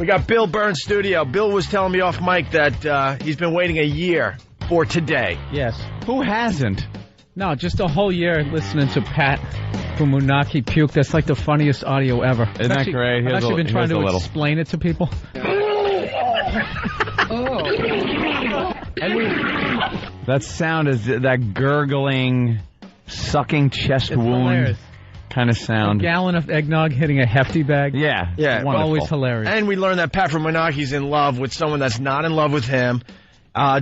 We got Bill Burns studio. Bill was telling me off mic that he's been waiting a year for today. Yes. Who hasn't? No, just a whole year listening to Pat from Munaki puke. That's like the funniest audio ever. Isn't that great? I've actually been trying to explain it to people. That sound is that gurgling, sucking chest wound kind of sound. A gallon of eggnog hitting a hefty bag. Yeah. Always hilarious. And we learned that Pat from Munaki's in love with someone that's not in love with him.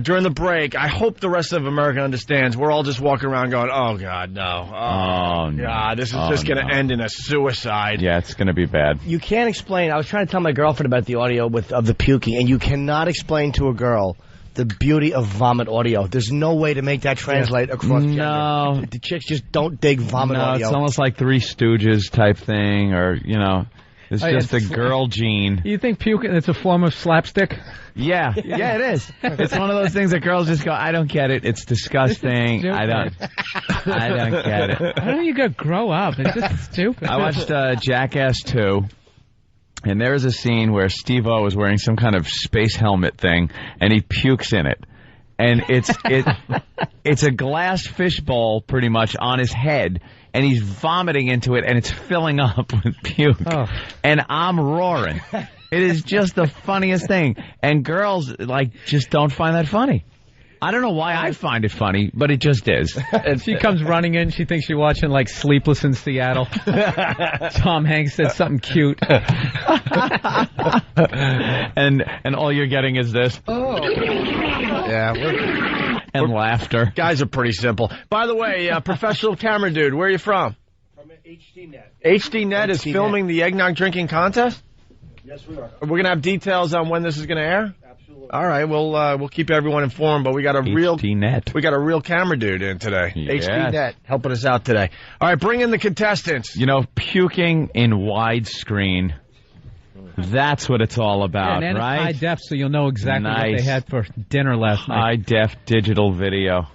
During the break, I hope the rest of America understands. We're all just walking around going, "Oh God, no! Oh God, this is just going to end in a suicide." Yeah, it's going to be bad. You can't explain. I was trying to tell my girlfriend about the audio of the puking, and you cannot explain to a girl the beauty of vomit audio. There's no way to make that translate across gender. No. The chicks just don't dig vomit audio. It's almost like Three Stooges type thing, or it's just a girl gene. You think puking it's a form of slapstick? Yeah, it is. It's one of those things that girls just go, I don't get it. It's disgusting. I don't get it. How do you grow up? It's just stupid. I watched Jackass 2, and there is a scene where Steve-O is wearing some kind of space helmet thing, and he pukes in it. And it's a glass fishbowl pretty much on his head, and he's vomiting into it, and it's filling up with puke. Oh. And I'm roaring. It is just the funniest thing. And girls, just don't find that funny. I don't know why I find it funny, but it just is. And she comes running in. She thinks you're watching, Sleepless in Seattle. Tom Hanks said something cute. and all you're getting is this. Oh. Yeah, and laughter. Guys are pretty simple. By the way, professional camera dude, where are you from? From HDNet. HDNet is filming the eggnog drinking contest? Yes, we are. We're going to have details on when this is going to air? Absolutely. All right, we'll keep everyone informed, but we got a real camera dude in today. Yes. HDNet helping us out today. All right, bring in the contestants. Puking in widescreen. That's what it's all about, and right? High def, so you'll know exactly what they had for dinner last night. High def digital video.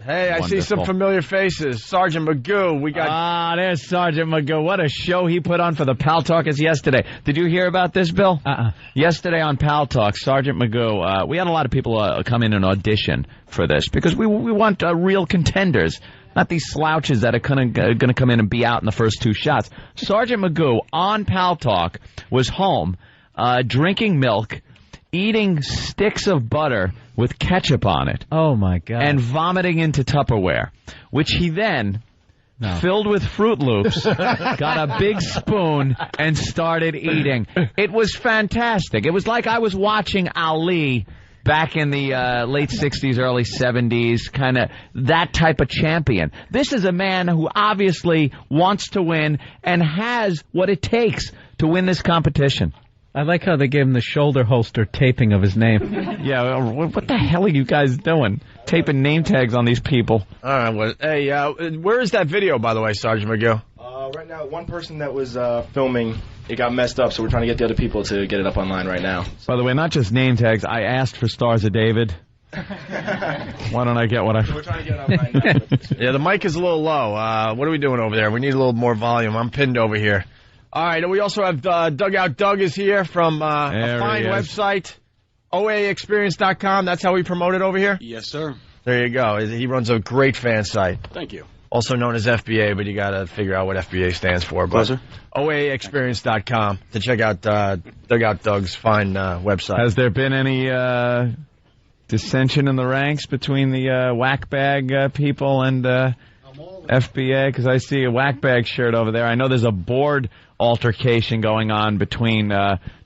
Hey, I see some familiar faces. Sergeant Magoo, we got... there's Sergeant Magoo. What a show he put on for the Pal Talkers yesterday. Did you hear about this, Bill? Yesterday on Pal Talk, Sergeant Magoo, we had a lot of people come in and audition for this because we want real contenders, not these slouches that are going to come in and be out in the first two shots. Sergeant Magoo on Pal Talk was home drinking milk, eating sticks of butter with ketchup on it. Oh, my God. And vomiting into Tupperware, which he then filled with Fruit Loops, got a big spoon, and started eating. It was fantastic. It was like I was watching Ali back in the late 60s, early 70s, kind of that type of champion. This is a man who obviously wants to win and has what it takes to win this competition. I like how they gave him the shoulder holster taping of his name. Yeah, what the hell are you guys doing? Taping name tags on these people. All right, well, hey, where is that video, by the way, Sergeant Magoo? Right now, one person that was filming, it got messed up, so we're trying to get the other people to get it up online right now. By the way, not just name tags, I asked for Stars of David. Why don't I get what I... We're trying to get it up right now. Yeah, the mic is a little low. What are we doing over there? We need a little more volume. I'm pinned over here. All right, and we also have Dugout Doug is here from a fine website, oaexperience.com. That's how we promote it over here? Yes, sir. There you go. He runs a great fan site. Thank you. Also known as FBA, but you got to figure out what FBA stands for. Pleasure. oaexperience.com to check out Dugout Doug's fine website. Has there been any dissension in the ranks between the whack bag people and FBA? Because I see a whack bag shirt over there. I know there's a board altercation going on between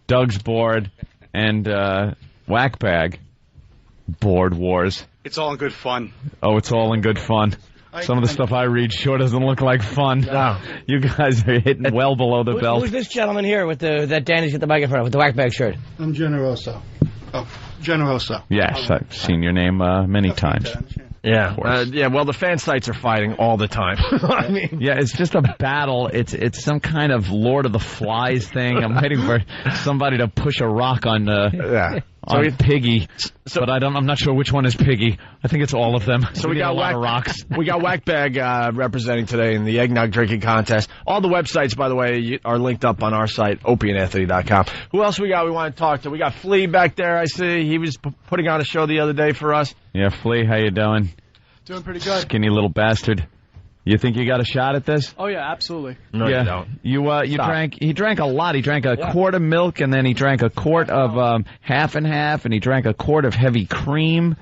Doug's board and whack bag. Board wars. It's all in good fun. Oh, it's all in good fun. Some of the stuff I read sure doesn't look like fun. No. You guys are hitting well below the belt. Who's this gentleman here with that Danny's got the microphone with the whack bag shirt? I'm Generoso. Oh, Generoso. Yes, I've seen your name many times. Yeah, well, the fan sites are fighting all the time. I mean, yeah, it's just a battle. It's some kind of Lord of the Flies thing. I'm waiting for somebody to push a rock on on Piggy, but I'm not sure which one is Piggy. I think it's all of them. So we got a lot of rocks. We got Whackbag representing today in the eggnog drinking contest. All the websites, by the way, are linked up on our site, opieandanthony.com. Who else we got? We want to talk to. We got Flea back there. I see he was putting on a show the other day for us. Yeah, Flea, how you doing? Doing pretty good. Skinny little bastard. You think you got a shot at this? Oh yeah, absolutely. No, yeah. You don't. You drank. He drank a lot. He drank a quart of milk, and then he drank a quart of half and half, and he drank a quart of heavy cream.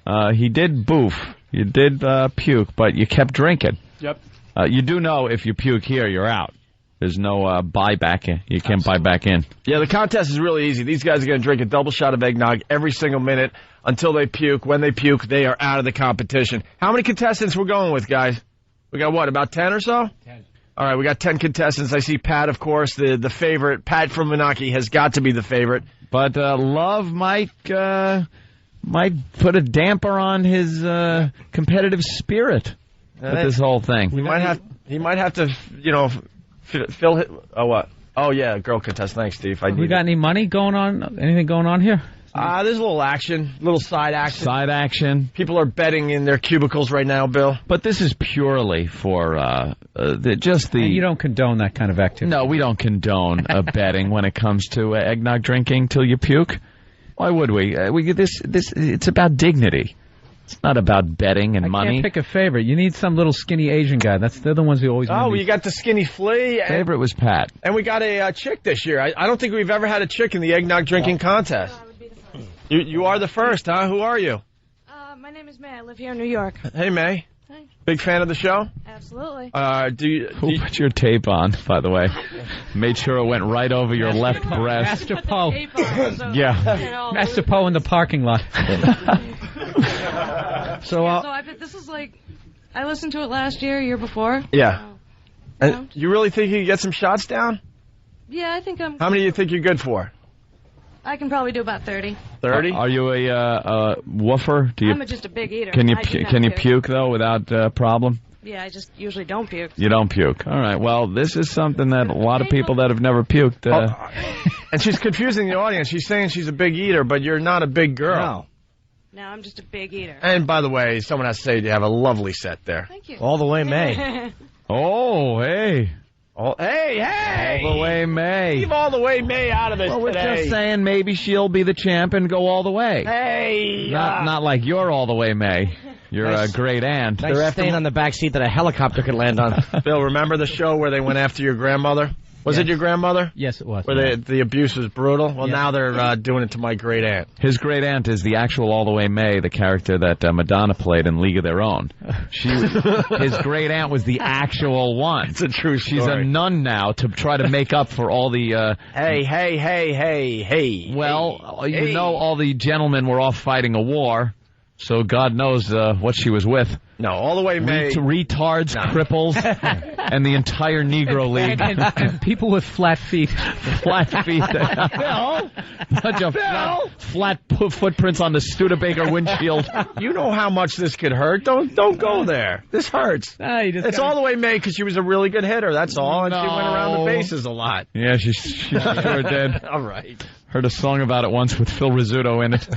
He did boof. You did puke, but you kept drinking. Yep. You do know if you puke here, you're out. There's no buy back in. You can't buy back in. Yeah, the contest is really easy. These guys are going to drink a double shot of eggnog every single minute until they puke. When they puke, they are out of the competition. How many contestants we're going with, guys? We got what, about 10 or so? 10. All right, we got 10 contestants. I see Pat, of course, the favorite. Pat from Menaki has got to be the favorite. But Love might put a damper on his competitive spirit with this whole thing. He might have to, fill. Oh, what? Oh, yeah, girl contest. Thanks, Steve. We got any money going on? Anything going on here? There's a little action, little side action. Side action. People are betting in their cubicles right now, Bill. But this is purely for And you don't condone that kind of activity. No, we don't condone betting when it comes to eggnog drinking till you puke. Why would we? It's about dignity. It's not about betting and money. I can't pick a favorite. You need some little skinny Asian guy. They're the ones who always. Oh, you got the skinny Flea. Favorite was Pat. And we got a chick this year. I don't think we've ever had a chick in the eggnog drinking contest. You are the first, huh? Who are you? My name is May. I live here in New York. Hey, May. Hi. Big fan of the show? Absolutely. Who put your tape on, by the way? Made sure it went right over your left breast. Master Poe. Yeah. Master Poe in the parking lot. This is like, I listened to it last year before. Yeah. And you really think you can get some shots down? Yeah, I think I'm... How many do you think you're good for? I can probably do about 30. 30? Are you a woofer? I'm just a big eater. Can you puke though without problem? Yeah, I just usually don't puke. You don't puke. All right. Well, this is something that a lot of people that have never puked. And she's confusing the audience. She's saying she's a big eater, but you're not a big girl. No, I'm just a big eater. And by the way, someone has to say you have a lovely set there. Thank you. All the way, May. Oh, hey. Hey! All the way, May. Leave all the way May out of this We're today. just saying maybe she'll be the champ and go all the way. Hey! Not like you're all the way, May. You're a great aunt. Nice staying on the back seat that a helicopter could land on. Bill, remember the show where they went after your grandmother? Was it your grandmother? Yes, it was. Where the abuse was brutal? Well, now they're doing it to my great aunt. His great aunt is the actual All the Way May, the character that Madonna played in League of Their Own. His great aunt was the actual one. It's a true story. She's a nun now to try to make up for all the... Hey. Well, you know all the gentlemen were off fighting a war, so God knows what she was with. No, all the way May. Retards, cripples, and the entire Negro League. And people with flat feet. Flat feet. Bunch of flat footprints on the Studebaker windshield. You know how much this could hurt. Don't go there. This hurts. It's all the way May because she was a really good hitter. That's all. And she went around the bases a lot. Yeah, she sure did. All right. Heard a song about it once with Phil Rizzuto in it.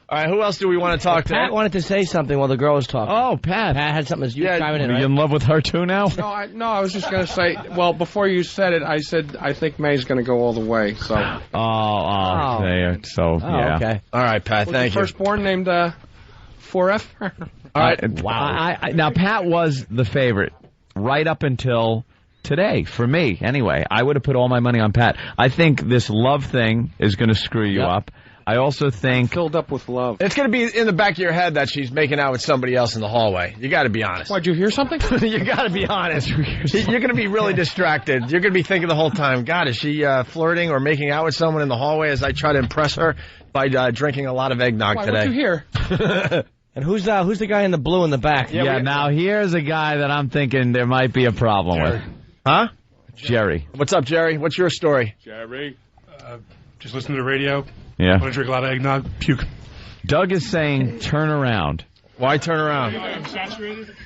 All right, who else do we want to talk to? Pat wanted to say something while the girl was talking. Oh, Pat. Pat had something. You driving in, Are you in love with her too now? No, I was just going to say, well, before you said it, I said I think May's going to go all the way. So. Oh. There. So, yeah. Okay. All right, Pat, thank you. Firstborn named 4F. All right. Wow. Now, Pat was the favorite right up until today, for me, anyway. I would have put all my money on Pat. I think this love thing is going to screw you up. I also think... Filled up with love. It's going to be in the back of your head that she's making out with somebody else in the hallway. You got to be honest. Why'd you hear something? You got to be honest. You're going to be really distracted. You're going to be thinking the whole time, God, is she flirting or making out with someone in the hallway as I try to impress her by drinking a lot of eggnog today? What'd you hear? And who's the guy in the blue in the back? Yeah, now here's a guy that I'm thinking there might be a problem with. Huh? Jerry. What's up, Jerry? What's your story? Jerry, just listen to the radio. Yeah. Want to drink a lot of eggnog? Puke. Doug is saying turn around. Why turn around? I'm saturated.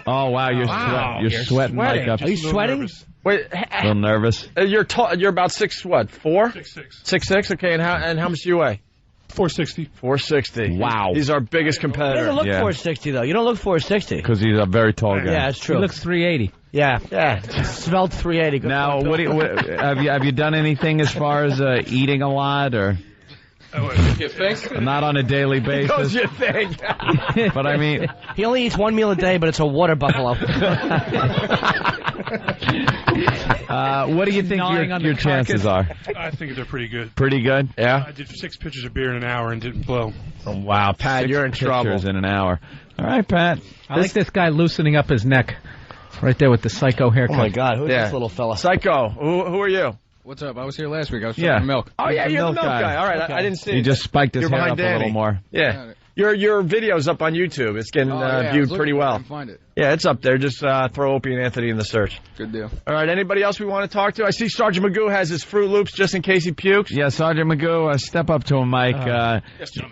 Oh, wow, you're sweating like a... Are you sweating? Nervous. Wait, A little nervous. you're about 6'4"? 6'6". 6'6", okay, and how much do you weigh? 460. 460. Wow. He's our biggest He competitor. doesn't look Yeah. 460 though. You don't look 460. Because he's a very tall guy. Yeah, that's true. He looks 380. Yeah. Svelte 380. Good Now, point, what do Bill. you, have you done anything as far as eating a lot or You think? not on a daily basis? Goes you think. But I mean, He only eats one meal a day, but it's a water buffalo. what do you think Gnawing on your the chances are? I think they're pretty good. Pretty good. Yeah. I did 6 pitchers of beer in an hour and didn't blow. Oh, wow, Pat, 6 you're in trouble. pictures in an hour. All right, Pat. I like this guy loosening up his neck. Right there with the psycho haircut. Oh my God, who's Yeah. this little fella? Psycho. Who are you? What's up? I was here last week. I was Yeah. trying milk. Oh yeah, the you're milk the milk guy. All right, I didn't see. He it. just spiked his You're hair behind up a Danny. little more. Yeah. Your video's up on YouTube. It's getting viewed pretty well. Find it. Yeah, it's up there. Just throw Opie and Anthony in the search. Good deal. All right, anybody else we want to talk to? I see Sergeant Magoo has his Fruit Loops just in case he pukes. Yeah, Sergeant Magoo, step up to him, Mike.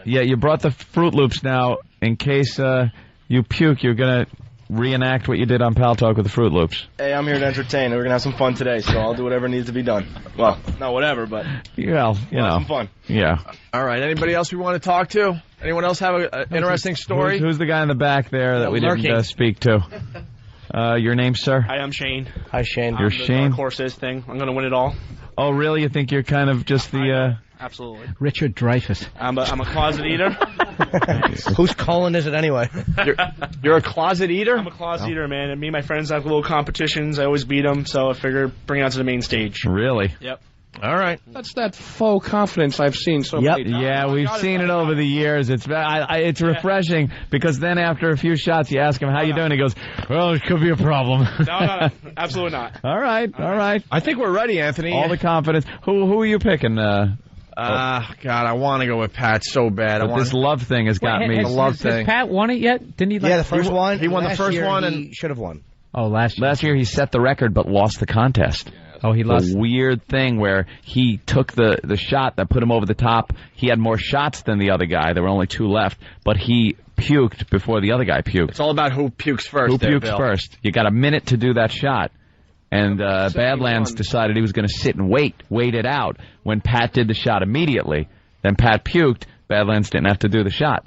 Yeah, you brought the Fruit Loops now. In case you puke, you're going to reenact what you did on Pal Talk with the Fruit Loops. Hey, I'm here to entertain. We're going to have some fun today, so I'll do whatever needs to be done. Well, not whatever, but Well, you we'll have know. some fun. Yeah. All right, anybody else we want to talk to? Anyone else have an interesting story? Who's the guy in the back there that we didn't lurking. speak to? Your name, sir? Hi, I'm Shane. Hi, Shane. You're The Shane? Dark Horses thing. I'm going to win it all. Oh, really? You think you're kind of just the... Absolutely. Richard Dreyfuss. I'm a closet eater. Whose colon is it anyway? You're a closet eater? I'm a closet eater, man. And me and my friends have little competitions. I always beat them, so I figure bring it out to the main stage. Really? Yep. All right. That's that faux confidence I've seen so many times. Yeah, we've seen it over the years. It's refreshing because then after a few shots, you ask him, how you doing? He goes, well, it could be a problem. No, absolutely not. All right. I think we're ready, Anthony. All the confidence. Who are you picking? God, I want to go with Pat so bad. But this love thing has got me. Has Pat won it yet? Didn't he? Yeah, the first one. He won the Last first year, one, he and should have won. Oh, last year. Last year he set the record but lost the contest. Oh, he lost. The weird thing where he took the shot that put him over the top. He had more shots than the other guy. There were only 2 left, but he puked before the other guy puked. it's all about who pukes first. Who there, pukes Bill. first? You got a minute to do that shot. And Badlands decided he was going to sit and wait it out. When Pat did the shot immediately, then Pat puked. Badlands didn't have to do the shot.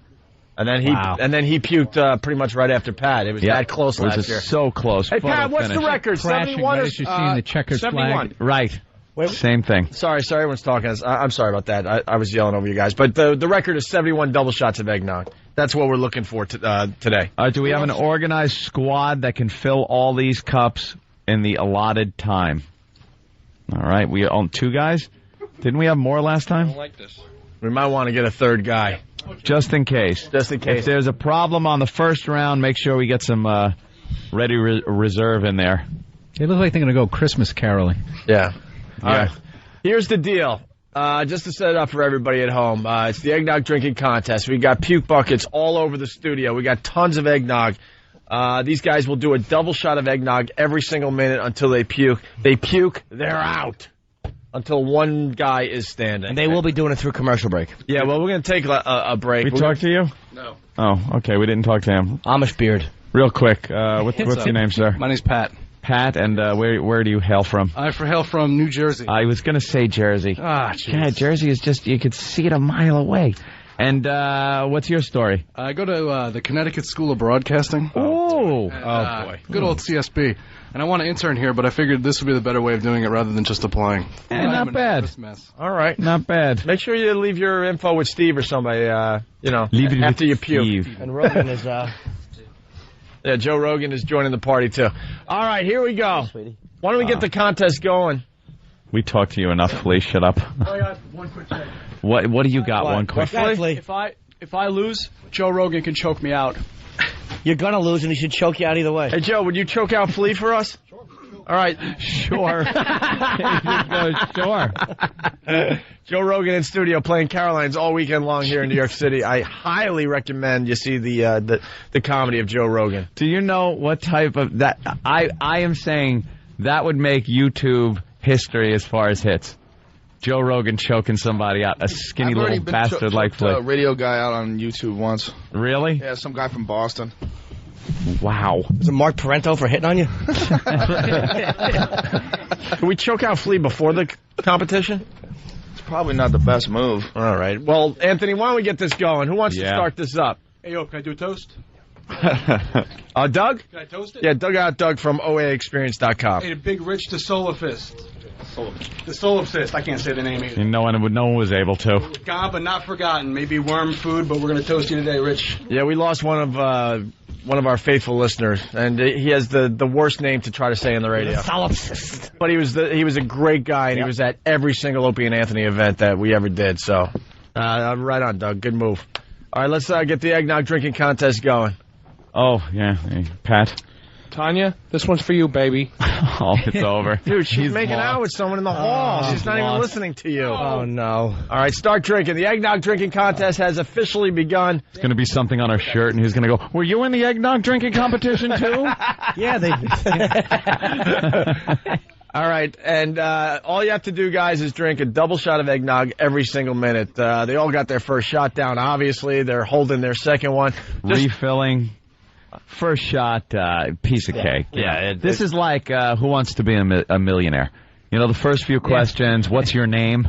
And then he puked pretty much right after Pat. It was that close it was last year. So close. Hey, Pat, Photo what's finish. the record? Crashing 71 right or as you're seeing the checkered 71. flag. Right. Same thing. Sorry, everyone's talking. I'm sorry about that. I was yelling over you guys. But the record is 71 double shots of eggnog. That's what we're looking for today. Do we have an organized squad that can fill all these cups in the allotted time? All right. We own 2 guys? Didn't we have more last I time? don't like this. We might want to get a third guy. Just in case. Just in case. If there's a problem on the first round, make sure we get some ready reserve in there. They look like they're going to go Christmas caroling. Yeah. All Yeah. right. Here's the deal. Just to set it up for everybody at home, it's the eggnog drinking contest. We got puke buckets all over the studio. We got tons of eggnog. These guys will do a double shot of eggnog every single minute until they puke. They puke, they're out. Until one guy is standing. And they will be doing it through commercial break. Yeah, well, we're going to take a break. We talked to you? No. Oh, okay. We didn't talk to him. Amish beard. Real quick, what's your name, sir? My name's Pat. Pat, and where do you hail from? I hail from New Jersey. I was going to say Jersey. Ah, Yeah, Jersey is just, you could see it a mile away. And what's your story? I go to the Connecticut School of Broadcasting. Oh, boy. Good old CSB. And I want to intern here, but I figured this would be the better way of doing it rather than just applying. not bad. All right. Not bad. Make sure you leave your info with Steve or somebody, Leave it after with you puke. Steve. And Rogan is, Yeah, Joe Rogan is joining the party, too. All right, here we go. sweetie. Why don't we get the contest going? We talked to you enough, Flea. Shut up. I got one quick thing. What do you got? What? One quick. Flea? If I lose, Joe Rogan can choke me out. You're gonna lose, and he should choke you out either way. Hey, Joe, would you choke out Flea for us? Sure. All right. Sure. Sure. Joe Rogan in studio playing Carolines all weekend long here in New York City. I highly recommend you see the comedy of Joe Rogan. Do you know what type of that? I am saying that would make YouTube history as far as hits. Joe Rogan choking somebody out, a skinny little bastard like Flea. Radio guy out on YouTube once. Really? Yeah, some guy from Boston. Wow. Is it Mark Parento for hitting on you? Can we choke out Flea before the competition? probably not the best move. All right. Well, Anthony, why don't we get this going? Who wants to start this up? Hey, yo, can I do a toast? Doug? Can I toast it? Yeah, Doug from OAExperience.com. Hey, the Big Rich, the Solar Fist. The Solar Fist. I can't say the name either. And no one was able to. Gone but not forgotten. Maybe worm food, but we're going to toast you today, Rich. Yeah, we lost one of our faithful listeners, and he has the worst name to try to say on the radio. Solipsist. But he was a great guy, and he was at every single Opie and Anthony event that we ever did. So, right on, Doug. Good move. All right, let's get the eggnog drinking contest going. Oh, yeah. Hey, Pat. Tanya, this one's for you, baby. Oh, it's over. Dude, she's making out with someone in the hall. She's not even listening to you. Oh, no. All right, start drinking. The eggnog drinking contest has officially begun. It's going to be something on our shirt, and he's going to go, were you in the eggnog drinking competition, too? Yeah, they... All right, and all you have to do, guys, is drink a double shot of eggnog every single minute. They all got their first shot down, obviously. They're holding their second one. Refilling. First shot, piece of cake. Yeah. This is like Who Wants to Be a Millionaire? You know, the first few questions, what's your name?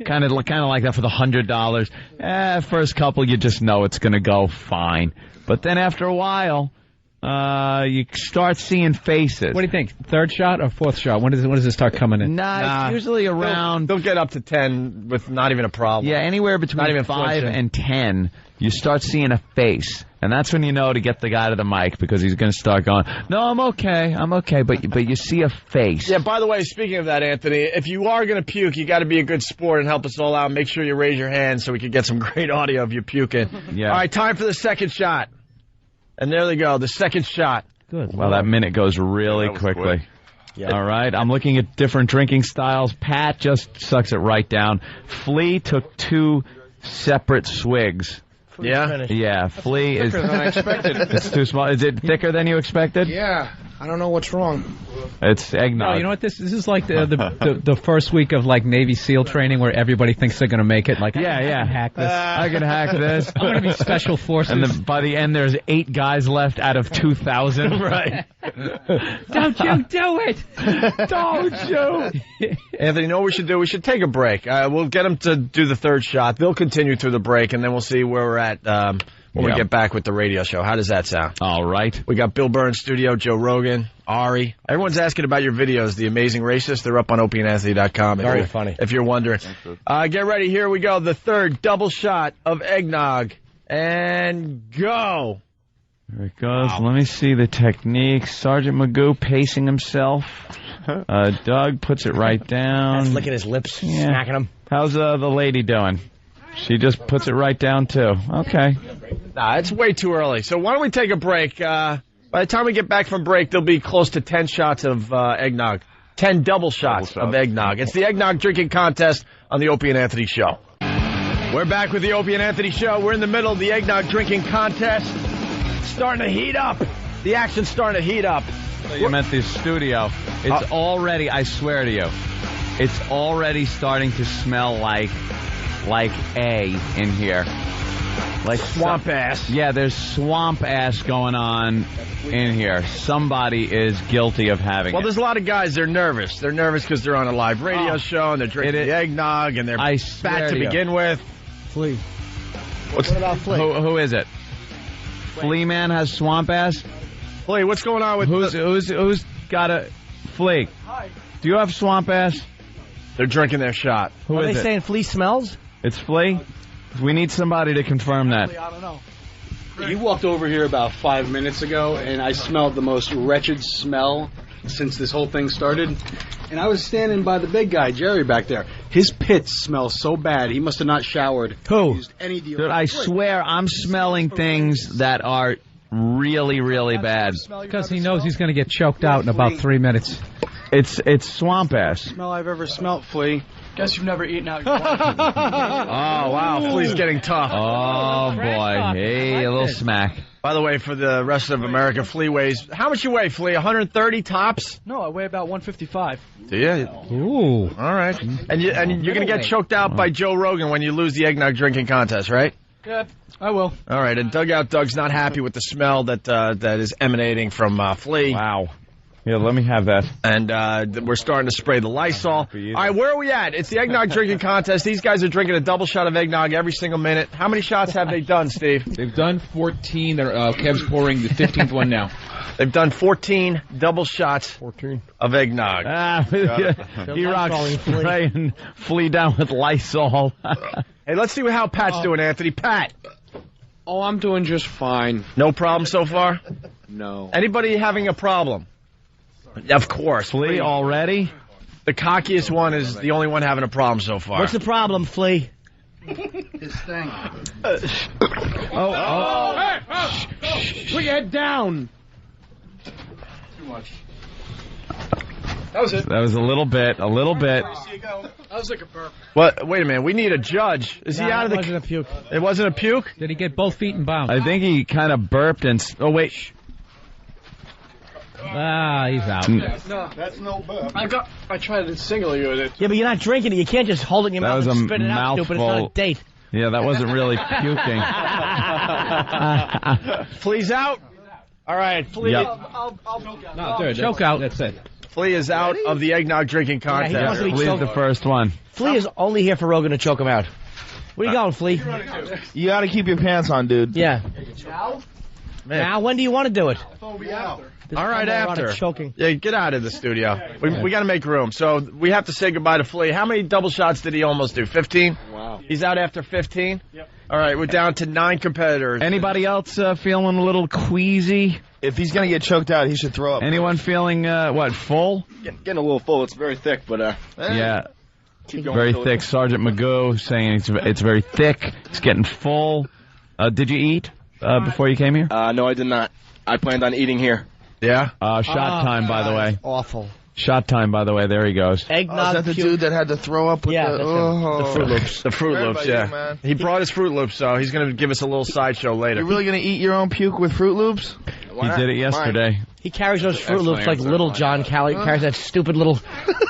Kind of like that for the $100. First couple, you just know it's going to go fine. But then after a while, you start seeing faces. What do you think? Third shot or fourth shot? When does it start coming in? Nah, it's usually around... They'll get up to 10 with not even a problem. Yeah, anywhere between 5 and 10, you start seeing a face. And that's when you know to get the guy to the mic, because he's going to start going, no, I'm okay, but you see a face. Yeah, by the way, speaking of that, Anthony, if you are going to puke, you got to be a good sport and help us all out. Make sure you raise your hand so we can get some great audio of you puking. Yeah. All right, time for the second shot. And there they go, the second shot. Good. Well, that minute goes really quickly. Yeah. All right, I'm looking at different drinking styles. Pat just sucks it right down. Flea took 2 separate swigs. Yeah? Yeah, Flea is... Thicker than I expected. It's too small. Is it thicker than you expected? Yeah, I don't know what's wrong. It's eggnog. No, you know what? This is like the first week of like Navy SEAL training where everybody thinks they're going to make it. Like, I can hack this. I can hack this. I'm going to be special forces. And then by the end, there's 8 guys left out of 2,000. Right. Don't you do it! Don't you? Anthony, you know what we should do? We should take a break. We'll get them to do the third shot. They'll continue through the break, and then we'll see where we're at when we get back with the radio show. How does that sound? All right. We got Bill Burr in studio, Joe Rogan, Ari. Everyone's asking about your videos, The Amazing Racist. They're up on OpieandAnthony.com. Very funny. If you're wondering. Get ready. Here we go. The third double shot of eggnog. And go. There it goes. Wow. Let me see the technique. Sergeant Magoo pacing himself. Doug puts it right down. That's licking his lips, smacking them. How's the lady doing? She just puts it right down, too. Okay. Nah, it's way too early. So why don't we take a break? By the time we get back from break, there'll be close to 10 shots of eggnog. 10 double shots of eggnog. It's the eggnog drinking contest on the Opie and Anthony Show. We're back with the Opie and Anthony Show. We're in the middle of the eggnog drinking contest. Starting to heat up. The action's starting to heat up. So you meant the studio. It's already, I swear to you, it's already starting to smell like A in here. Like swamp ass. Yeah, there's swamp ass going on in here. Somebody is guilty of having Well, it. there's a lot of guys, they're nervous. They're nervous because they're on a live radio show and they're drinking the eggnog and they're fat to begin with. Flea. What about Flea? Who is it? Flea Man has swamp ass? Flea, what's going on with who's got a Flea? Hi. Do you have swamp ass? They're drinking their shot. Who Are is they it? saying Flea smells? It's Flea? We need somebody to confirm that. I don't know. You walked over here about 5 minutes ago, and I smelled the most wretched smell since this whole thing started. And I was standing by the big guy, Jerry, back there. His pits smell so bad. He must have not showered. Who? Used any deodorant. Dude, I swear I'm smelling things that are really, really bad. Because he knows he's going to get choked out in about 3 minutes. It's swamp ass. Smell I've ever smelt, Flea. Guess you've never eaten out your life. Oh, wow. Flea's getting tough. Oh, boy. Hey, a little smack. By the way, for the rest of America, Flea weighs... How much you weigh, Flea? 130 tops? No, I weigh about 155. Do you? Ooh. All right. And you're going to get choked out by Joe Rogan when you lose the eggnog drinking contest, right? Yeah, I will. All right. And Dugout Doug's not happy with the smell that is emanating from Flea. Wow. Yeah, let me have that. And we're starting to spray the Lysol. All right, where are we at? It's the eggnog drinking contest. These guys are drinking a double shot of eggnog every single minute. How many shots have they done, Steve? They've done 14. Kev's pouring the 15th one now. They've done 14 double shots of eggnog. D-Rock's spraying Flea down with Lysol. Hey, let's see how Pat's doing, Anthony. Pat. Oh, I'm doing just fine. No problem so far? No. Anybody having a problem? Of course. Flea already? The cockiest one is the only one having a problem so far. What's the problem, Flea? His thing. Hey, put your head down. Too much. That was it. That was a little bit. That was like a burp. What? Wait a minute. We need a judge. Is he out of the... It wasn't a puke. It wasn't a puke? Did he get both feet in bounds? I think he kind of burped and... Oh, wait. He's out. No, That's no burp. I tried to single you with it. Yeah, but you're not drinking it. You can't just hold it in your That mouth was and a spit it out, stupid. It's not a mouthful. date. Yeah, that wasn't really puking. Flea's out? All right, Flea. Yep. Choke out. That's it. Flea is out of the eggnog drinking contest. Yeah, he Flea's the first one. Flea is only here for Rogan to choke him out. Where you going, Flea? You gotta keep your pants on, dude. Yeah. Now, when do you want to do it? All right, after. Choking. Yeah, get out of the studio. We got to make room. So we have to say goodbye to Flea. How many double shots did he almost do? 15? Wow. He's out after 15? Yep. All right, we're down to 9 competitors. Anybody else feeling a little queasy? If he's gonna get choked out, he should throw up. Anyone feeling, full? Getting a little full. It's very thick, but Yeah. keep going Very till thick. Sergeant Magoo saying it's very thick. It's getting full. Did you eat before you came here? No, I did not. I planned on eating here. Yeah? Shot time, by the way. Awful. Shot time, by the way. There he goes. Eggnog. Is that the dude that had to throw up with Yeah, the... that's him. Oh. The Fruit Loops. The Fruit Right Loops, by yeah. you, man. He brought his Fruit Loops, so he's going to give us a little sideshow later. You're really gonna eat your own puke with Fruit Loops? He did it yesterday. He carries those Fruit Loops like little John Callie. He carries that stupid little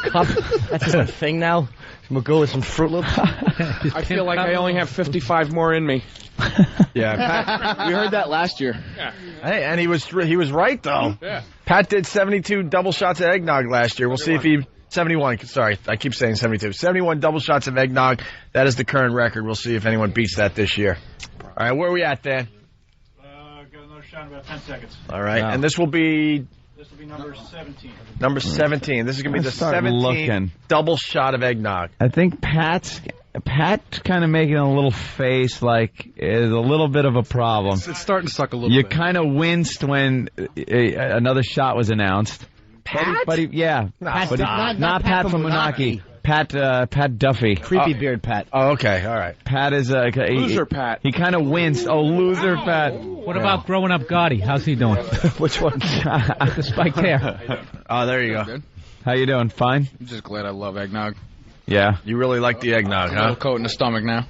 cup. That's his thing now. Magoo with some Fruit Loops. I feel like I only have 55 more in me. Yeah, Pat, We heard that last year. hey, and he was right, though. Yeah. Pat did 72 double shots of eggnog last year. We'll see if he... 71, sorry, I keep saying 72. 71 double shots of eggnog. That is the current record. We'll see if anyone beats that this year. All right, where are we at, Dan? Got another shot in about 10 seconds. All right, and this will be number 17. number 17. This is going to be the Start 17th looking. double shot of eggnog. I think Pat's kind of making a little face like is a little bit of a problem. It's starting to suck a little You bit. kind of winced when another shot was announced. Pat? But yeah. Pat, But not Pat from Moonaki. Pat Duffy. Creepy beard Pat. Oh, okay, all right. Pat is Loser Pat. He kind of winced. Oh, loser Pat. What about growing up Gotti? How's he doing? Which one? The spiked hair. Oh, there you go. Good. How you doing? Fine? I'm just glad I love eggnog. Yeah. You really like the eggnog, A little huh? coat in the stomach now.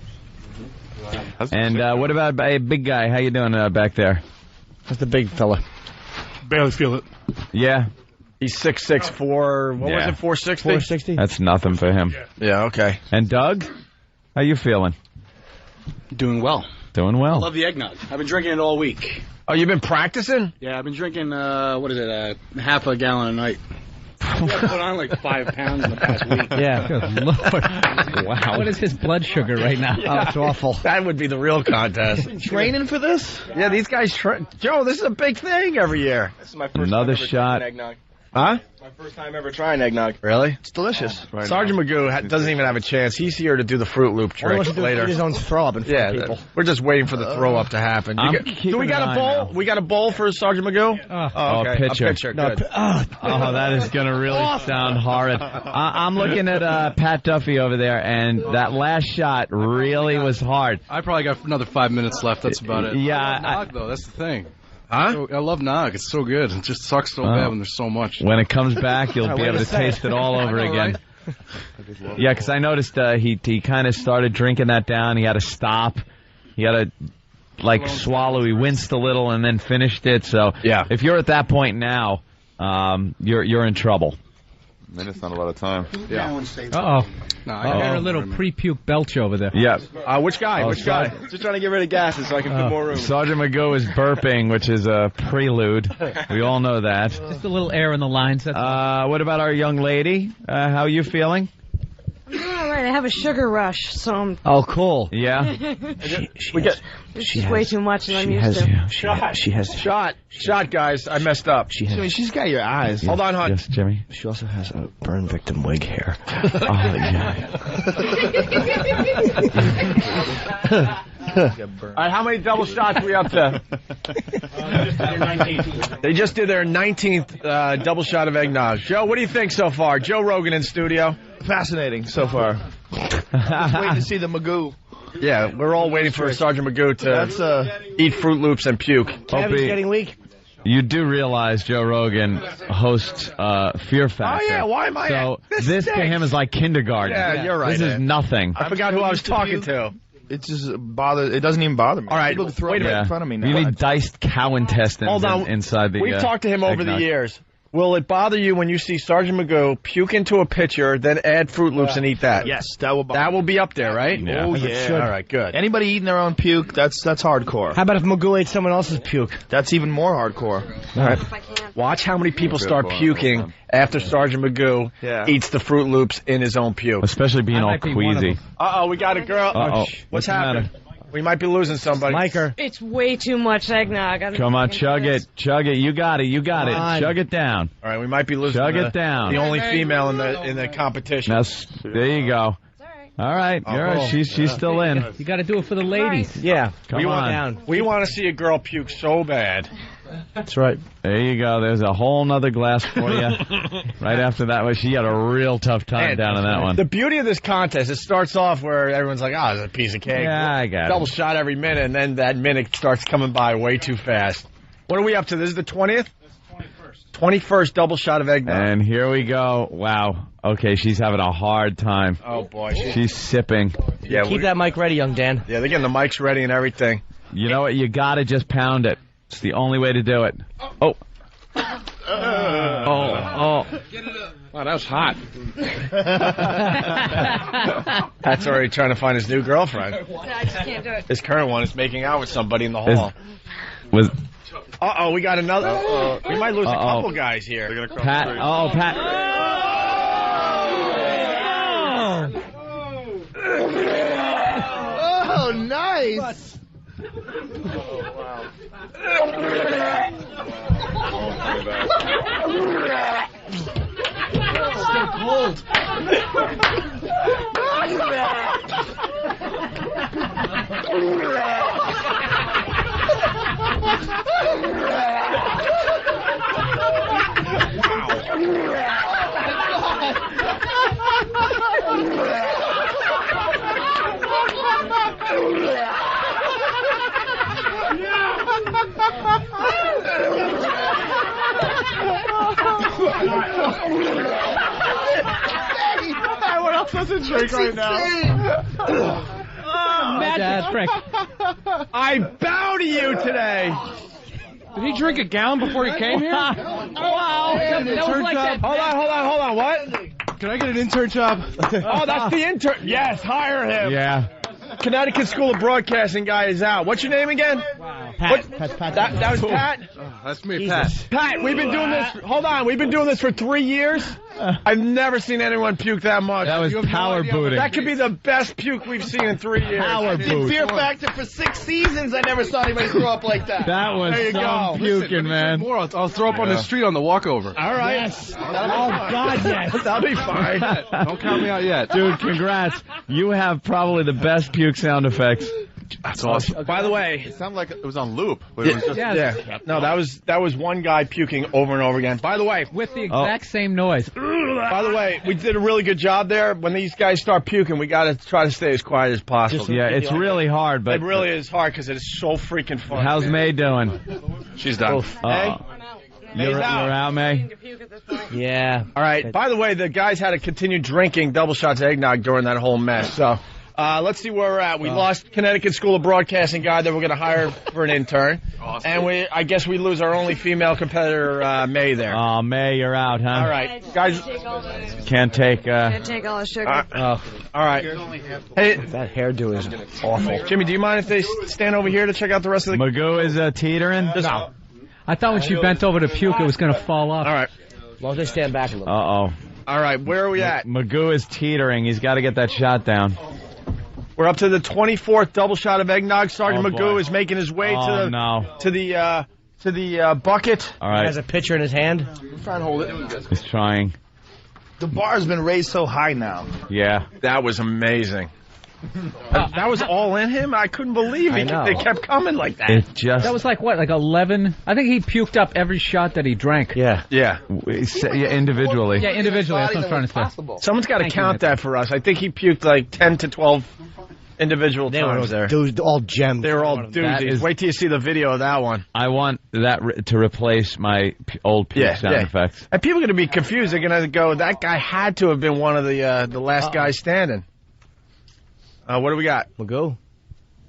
And what about a big guy? How you doing back there? That's the big fella. Barely feel it. Yeah. He's 6'6", what was Yeah. it, 460? 460? That's nothing for him. Yeah, okay. And Doug? How you feeling? Doing well. Doing I well. love the eggnog. I've been drinking it all week. Oh, you've been practicing? Yeah, I've been drinking, half a gallon a night. I put on like 5 pounds in the past week. Yeah. Good Lord. Wow. What is his blood sugar right now? Oh, it's awful. That would be the real contest. Training for this? Yeah, these guys... Joe, this is a big thing every year. This is my first Another time ever shot. drinking eggnog. Huh? My first time ever trying eggnog. Really? It's delicious. Sergeant Magoo doesn't even have a chance. He's here to do the Fruit Loop All he trick wants to do is later. eat his own throw up in front Yeah, of people. we're just waiting for the throw up to happen. I'm Do keeping we got an a eye bowl? now. We got a bowl for Sergeant Magoo? Oh, okay. pitcher. A pitcher. No, Good. Oh, that is going to really sound horrid. I'm looking at Pat Duffy over there, and that last shot really was hard. I probably got another 5 minutes left. That's about it. Yeah, I love nog, though. That's the thing. Huh? I love nog. It's so good. It just sucks so bad when there's so much. When it comes back, you'll be Way able to to say taste it. it all over I know, again. right? Yeah, because I noticed he kind of started drinking that down. He had to stop. He had to swallow. He winced a little and then finished it. So Yeah. if you're at that point now, you're in trouble. Minute's not a lot of time. Yeah. Uh-oh. No, I got a little pre-puke belch over there. Yeah. Which guy? Which guy? Just trying to get rid of gases so I can fit more room. Sergeant Magoo is burping, which is a prelude. We all know that. Just a little air in the lines. That's What about our young lady? How are you feeling? I'm doing all right. I have a sugar rush, so I'm... Oh, cool. Yeah? It's way too much than I'm used to. She has Shot, guys. I messed up. She's got your eyes. Hold on, hon. Yes, Jimmy. She also has a burn victim wig hair. All right, how many double shots are we up to? They just did their 19th double shot of eggnog. Joe, what do you think so far? Joe Rogan in studio. Fascinating so far. Just waiting to see the Magoo. Yeah, we're all waiting for Sergeant Magoo to eat Fruit Loops and puke. Kevin's getting weak. You do realize Joe Rogan hosts Fear Factor. Oh, yeah, why am I... So this to him is like kindergarten. Yeah, you're right. This is nothing. I forgot who I was talking to. It just it doesn't even bother me. All right, people throw wait it a right minute. in front of me now. You need diced cow intestines Hold on. inside the We've talked to him over eggnog. the years. Will it bother you when you see Sergeant Magoo puke into a pitcher, then add Fruit Loops and eat that? Yes, that will bother. That will be up there, right? Yeah. Oh, yeah. All right, good. Anybody eating their own puke, that's hardcore. How about if Magoo ate someone else's puke? That's even more hardcore. All right. Watch how many people start puking after Sergeant Magoo eats the Fruit Loops in his own puke. Especially being all might be one of queasy. them. Uh-oh, we got a girl. Uh-oh. What's the happening? matter? We might be losing somebody. Miker. It's way too much eggnog. Come on, chug it. Chug it. You got it. You got it. Come on. Chug it down. All right, we might be losing Chug it down. the only female in the competition. Now, there you go. All right. You're right. She's still in. You got to do it for the ladies. Yeah. Come on. We want to see a girl puke so bad. That's right. There you go. There's a whole nother glass for you. Right after that one, she had a real tough time Man, down in that one. The beauty of this contest, it starts off where everyone's like, oh, it's a piece of cake. Yeah, I got Double it. shot every minute, and then that minute starts coming by way too fast. What are we up to? This is the 20th? 21st double shot of eggnog. And here we go. Wow. Okay, she's having a hard time. Oh, boy. She's sipping. Yeah, Keep that mic ready, young Dan. Yeah, they're getting the mics ready and everything. You know what? You got to just pound it. It's the only way to do it. Oh. Oh. Wow, that was hot. Pat's already trying to find his new girlfriend. I just can't do it. His current one is making out with somebody in the hall. Uh-oh, we got another. We might lose a couple guys here. Pat. Oh, Pat. Oh, nice. Still cold. What else doesn't drink right now? Magic trick. I bow to you today. Did he drink a gallon before he came here? Wow. That was like that. Hold on. What? Can I get an intern job? Oh, that's the intern. Yes, hire him. Yeah. Connecticut School of Broadcasting guy is out. What's your name again? Pat. That was Pat? That's me, Pat. Pat, we've been doing this. Hold on. We've been doing this for 3 years. I've never seen anyone puke that much. That was power booting. That could be the best puke we've seen in 3 years. Power boot. Fear Factor for 6 seasons. I never saw anybody throw up like that. That was There you some go. puking, man. More, I'll throw up on the street on the walkover. All right. Yes. Oh, God, yes. That'll be fine. Don't count me out yet. Dude, congrats. You have probably the best puke sound effects. That's awesome. By the way, It sounded like it was on loop. But it was just, yeah. No, that was one guy puking over and over again. By the way, With the exact same noise. by the way, we did a really good job there. When these guys start puking, we got to try to stay as quiet as possible. Yeah, it's really hard, but It really is hard because it is so freaking fun. how's May doing? she's done. You're out, May? Yeah. All right. By the way, the guys had to continue drinking double shots of eggnog during that whole mess. So Let's see where we're at. We lost Connecticut School of Broadcasting guy that we're going to hire for an intern. Awesome. And I guess we lose our only female competitor, May, there. Oh, May, you're out, huh? All right. Guys. Can't take all the sugar. All right. Hey, that hairdo is awful. Jimmy, do you mind if they stand over here to check out the rest of the... Magoo is teetering? No. I thought when she bent over to puke, it was going to fall off. All right. As long as they stand back a little. Uh-oh. All right, where are we at? Magoo is teetering. He's got to get that shot down. We're up to the 24th double shot of eggnog. Sergeant Magoo boy. is making his way to the bucket. All right. He has a pitcher in his hand. Try and hold it. He's trying. The bar's been raised so high now. Yeah. That was amazing. That was all in him? I couldn't believe it. They kept coming like that. That was like, what, like 11? I think he puked up every shot that he drank. Yeah. Yeah. Individually. Yeah, individually. That's what I'm trying to say. Someone's got to count that for us. I think he puked like 10 to 12 individual times there. They were all gems. They were all doozies. Wait till you see the video of that one. I want that to replace my old puke sound effects. And people are going to be confused. They're going to go, that guy had to have been one of the last guys standing. What do we got? Magoo.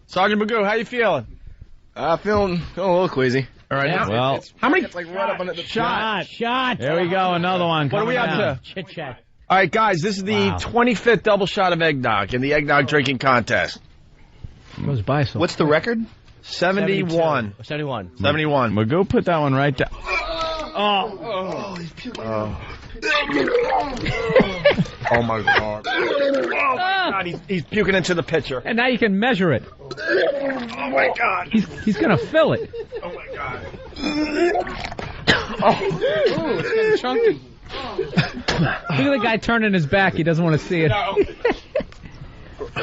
Sergeant Magoo, how you feeling? Feeling a little queasy. All right. Yeah. Well, how many? It's like right up under the Shot. There we go. Another one. What are we up to? Chit chat. All right, guys. This is the 25th double shot of eggnog in the eggnog drinking contest. Goes by so. What's the record? 71. 71. 71. Magoo put that one right down. Oh, he's puking. Oh my God! Oh my God! He's puking into the pitcher. And now you can measure it. Oh my God! He's gonna fill it. Oh my God! Oh, it's getting chunky. Look at the guy turning his back. He doesn't want to see it. No. Oh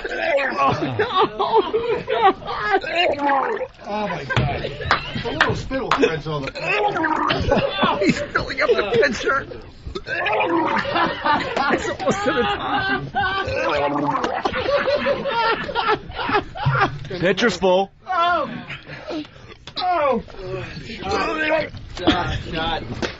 my God! It's a little spittle threads on the. He's filling up the pitcher. It's almost to the top. Pitcher's full. Oh,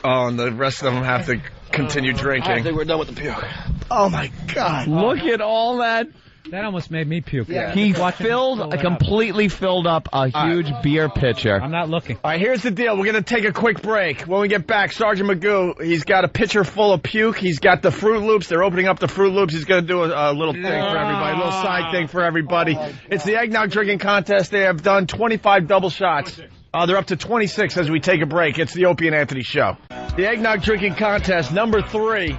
and the rest of them have to continue drinking. I think we're done with the puke. Oh my God! Look at all that. That almost made me puke. Yeah. He completely filled up a huge beer pitcher. I'm not looking. All right, here's the deal. We're going to take a quick break. When we get back, Sergeant Magoo, he's got a pitcher full of puke. He's got the Fruit Loops. They're opening up the Fruit Loops. He's going to do a little thing for everybody, a little side thing for everybody. It's the eggnog drinking contest. They have done 25 double shots. They're up to 26 as we take a break. It's the Opie and Anthony Show. The eggnog drinking contest, number 3.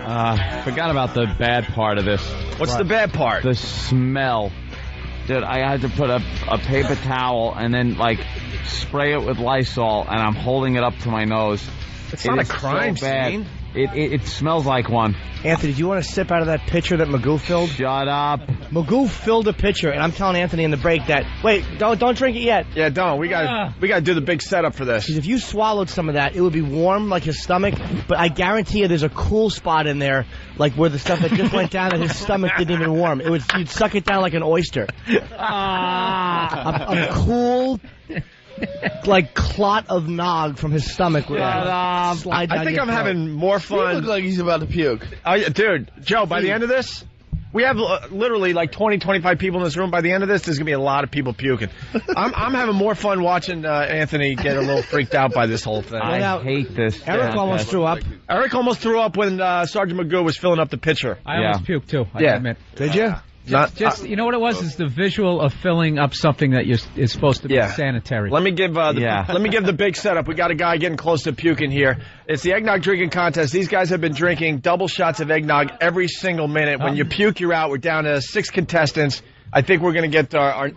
Forgot about the bad part of this. What's the bad part? The smell. Dude, I had to put a paper towel and then, spray it with Lysol, and I'm holding it up to my nose. It's not a crime scene. It smells like one. Anthony, do you want to sip out of that pitcher that Magoo filled? Shut up. Magoo filled a pitcher, and I'm telling Anthony in the break that, wait, don't drink it yet. Yeah, don't. We got to do the big setup for this. Because if you swallowed some of that, it would be warm like his stomach, but I guarantee you there's a cool spot in there, like where the stuff that just went down and his stomach didn't even warm. You'd suck it down like an oyster. A cool... clot of nog from his stomach. I think I'm having more fun. He looks like he's about to puke. Dude, Joe, by the end of this, we have literally 20, 25 people in this room. By the end of this, there's going to be a lot of people puking. I'm having more fun watching Anthony get a little freaked out by this whole thing. I hate this. Eric almost threw up. Eric almost threw up when Sergeant Magoo was filling up the pitcher. I almost puked, too, I admit. Did you? You know what it was? Is the visual of filling up something that is supposed to be sanitary. Let me give the big setup. We got a guy getting close to puking here. It's the eggnog drinking contest. These guys have been drinking double shots of eggnog every single minute. When you puke, you're out. We're down to 6 contestants. I think we're going to get our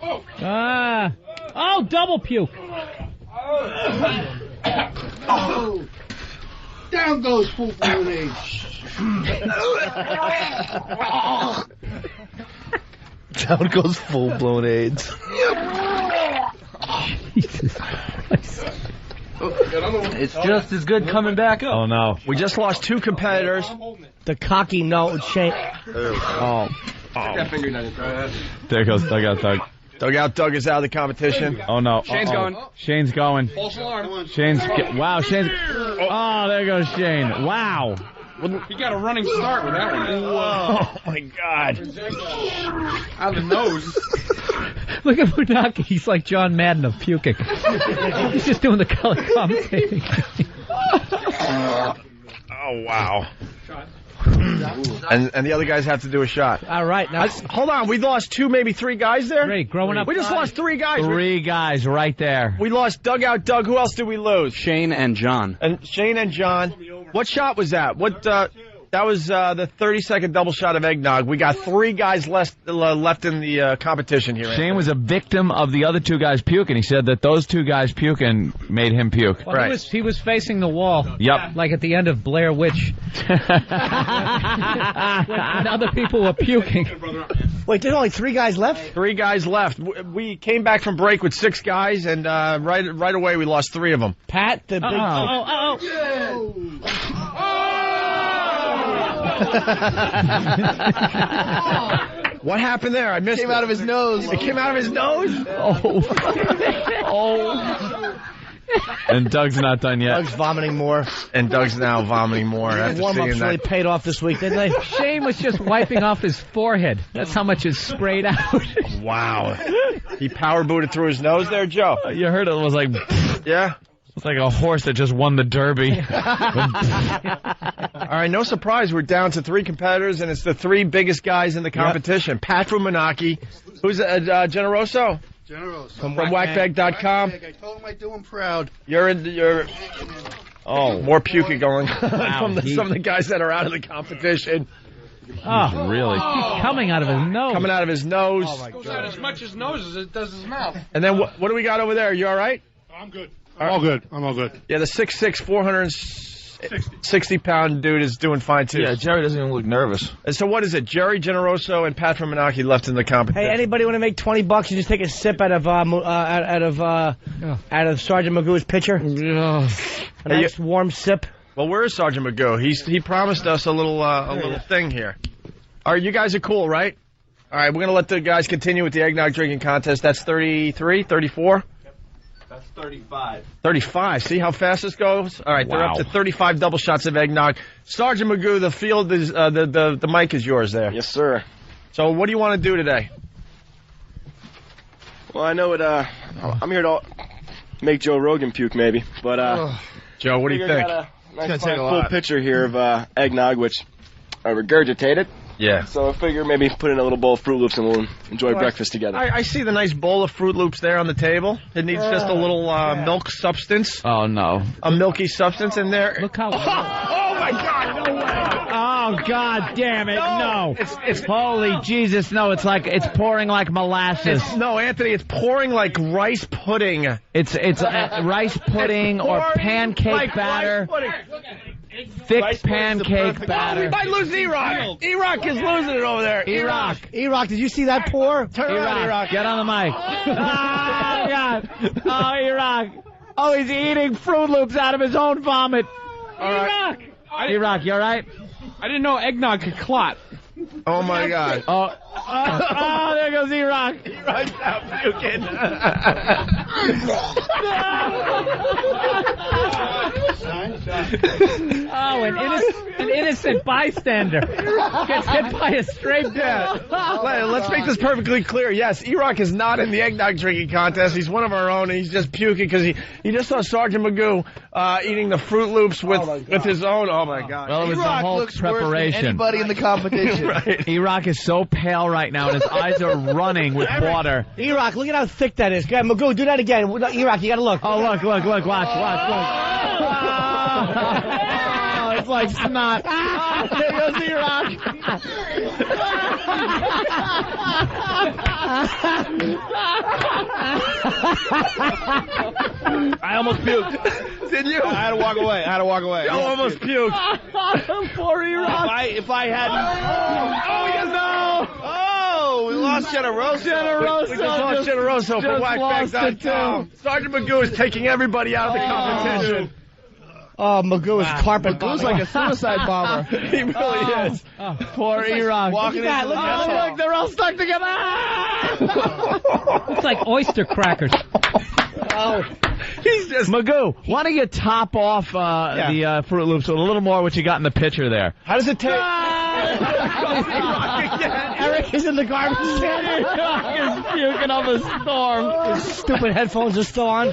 double puke. Down goes full-blown AIDS. Down goes full-blown AIDS. Jesus Christ. It's just as good coming back up. Oh, no. We just lost 2 competitors. The cocky note Shane. Oh. That finger down your throat. There goes Dugout Doug. Dugout Doug is out of the competition. Oh, no. Shane's going. Shane's going. False alarm. Wow, Shane's... Oh, there goes Shane. Wow. He got a running start with that one. Oh, my God. Out of the nose. Look at Funaki. He's like John Madden of puking. He's just doing the color commentating. Oh, wow. And the other guys have to do a shot. All right. Now, hold on. We lost 2, maybe 3 guys there? Great. Growing up. We just lost 3 guys. 3 guys right there. We lost Dugout Doug. Who else did we lose? Shane and John. And Shane and John. What shot was that? That was the 30-second double shot of eggnog. We got 3 guys left in the competition here. Shane was a victim of the other 2 guys puking. He said that those 2 guys puking made him puke. Well, right. He was facing the wall. Yep. Like at the end of Blair Witch. when other people were puking. wait, there's only 3 guys left? 3 guys left. We came back from break with 6 guys, and right away we lost 3 of them. Pat, the big... What happened there? I missed it. Came out of his nose. It came out of his nose? Oh. And Doug's not done yet. Doug's vomiting more. And Doug's now vomiting more. Warm-ups really paid off this week, didn't they? Shane was just wiping off his forehead. That's how much is sprayed out. Wow. He power booted through his nose there, Joe. You heard it was like... Yeah? It's like a horse that just won the Derby. All right, no surprise. We're down to 3 competitors, and it's the 3 biggest guys in the competition. Yep. Pat from Menaki. Who's Generoso? Generoso. From whackbag.com. I told him I'd do him proud. Oh, more puking going from some of the guys that are out of the competition. Oh, really? Coming out of his nose. Coming out of his nose. Oh, my God. Goes out as much his nose as it does his mouth. And then what do we got over there? You all right? I'm good. I'm all good. Yeah, the 6'6", 460-pound dude is doing fine, too. Yeah, Jerry doesn't even look nervous. And so what is it? Jerry Generoso and Pat from Menaki left in the competition. Hey, anybody want to make $20 and just take a sip out of Sergeant Magoo's pitcher? A nice warm sip. Well, where is Sergeant Magoo? He promised us a little thing here. All right, you guys are cool, right? All right, we're going to let the guys continue with the eggnog drinking contest. That's 33, 34? That's 35. 35. See how fast this goes? All right, they're up to 35 double shots of eggnog. Sergeant Magoo, the field is the mic is yours there. Yes, sir. So what do you want to do today? Well, I know it. I'm here to make Joe Rogan puke, maybe. But Joe, what do you think? Got a nice full pitcher here of eggnog, which I regurgitated. Yeah. So I figure maybe put in a little bowl of Fruit Loops and we'll enjoy breakfast together. I see the nice bowl of Fruit Loops there on the table. It needs just a little milk substance. Oh, no. A milky substance in there. Look how... Oh, my God, no way. Oh, God damn it, no. It's holy Jesus, no, it's pouring like molasses. No, Anthony, it's pouring like rice pudding. It's rice pudding or pancake batter. Thick pancake batter. We might lose E-Rock. E-Rock is losing it over there. E-Rock, did you see that pour? Turn around, E-Rock. Get on the mic. Oh, God. Oh, E-Rock. Oh, he's eating Fruit Loops out of his own vomit. E-Rock. E-Rock, you all right? I didn't know eggnog could clot. Oh, my God. Oh, there goes E-Rock. E-Rock's out puking. Oh, an innocent bystander gets hit by a stray bat. Let's make this perfectly clear. Yes, E-Rock is not in the eggnog drinking contest. He's one of our own, and he's just puking because he just saw Sergeant Magoo eating the Fruit Loops with his own. Oh, my God. Well, it was the whole preparation. Anybody in the competition. Right. E-Rock is so pale right now, and his eyes are running with water. E-Rock, look at how thick that is. Go ahead, Magoo, do that again. E-Rock, you got to look. Oh, look, watch. Oh, it's like snot. There goes E-Rock. I almost puked. Did you? I had to walk away. You almost puked. Poor E-Rock. If I hadn't... Oh, yes, no. Oh, we lost Generoso. We just lost Generoso for whackbag.com. Sergeant Magoo is taking everybody out of the competition. Oh, Magoo is carpet Magoo's like a suicide bomber. He really is. Poor E-Rock. Walking Look at that. Look, they're all stuck together. It's like oyster crackers. Oh, He's just Magoo. Why don't you top off the Fruit Loops with a little more what you got in the pitcher there? How does it taste? Eric is in the garbage can. He's puking up a storm. His stupid headphones are still on.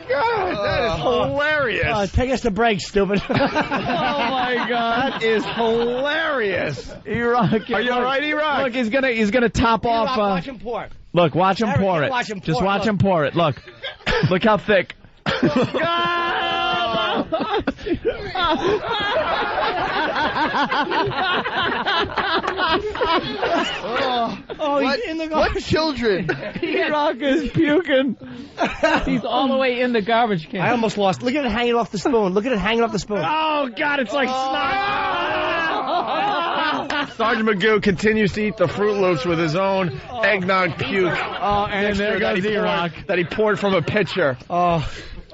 God, that is hilarious. Take us to break, stupid. Oh my God, that is hilarious. E-Rock, are you all right, E-Rock? Look, he's gonna top off. E-Rock, watch him pour it. Look, watch him Eric, pour it. watch him Just pour it. watch him pour it. Look, look how thick. He's in the garbage. What children? E-Rock is puking. He's all the way in the garbage can. I almost lost. Look at it hanging off the spoon. Look at it hanging off the spoon. Oh, God, it's like snot. Sergeant Magoo continues to eat the Fruit Loops with his own eggnog puke. Oh, and there goes E-Rock. That he poured from a pitcher. Oh.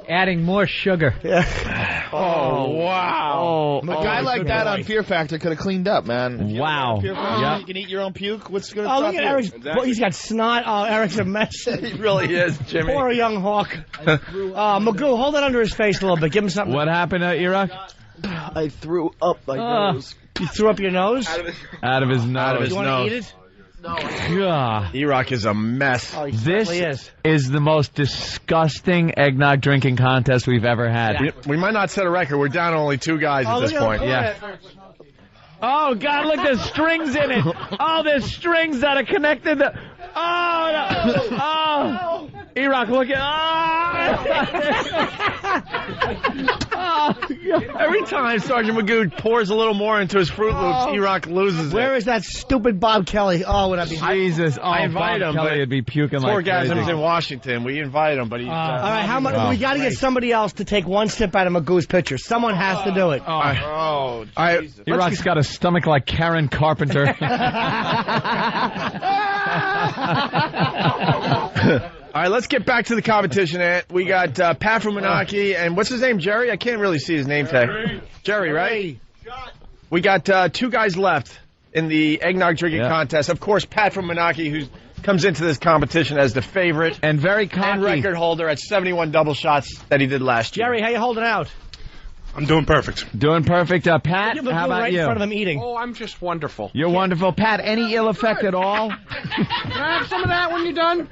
Adding more sugar. Yeah. Oh, wow. A guy like that on Fear Factor could have cleaned up, man. Wow. Yeah. You can eat your own puke. What's going to Look at Eric's. Well, he's got snot. Oh, Eric's a mess. He really is, Jimmy. Poor young hawk. Magoo, hold it under his face a little bit. Give him something. What happened, E-Rock? I threw up my nose. You threw up your nose? Out of his nose. You want to eat it? God. E-Rock is a mess. Oh, This is the most disgusting eggnog drinking contest we've ever had. We might not set a record. We're down to only 2 guys at this point. Yeah. Oh, God, look, there's strings in it. Oh, there's strings that are connected. Oh, no. Oh. E-Rock, look at... Oh. Every time Sergeant Magoo pours a little more into his Fruit Loops, E-Rock loses Where it. is that stupid Bob Kelly? Oh, would I be... Jesus. Oh, I invite Bob him, Kelly but would be puking like poor crazy. guy's in Washington. We invite him, but he's... all right, how much? We got to get somebody else to take one sip out of Magoo's pitcher. Someone has to do it. Oh, E-Rock's got a stomach like Karen Carpenter. All right, let's get back to the competition, Ant. We got Pat from Menaki, and what's his name, Jerry? I can't really see his name tag. Jerry, right? We got 2 guys left in the eggnog drinking contest. Of course, Pat from Menaki, who comes into this competition as the favorite and very cocky and record holder at 71 double shots that he did last year. Jerry, how you holding out? I'm doing perfect. Doing perfect. Pat, You look how about right you? in front of him eating. Oh, I'm just wonderful. You're wonderful. Pat, any ill effect at all? Can I have some of that when you're done?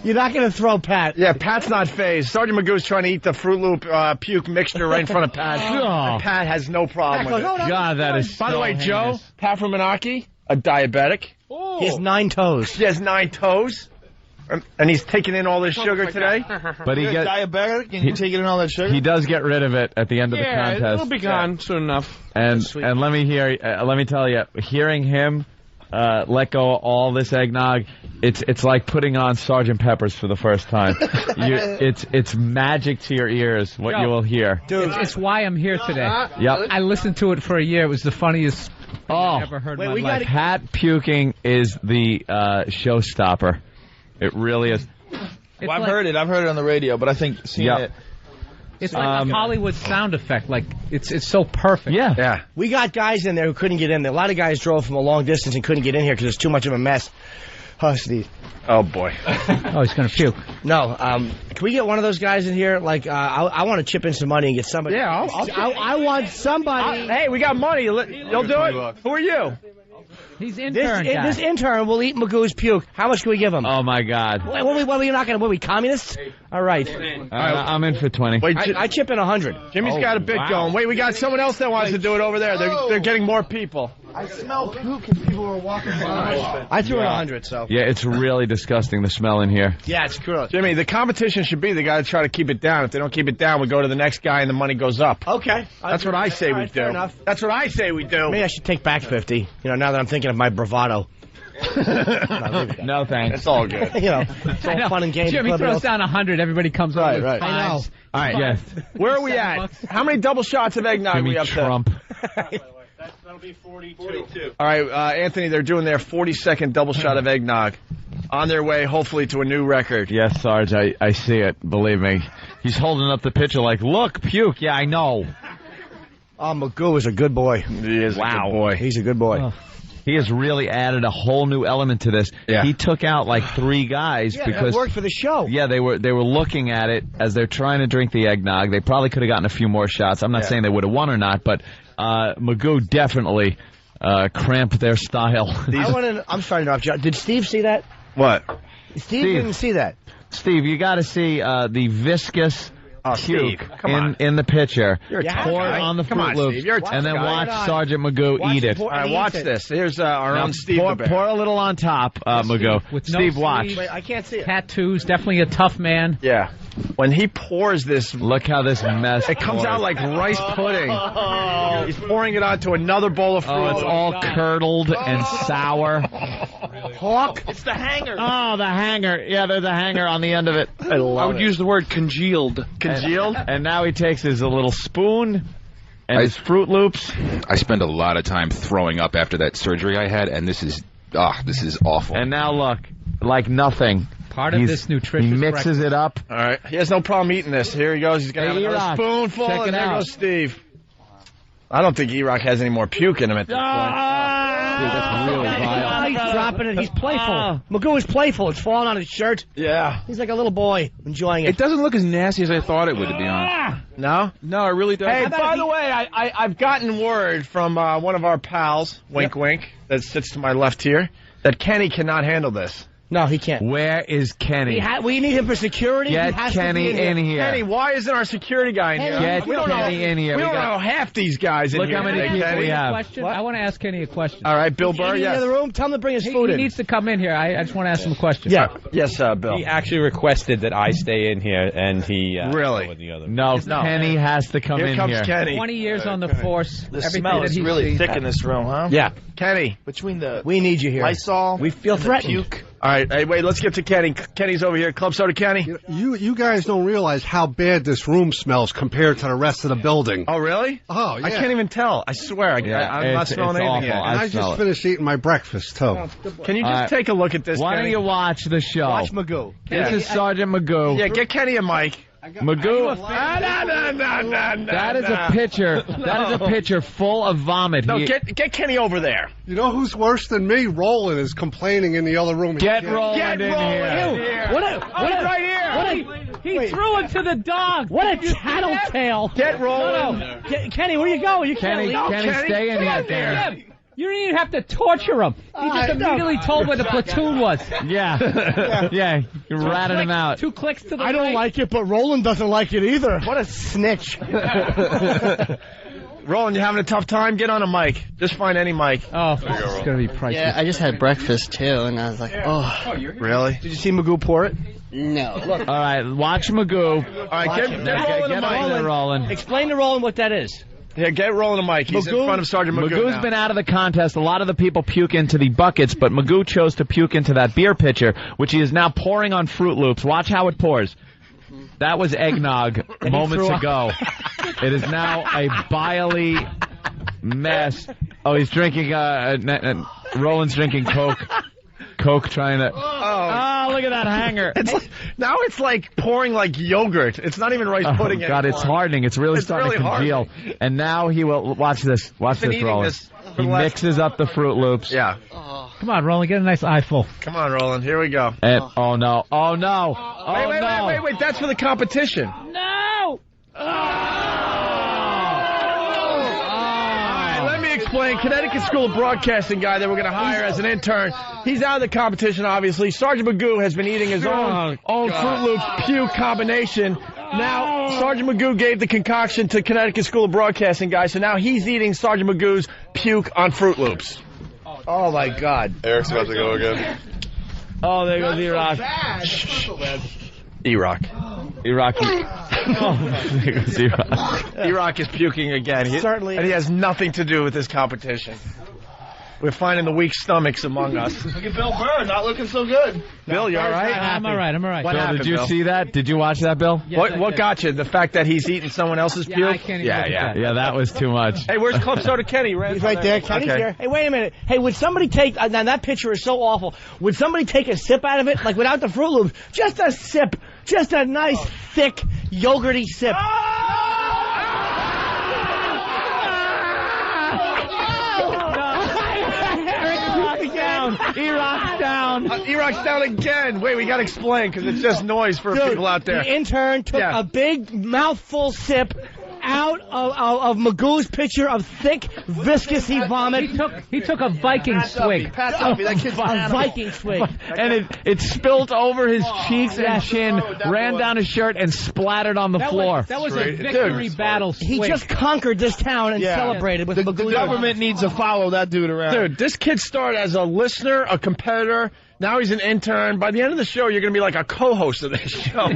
You're not going to throw Pat. Yeah, Pat's not phased. Sergeant Magoo's trying to eat the Fruit Loop puke mixture right in front of Pat. And Pat has no problem with it. God, that is By the so way, Joe, heinous. Pat from Menaki, a diabetic. He has 9 toes. He has 9 toes. And he's taking in all this sugar today. But You're diabetic and you're taking in all that sugar? He does get rid of it at the end of the contest. It'll be gone soon enough. And let me tell you, hearing him let go of all this eggnog, it's like putting on Sgt. Pepper's for the first time. It's magic to your ears what you will hear. Dude, it's why I'm here today. Yep. I listened to it for a year. It was the funniest thing I ever heard in my life. Pat puking is the showstopper. It really is. Well, I've heard it on the radio, but I think seeing it. It's like a Hollywood sound effect. Like it's so perfect. Yeah. We got guys in there who couldn't get in there. A lot of guys drove from a long distance and couldn't get in here because it's too much of a mess. Oh, Steve. Oh, boy. Oh, he's going to puke. No. Can we get one of those guys in here? Like, I want to chip in some money and get somebody. Yeah, I want somebody. Hey, we got money. You'll do it? Who are you? He's intern guy. This intern will eat Magoo's puke. How much can we give him? Oh, my God. What are we not going to? What are we, communists? All right. I'm in for 20. Wait, I chip in 100. Jimmy's got a bit going. Wait, we got someone else that wants to do it over there. They're getting more people. I smell puke and people are walking by. I threw in 100, so. Yeah, it's really disgusting, the smell in here. Yeah, it's gross. Jimmy, the competition should be the guy to try to keep it down. If they don't keep it down, we go to the next guy and the money goes up. Okay. That's what I say we do. Fair enough. That's what I say we do. Maybe I should take back 50. You know, now that I'm thinking of my bravado. No, thanks. It's all good. You know, it's all fun and games. Jimmy throws down 100. Everybody comes over. Right. I know. All right. Yes. Where are we at? How many double shots of eggnog are Jimmy we up Trump. That'll be 42. All right, Anthony, they're doing their 40-second double shot of eggnog. On their way, hopefully, to a new record. Yes, Sarge, I see it. Believe me. He's holding up the pitcher like, look, puke. Yeah, I know. Oh, Magoo is a good boy. He is a good boy. He's a good boy. He has really added a whole new element to this. Yeah. He took out like 3 guys because it worked for the show. Yeah, they were looking at it as they're trying to drink the eggnog. They probably could have gotten a few more shots. I'm not saying they would have won or not, but Magoo definitely cramped their style. I'm sorry to interrupt you. Did Steve see that? What? Steve didn't see that. Steve, you got to see the viscous puke in the pitcher. You're a tough pour it guy. on the Come Fruit on, Loops, Steve. You're a tough and then guy. watch Sergeant Magoo eat it. All right, watch this. Here's our Now, own Steve the Bear. pour a little on top, Magoo. With no Steve, watch. sleeves, Wait, I can't see it. tattoos, definitely a tough man. Yeah. When he pours this, Look how this mess. it comes out like rice pudding. He's pouring it onto another bowl of fruit. Oh, it's all curdled and sour. Hawk. It's the hanger. Oh, the hanger. Yeah, there's a hanger on the end of it. I would use the word congealed. Congealed? And now he takes his little spoon and his Fruit Loops. I spend a lot of time throwing up after that surgery I had, and this is awful. And now look, like nothing. Part of this nutritious He mixes it up. All right. He has no problem eating this. Here he goes. He's going to have another E-Rock, spoonful, check and it there out. goes Steve. I don't think E-Rock has any more puke in him at this point. Dude, that's really vile. He's dropping it. He's playful. Magoo is playful. It's falling on his shirt. Yeah. He's like a little boy enjoying it. It doesn't look as nasty as I thought it would, to be honest. No? No, it really doesn't. Hey, by the way, I've gotten word from one of our pals, wink wink, that sits to my left here, that Kenny cannot handle this. No, he can't. Where is Kenny? We need him for security. Get He has Kenny to be in here. here. Kenny, why isn't our security guy in here? Get We don't Kenny know, in here. We We don't got- know half these guys in Look here. how many today, people Kenny. we have. Question? I want to ask Kenny a question. All right, Bill Burr, In the yes. other room. Tell him to bring his He food in. needs to come in here. I just want to ask him a question. Yeah. Yes, Bill. He actually requested that I stay in here, and he Really? with the other. No, Kenny has to come Here in comes here. Kenny. 20 years on the force. The everything smell that is he's really seen. thick in this room, huh? Yeah. Kenny. Between the We need you here. Lysol, We feel and the threatened. puke. All right, hey, wait, let's get to Kenny. Kenny's over here. Club Soda Kenny. You guys don't realize how bad this room smells compared to the rest of the building. Oh, really? Oh, yeah. I can't even tell. I swear. I'm not smelling anything yet. And I just finished eating my breakfast, too. Can you just take a look at this, Why Kenny? don't you watch the show? Watch Magoo. This is Sergeant Magoo. Yeah, get Kenny a mic. Magoo. That is a pitcher. That is a pitcher full of vomit. No, get Kenny over there. You know who's worse than me? Roland is complaining in the other room. Get Roland in Roland here. What right here. He threw him to the dog. What a tattletale. Get Roland. No. Kenny, where you going? You can't leave. Kenny, stay in here, Kenny. You didn't even have to torture him. He just immediately told where the platoon was. Yeah. Yeah. You're ratting him out. 2 clicks to the I don't right. like it, but Roland doesn't like it either. What a snitch. Roland, you having a tough time? Get on a mic. Just find any mic. Oh, it's going to be priceless. Yeah, I just had breakfast too, and I was like, oh. Really? Did you see Magoo pour it? No. All right, watch Magoo. All right, get Roland a mic. Get Roland. Explain to Roland what that is. Yeah, get Roland a mic. He's in front of Sergeant Magoo Magoo's now. been out of the contest. A lot of the people puke into the buckets, but Magoo chose to puke into that beer pitcher, which he is now pouring on Fruit Loops. Watch how it pours. That was eggnog moments ago. It is now a biley mess. Oh, he's drinking, Roland's drinking Coke. Coke trying to... Oh, look at that hanger. Now it's like pouring like yogurt. It's not even rice pudding God, anymore. it's hardening. It's really starting really to congeal. hardening. And now he will... Watch this. Watch been this, eating Roland. this for He the last- mixes up the Fruit Loops. Yeah. Come on, Roland, get a nice eyeful. Come on, Roland. Here we go. And, oh, no. Oh, no. Oh, Wait. That's for the competition. No! Let me explain. Connecticut School of Broadcasting guy that we're going to hire as an intern. He's out of the competition, obviously. Sergeant Magoo has been eating his own Fruit Loops puke combination. Now, Sergeant Magoo gave the concoction to Connecticut School of Broadcasting guy, so now he's eating Sergeant Magoo's puke on Fruit Loops. Oh, my God. Eric's about to go again. Oh, there goes E-Rock. E-Rock. E-Rock. Oh, there goes E-Rock. E-Rock is puking again. Certainly. And he has nothing to do with this competition. We're finding the weak stomachs among us. Look at Bill Burr, not looking so good. Bill, you all right? I'm all right. What Bill, happened, did you Bill? see that? Did you watch that, Bill? Yes, I What did. got you? The fact that he's eating someone else's puke? I can't even look at that. Yeah, that was too much. Hey, where's Club Soda Kenny? He's right there. Kenny's here. Hey, wait a minute. Hey, would somebody take... now, that picture is so awful. Would somebody take a sip out of it? Like, without the Fruit Loops? Just a sip. Just a nice, thick, yogurty sip. down. E-Rock's down. E-Rock's down again. Wait, we got to explain because it's just noise for people out there. The intern took a big mouthful sip out of Magoo's pitcher of thick, viscous vomit. He took a Viking swig. Pat Duffy, that kid's a Viking swig. And it spilled over his cheeks and chin, ran down his shirt, and splattered on the floor. That was a victory battle swig. He just conquered this town and celebrated with the government needs to follow that dude around. Dude, this kid started as a listener, a competitor. Now he's an intern. By the end of the show, you're going to be like a co-host of this show.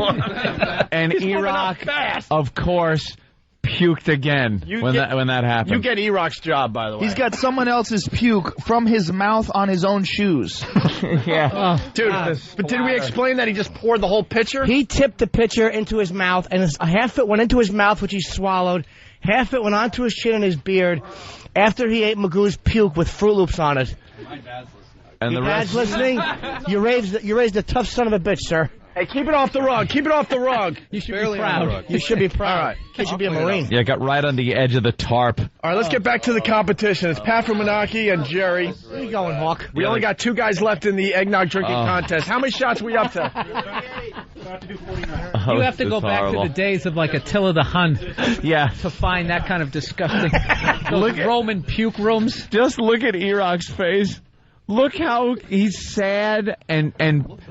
And E-Rock, of course, puked again when that happened. You get E-Rock's job, by the way. He's got someone else's puke from his mouth on his own shoes. Yeah. Dude, but did we explain that he just poured the whole pitcher? He tipped the pitcher into his mouth, and half it went into his mouth, which he swallowed. Half it went onto his chin and his beard after he ate Magoo's puke with Fruit Loops on it. And the Dad's rest listening. You raised a tough son of a bitch, sir. Hey, keep it off the rug. Keep it off the rug. You should be proud. You should be proud. All right. You should be a Marine. Yeah, got right on the edge of the tarp. All right, let's get back to the competition. It's Pat from Menaki and Jerry. Where you going, Hawk? We only got 2 guys left in the eggnog drinking contest. How many shots are we up to? You have to go back to the days of like Attila the Hun. Yeah. To find that kind of disgusting Roman puke rooms. Just look at E-Rock's face. Look how he's sad and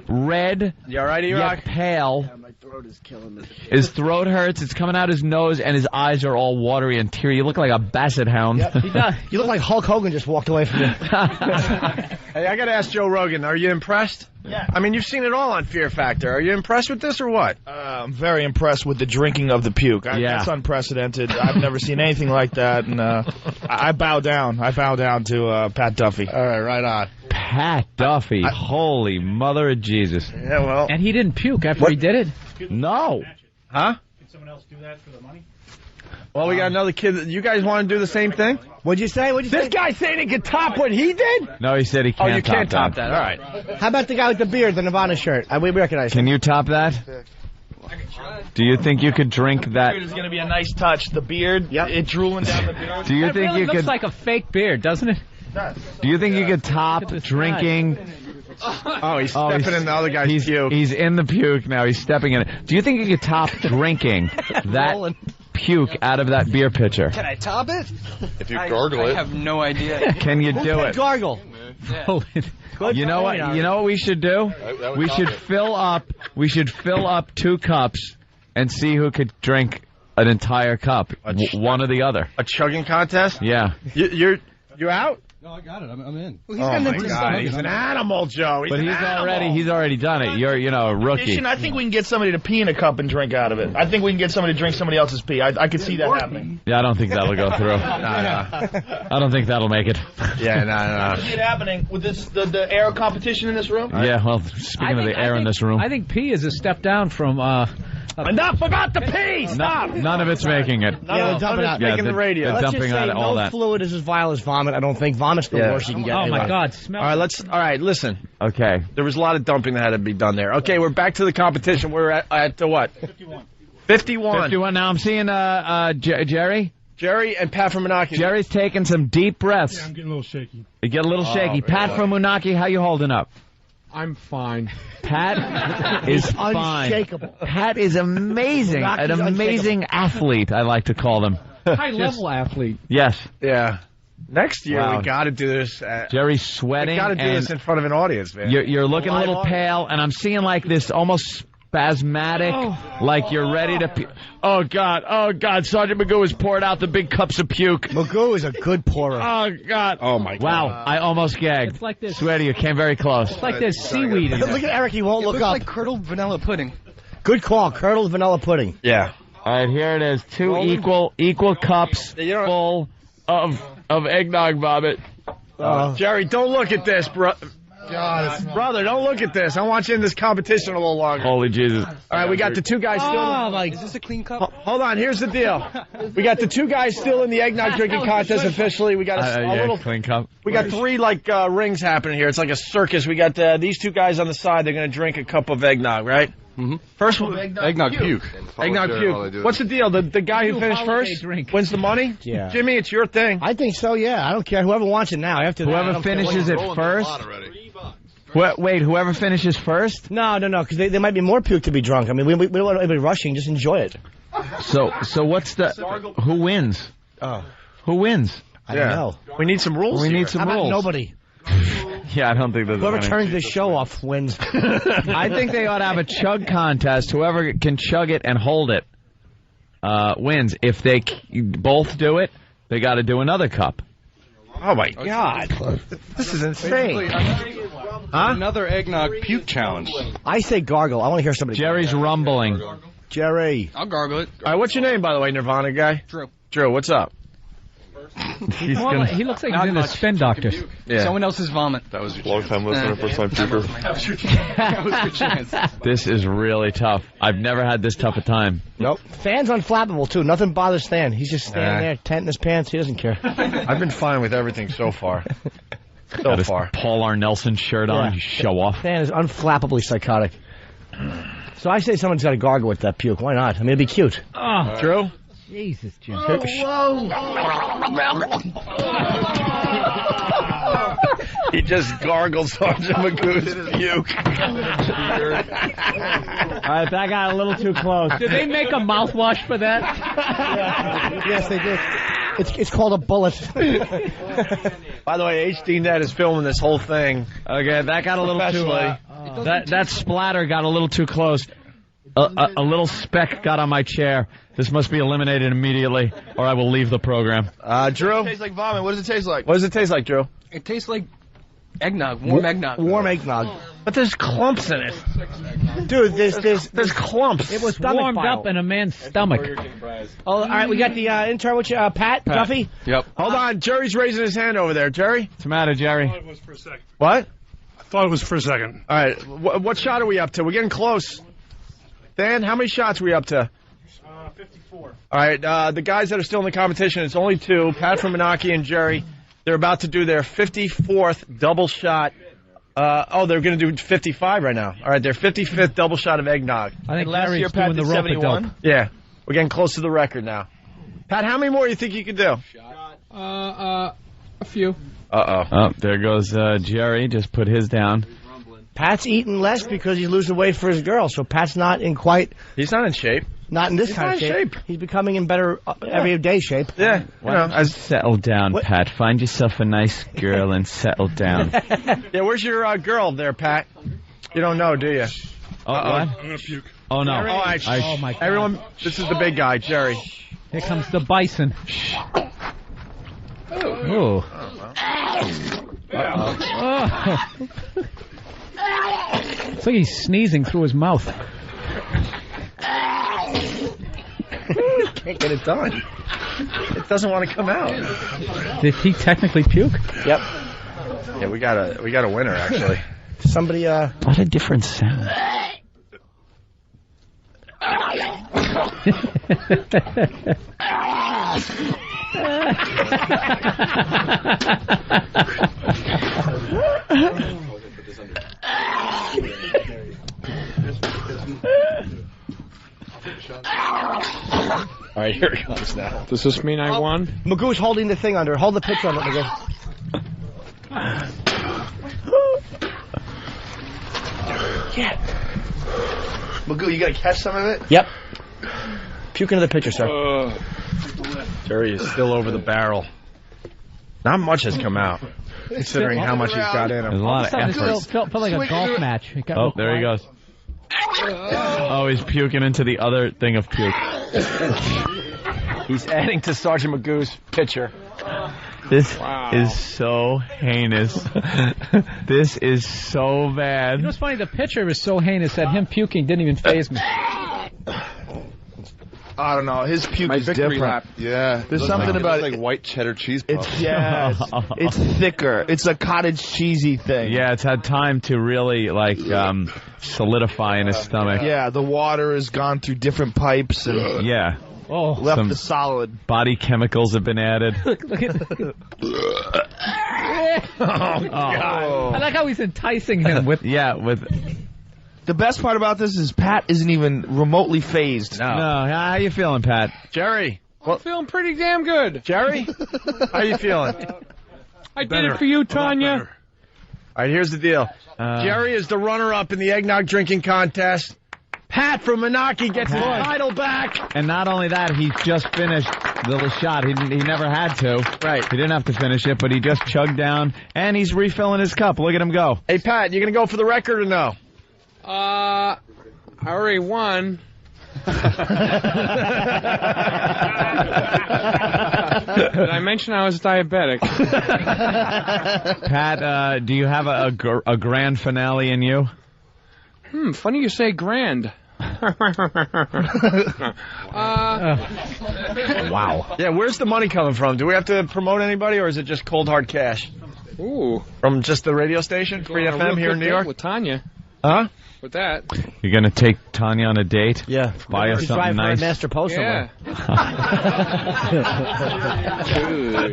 red. You all right, E-Rock? Yet pale. My throat is killing me. His throat hurts. It's coming out his nose, and his eyes are all watery and teary. You look like a basset hound. Yep, he does. You look like Hulk Hogan just walked away from you. Hey, I got to ask Joe Rogan, are you impressed? Yeah. I mean, you've seen it all on Fear Factor. Are you impressed with this or what? I'm very impressed with the drinking of the puke. That's unprecedented. I've never seen anything like that, and I bow down. I bow down to Pat Duffy. All right, right on. Pat Duffy. Holy mother of Jesus. Yeah, well. And he didn't puke after he did it. No. Huh? Can someone else do that for the money? Well, we got another kid. You guys want to do the same thing? What'd you say? This guy saying he could top what he did? No, he said he can't. Oh, you can't top that. All right. How about the guy with the beard, the Nirvana shirt? We recognize him. Can you top that? Do you think you could drink that? Beard is going to be a nice touch. The beard, it drooling down the beard. Do you That think really you looks could? like a fake beard, doesn't it? Do you think you could top this drinking? Oh, he's stepping in the other guy's puke. He's in the puke now. He's stepping in it. Do you think you could top drinking that puke out of that beer pitcher? Can I top it? If you gargle it. I have no idea. Can you do it? Gargle. You know what? You know what we should do? We should fill up 2 cups and see who could drink an entire cup, one or the other. A chugging contest? Yeah. You out? No, I got it. I'm in. Well, he's got my God, he's an animal, Joe. But he's already done it. You're a rookie. I think we can get somebody to pee in a cup and drink out of it. I think we can get somebody to drink somebody else's pee. I could see that happening. Yeah, I don't think that'll go through. I don't think that'll make it. Yeah, no. I see it happening with the air competition in this room. Yeah, well, speaking of the air in this room. I think pee is a step down from Enough about the pee! Stop! None of it's making it. Yeah, dumping out. Making the radio. They're Let's dumping just say out all no that. fluid is as vile as vomit. I don't think vomit's the worst you can get. Oh my God, smell. All right, listen. Okay. There was a lot of dumping that had to be done there. Okay, we're back to the competition. We're at what? 51. 51. Now I'm seeing Jerry. Jerry and Pat from Menaki. Jerry's taking some deep breaths. Yeah, I'm getting a little shaky. You get a little shaky. Pat from Munaki, how you holding up? I'm fine. Pat is fine. Unshakable. Pat is amazing. Munaki's An amazing athlete, I like to call them. High-level athlete. Yes. Yeah. Next year, Wow. we got to do this. Jerry's sweating. We got to do this in front of an audience, man. You're looking a little pale, and I'm seeing like this almost spasmodic, like you're ready to. Oh God! Sergeant Magoo has poured out the big cups of puke. Magoo is a good pourer. Oh God! Oh my God! Wow! I almost gagged. It's like this. Swear to you, came very close. It's like there's seaweed in it. Look at Eric. He won't look Looks up. like curdled vanilla pudding. Good call. Curdled vanilla pudding. Yeah. All right, here it is. 2 equal cups full of eggnog vomit. Jerry, don't look at this, bro. Brother, don't look at this. I want you in this competition a little longer. Holy Jesus! All right, we got the 2 guys still. Is this a clean cup? Hold on, here's the deal. We got the 2 guys still in the eggnog drinking contest officially. We got a little clean cup. We got 3 rings happening here. It's like a circus. We got these 2 guys on the side. They're going to drink a cup of eggnog, right? First one, Eggnog puke. Eggnog puke. What's the deal? The guy who finished first wins the money? Yeah. Jimmy, it's your thing. I think so, yeah. I don't care. Whoever wants it now. After that, I Whoever don't care finishes what- it first. Wait, whoever finishes first? No, because there might be more puke to be drunk. I mean, we don't want anybody rushing. Just enjoy it. So what's the? Who wins? Who wins? I don't know. We need some rules. We here. need some How about rules. nobody? Yeah, I don't think there's Whoever any. turns this show off wins. I think they ought to have a chug contest. Whoever can chug it and hold it wins. If they both do it, they got to do another cup. Oh my God, this is insane. Another eggnog puke challenge. I say gargle. I want to hear somebody. Jerry's rumbling. Jerry. I'll gargle it. All right, what's your name, by the way, Nirvana guy? Drew, what's up? He looks like he's in the spin doctors. Yeah. Someone else's vomit. That was your Long-time listener, first-time puker. That was your chance. This is really tough. I've never had this tough a time. Nope. Than's unflappable, too. Nothing bothers Than. He's just standing Nah. there, tent in his pants. He doesn't care. I've been fine with everything so far. Got his Paul R. Nelson shirt on. Yeah. You show off. Than is unflappably psychotic. So I say someone's got to gargle with that puke. Why not? I mean, it'd be cute. Oh, Drew? Jesus, Jim. He just gargled Sergeant Magoo's puke. All right, that got a little too close. Did they make a mouthwash for that? Yes, they did. It's called a bullet. By the way, HDNet is filming this whole thing. Okay, that got a little too. That splatter got a little too close. A little speck got on my chair. This must be eliminated immediately, or I will leave the program. Drew? It tastes like vomit. What does it taste like? What does it taste like, Drew? It tastes like eggnog, warm eggnog. Warm eggnog. But there's clumps in it. Dude, there's clumps. It was warmed up in a man's stomach. Oh, all right, we got the intern with you, Pat, Duffy. Yep. Hold on, Jerry's raising his hand over there. Jerry? What's the matter, Jerry? I thought it was for a second. What? I thought it was for a second. All right, what shot are we up to? We're getting close. Dan, how many shots are we up to? 54. All right, the guys that are still in the competition, it's only two, Pat from Menaki and Jerry. They're about to do their 54th double shot. They're going to do 55 right now. All right, their 55th double shot of eggnog. I think last year, Larry's Pat doing the did rope-a-dope. 71. Yeah, we're getting close to the record now. Pat, how many more do you think you could do? A few. Uh-oh. Oh, there goes Jerry. Just put his down. Pat's eating less because he's losing weight for his girl, so Pat's not in quite... He's not in shape. Not in this He's kind not of in shape. shape. He's becoming in better everyday shape. Yeah, Settle down, Pat. Find yourself a nice girl and settle down. Yeah, where's your girl there, Pat? You don't know, do you? Oh, what? I'm going to puke. Oh, no. All right, Oh, my God. everyone, this is the big guy, Jerry. Here comes the bison. Oh. It's like he's sneezing through his mouth. Can't get it done. It doesn't want to come out. Did he technically puke? Yep. Yeah, we got a winner actually. Somebody, What a different sound. All right, here it comes now. Does this mean I won? Magoo's holding the thing under. Hold the picture under it, Magoo. Yeah. Magoo, you got to catch some of it? Yep. Puke into the picture, sir. Jerry is still over the barrel. Not much has come out, considering how much he's got in There's a him. lot of It effort. felt like a golf match. It got Oh, real there he quiet. goes. Oh, he's puking into the other thing of puke. He's adding to Sergeant Magoo's pitcher. This is so heinous. This is so You bad. know what's funny? The picture is so heinous that him puking didn't even faze me. I don't know. His puke My is victory different. lap. Yeah. There's something It about looks it. like white cheddar cheese puffs. It's thicker. It's a cottage cheesy thing. Yeah, it's had time to really solidify in his stomach. Yeah, the water has gone through different pipes and Yeah. Oh, left Some the solid. body chemicals have been added. look at Oh, God. I like how he's enticing him with. Yeah, with The best part about this is Pat isn't even remotely phased. No. How you feeling, Pat? Jerry. I'm feeling pretty damn good. Jerry? How you feeling? I did it for you, Tanya. All right, here's the deal. Jerry is the runner-up in the eggnog drinking contest. Pat from Menaki gets his title back. And not only that, he just finished the shot. He never had to. Right. He didn't have to finish it, but he just chugged down, and he's refilling his cup. Look at him go. Hey, Pat, you going to go for the record or no? I already won. Did I mention I was diabetic? Pat, do you have a grand finale in you? Funny you say grand. Wow. Yeah, where's the money coming from? Do we have to promote anybody, or is it just cold hard cash? Ooh. From just the radio station, Free FM here in New York? With Tanya. Huh? With that. You're going to take Tanya on a date? Yeah. Buy her something nice? Master Post somewhere.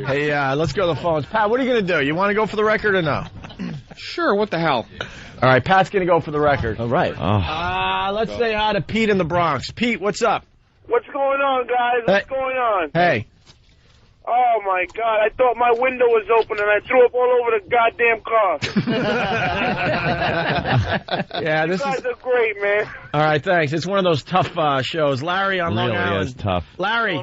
Hey, let's go to the phones. Pat, what are you going to do? You want to go for the record or no? Sure, what the hell? All right, Pat's going to go for the record. All right. Let's say hi to Pete in the Bronx. Pete, what's up? What's going on, guys? What's going on? Hey. Oh, my God. I thought my window was open, and I threw up all over the goddamn car. Yeah, you guys are great, man. All right, thanks. It's one of those tough shows. Larry on Long Island. Really is tough. Larry.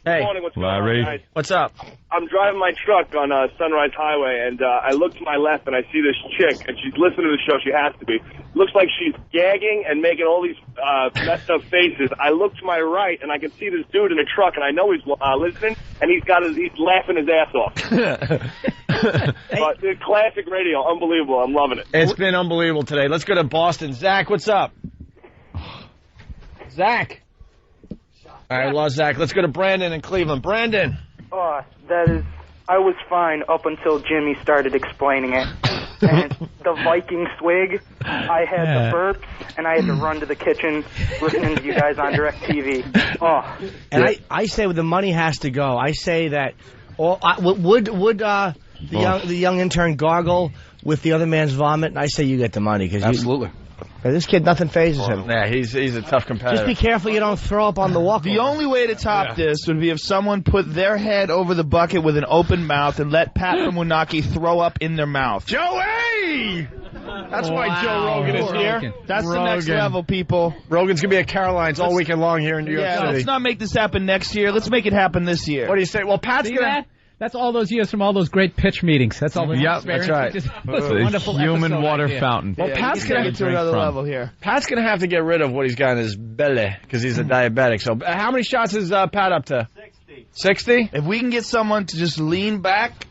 Hey, what's Larry. going on, guys? What's up? I'm driving my truck on Sunrise Highway, and I look to my left, and I see this chick, and she's listening to the show. She has to be. Looks like she's gagging and making all these messed up faces. I look to my right, and I can see this dude in a truck, and I know he's listening, and he's laughing his ass off. But classic radio, unbelievable. I'm loving it. It's been unbelievable today. Let's go to Boston. Zach, what's up? Zach. All right, lost Zach. Let's go to Brandon in Cleveland. Brandon. I was fine up until Jimmy started explaining it. And the Viking swig, I had the burps, and I had to run to the kitchen listening to you guys on DirecTV. And I say the money has to go. I say that would the young intern gargle with the other man's vomit, and I say you get the money. Absolutely. This kid, nothing phases him. Yeah, he's a tough competitor. Just be careful you don't throw up on the walk. The only way to top this would be if someone put their head over the bucket with an open mouth and let Pat from Moonachie throw up in their mouth. Joey! That's why Joe Rogan is here. That's the next level, people. Rogan's going to be at Caroline's all weekend long here in New York City. Let's not make this happen next year. Let's make it happen this year. What do you say? Well, Pat's going to... That's all those years from all those great pitch meetings. That's all the experience. That's right. Just a wonderful human water idea. fountain. Well, Pat's going to get to another level here. Pat's going to have to get rid of what he's got in his belly because he's a diabetic. So how many shots is Pat up to? 60. If we can get someone to just lean back,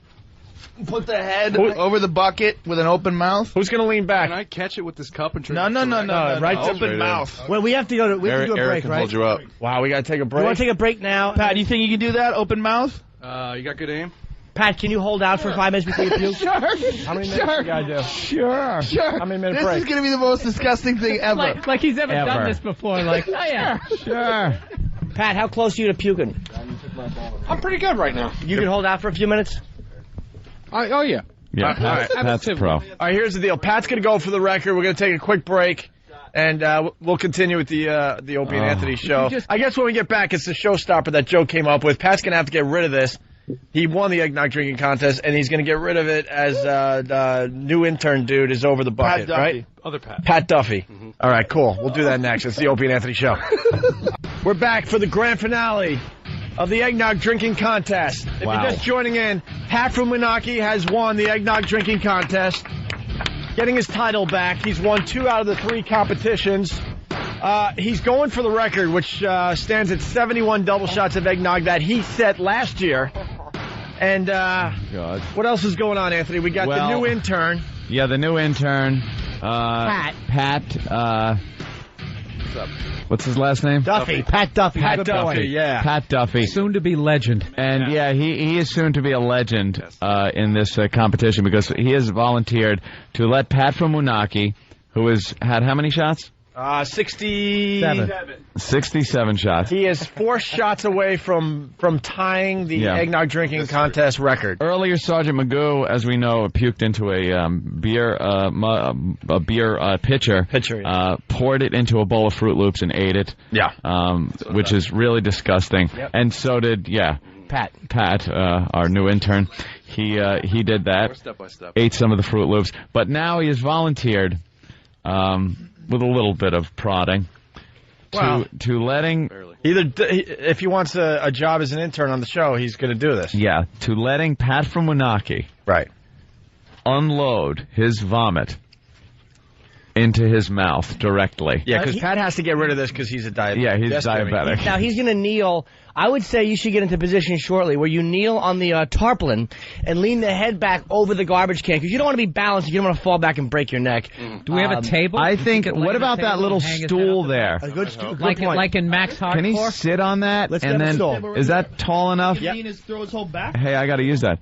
put the head over the bucket with an open mouth. Who's going to lean back? Can I catch it with this cup and drink? No. Right open mouth. Well, we have to go. We have to do a break, can right? hold you up. Wow, we got to take a break. You want to take a break now? Pat, do you think you can do that? Open mouth? You got good aim? Pat, can you hold out for 5 minutes before you puke? Sure. How many minutes you got to do? Sure. How many minutes break? This is going to be the most disgusting thing ever. Like he's ever done this before. Like, oh yeah. Sure. Pat, how close are you to puking? I'm pretty good right now. You can hold out for a few minutes? Oh, yeah. Yeah, that's pro. All right, here's the deal. Pat's going to go for the record. We're going to take a quick break, and we'll continue with the Opie and Anthony show. I guess when we get back, it's the showstopper that Joe came up with. Pat's going to have to get rid of this. He won the eggnog drinking contest, and he's going to get rid of it as the new intern dude is over the bucket, right? Other Pat. Pat Duffy. Mm-hmm. All right, cool. We'll do that next. It's the Opie and Anthony show. We're back for the grand finale of the eggnog drinking contest. If you're just joining in, Pat from Menachie has won the eggnog drinking contest, getting his title back. He's won 2 out of the 3 competitions. He's going for the record, which stands at 71 double shots of eggnog that he set last year. And what else is going on, Anthony? We got the new intern. Yeah, the new intern. Pat. What's up? What's his last name? Duffy. Pat Duffy. Pat Duffy, yeah. Pat Duffy. Soon to be legend. And he is soon to be a legend in this competition because he has volunteered to let Pat from Moonachie, who has had how many shots? 67. 67 shots. He is 4 shots away from tying the eggnog drinking contest record. Earlier, Sergeant Magoo, as we know, puked into a beer pitcher. Poured it into a bowl of Fruit Loops and ate it. Yeah. Which is really disgusting. Yep. And so did Pat, our new intern. He did that. Step by step. Ate some of the Fruit Loops, but now he has volunteered. With a little bit of prodding, to letting if he wants a job as an intern on the show, he's going to do this. Yeah, to letting Pat from Wenatchee unload his vomit into his mouth directly. Yeah, because Pat has to get rid of this because he's a diabetic. Yeah, he's diabetic. Now he's going to kneel. I would say you should get into position shortly where you kneel on the tarpaulin and lean the head back over the garbage can because you don't want to be balanced. You don't want to fall back and break your neck. Do we have a table? I think. What about that little stool there? A good stool. Like in Max Hardcore? Can he sit on that? Let's and get then a stool. Is that tall enough? Throw his whole back. Hey, I got to use that.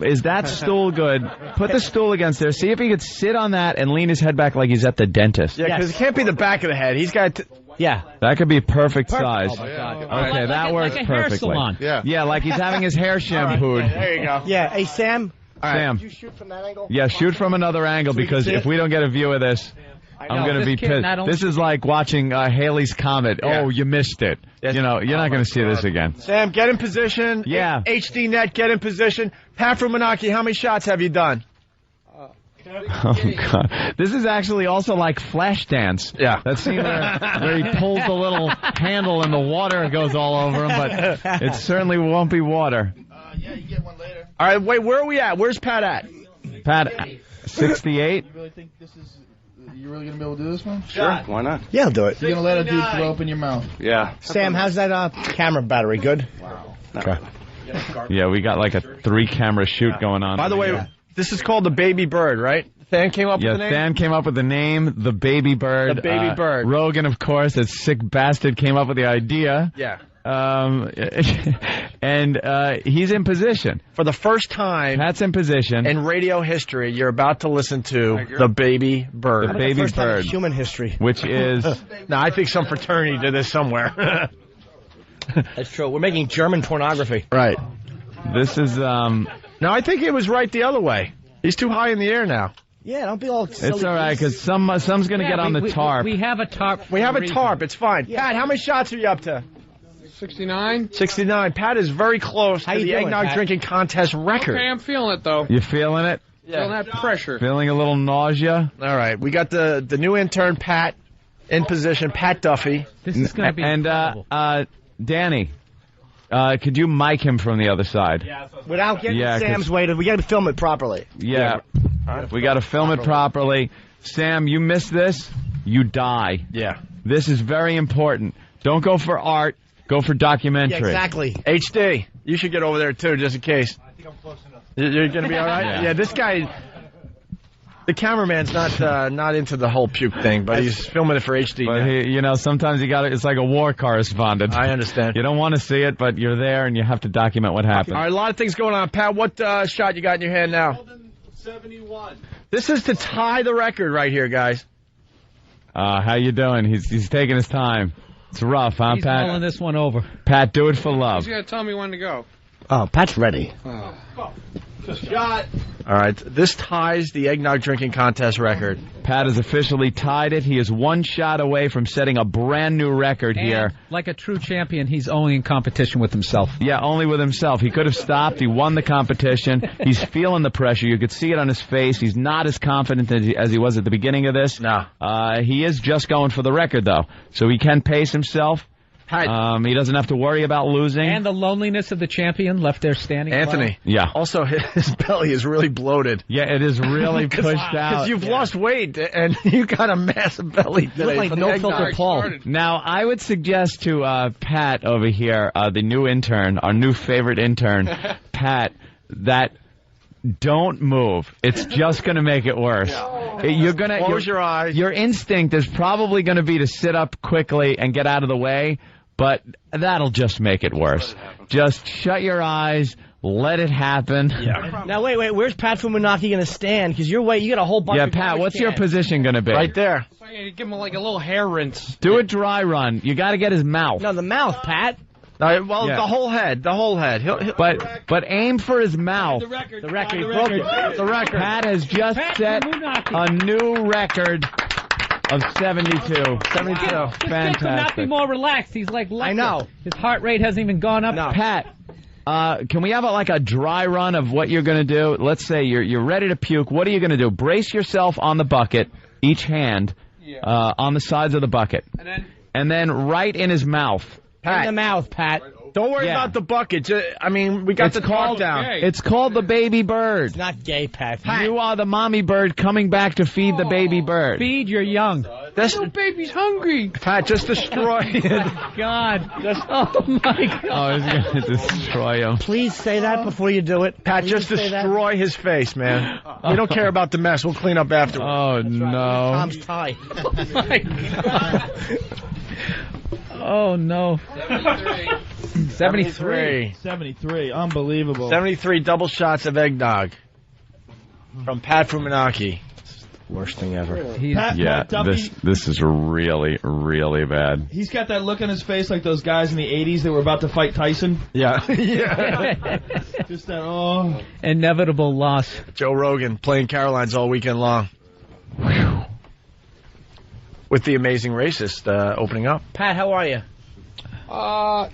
Is that stool good? Put the stool against there. See if he could sit on that and lean his head back like he's at the dentist. Yeah, because it can't be the back of the head. He's got. That could be perfect size. Oh, my God. Okay, that works like a perfectly. Hair salon. Yeah, like he's having his hair shampooed. There you go. Yeah. Hey, Sam. Sam. Did you shoot from that angle? Yeah, shoot from another angle because see if it? we don't get a view of this, I'm going to be pissed. This is like watching Haley's Comet. Yeah. Oh, you missed it. You know, you're not going to see this again. Sam, get in position. Yeah. HD Net, get in position. Pat from Menaki, how many shots have you done? Oh, God. This is actually also like Flashdance. Yeah. That scene where he pulls the little handle and the water goes all over him, but it certainly won't be water. Yeah, you get one later. All right, wait, where are we at? Where's Pat at? Pat, 68? You really think this is... You're really going to be able to do this one? Sure, why not? Yeah, I'll do it. You're going to let a dude throw up in your mouth? Yeah. Sam, how's that camera battery? Good? Wow. Okay. Yeah, we got like a 3-camera shoot going on. By the way, this is called the Baby Bird, right? Than came up with the name? Than came up with the name, the Baby Bird. The Baby Bird. Rogan, of course, that sick bastard, came up with the idea. Yeah. And he's in position. For the first time Pat's in position. in radio history, you're about to listen to the Baby Bird. The Baby First time in Bird. human history. Which is... No, I think some fraternity did this somewhere. That's true. We're making German pornography. Right. This is... No, I think it was right the other way. He's too high in the air now. Yeah, don't be all silly. It's all right, because some's going to get on the tarp. We have a tarp. We have a tarp. It's fine. Pat, how many shots are you up to? 69. 69. Pat is very close to you the doing, eggnog Pat? drinking contest record. Okay, I'm feeling it, though. You feeling it? Feeling that pressure. Feeling a little nausea? All right. We got the new intern, Pat, in position. Pat Duffy. This is going to be And, Danny, could you mic him from the other side? Without getting Yeah, Sam's way, we got to film it properly. Yeah. We got to film it properly. Sam, you miss this, you die. Yeah. This is very important. Don't go for art. Go for documentary. Yeah, exactly. HD, you should get over there, too, just in case. I think I'm close enough. You're going to be all right? Yeah, this guy... The cameraman's not into the whole puke thing, but he's filming it for HD. But he, sometimes you got it's like a war correspondent. I understand. You don't want to see it, but you're there and you have to document what happened. All right, a lot of things going on. Pat, what shot you got in your hand now? 71. This is to tie the record right here, guys. How you doing? He's taking his time. It's rough, huh, He's Pat? mulling this one over. Pat, do it for love. He's going to tell me when to go. Oh, Pat's ready. Shot. All right, this ties the eggnog drinking contest record. Pat has officially tied it. He is one shot away from setting a brand new record here. Like a true champion, he's only in competition with himself. Yeah, only with himself. He could have stopped. He won the competition. He's feeling the pressure. You could see it on his face. He's not as confident as he was at the beginning of this. No. He is just going for the record, though. So he can pace himself. He doesn't have to worry about losing. And the loneliness of the champion left there standing Anthony. alone. Yeah. Also, his belly is really bloated. Yeah, it is really pushed out. Because you've lost weight, and you got a massive belly today. You look like no filter Paul. Now, I would suggest to Pat over here, the new intern, our new favorite intern, Pat, that don't move. It's just going to make it worse. You're going to close your eyes. Your instinct is probably going to be to sit up quickly and get out of the way, but that'll just make it worse. Just shut your eyes. Let it happen. Yeah. Now, wait. Where's Pat from Menaki going to stand? Because you got a whole bunch of Pat, what's your position going to be? Right there. So you We give him like a little hair rinse. Do a dry run. You got to get his mouth. No, the mouth, Pat. Well, Yeah. the whole head. He'll But aim for his mouth. The record. He broke it. the record. Pat has just set a new record of 72. 72. This kid could not be Fantastic. more relaxed. He's like, I know. His heart rate hasn't even gone up. No. Pat, can we have a dry run of what you're going to do? Let's say you're ready to puke. What are you going to do? Brace yourself on the bucket, each hand on the sides of the bucket. And then right in his mouth. In the mouth, Pat. Don't worry about the bucket. I mean, we got the call down. It's called the baby bird. It's not gay, Pat. You are the mommy bird coming back to feed the baby bird. Feed your young. No baby's hungry. Pat, just destroy it. God. Oh, my God. Oh, he's going to destroy him. Please say that before you do it. Pat, Please just say that. destroy his face, man. We don't care about the mess. We'll clean up afterwards. Oh, no. Tom's tie. Oh, my God. Oh, no. 73. 73. Unbelievable. 73 double shots of eggnog from Pat Fuminaki. Worst thing ever. Yeah, this is really, really bad. He's got that look on his face like those guys in the 80s that were about to fight Tyson. Yeah. Just that, Inevitable loss. Joe Rogan playing Carolines all weekend long. Whew. With the Amazing Racist opening up. Pat, how are you?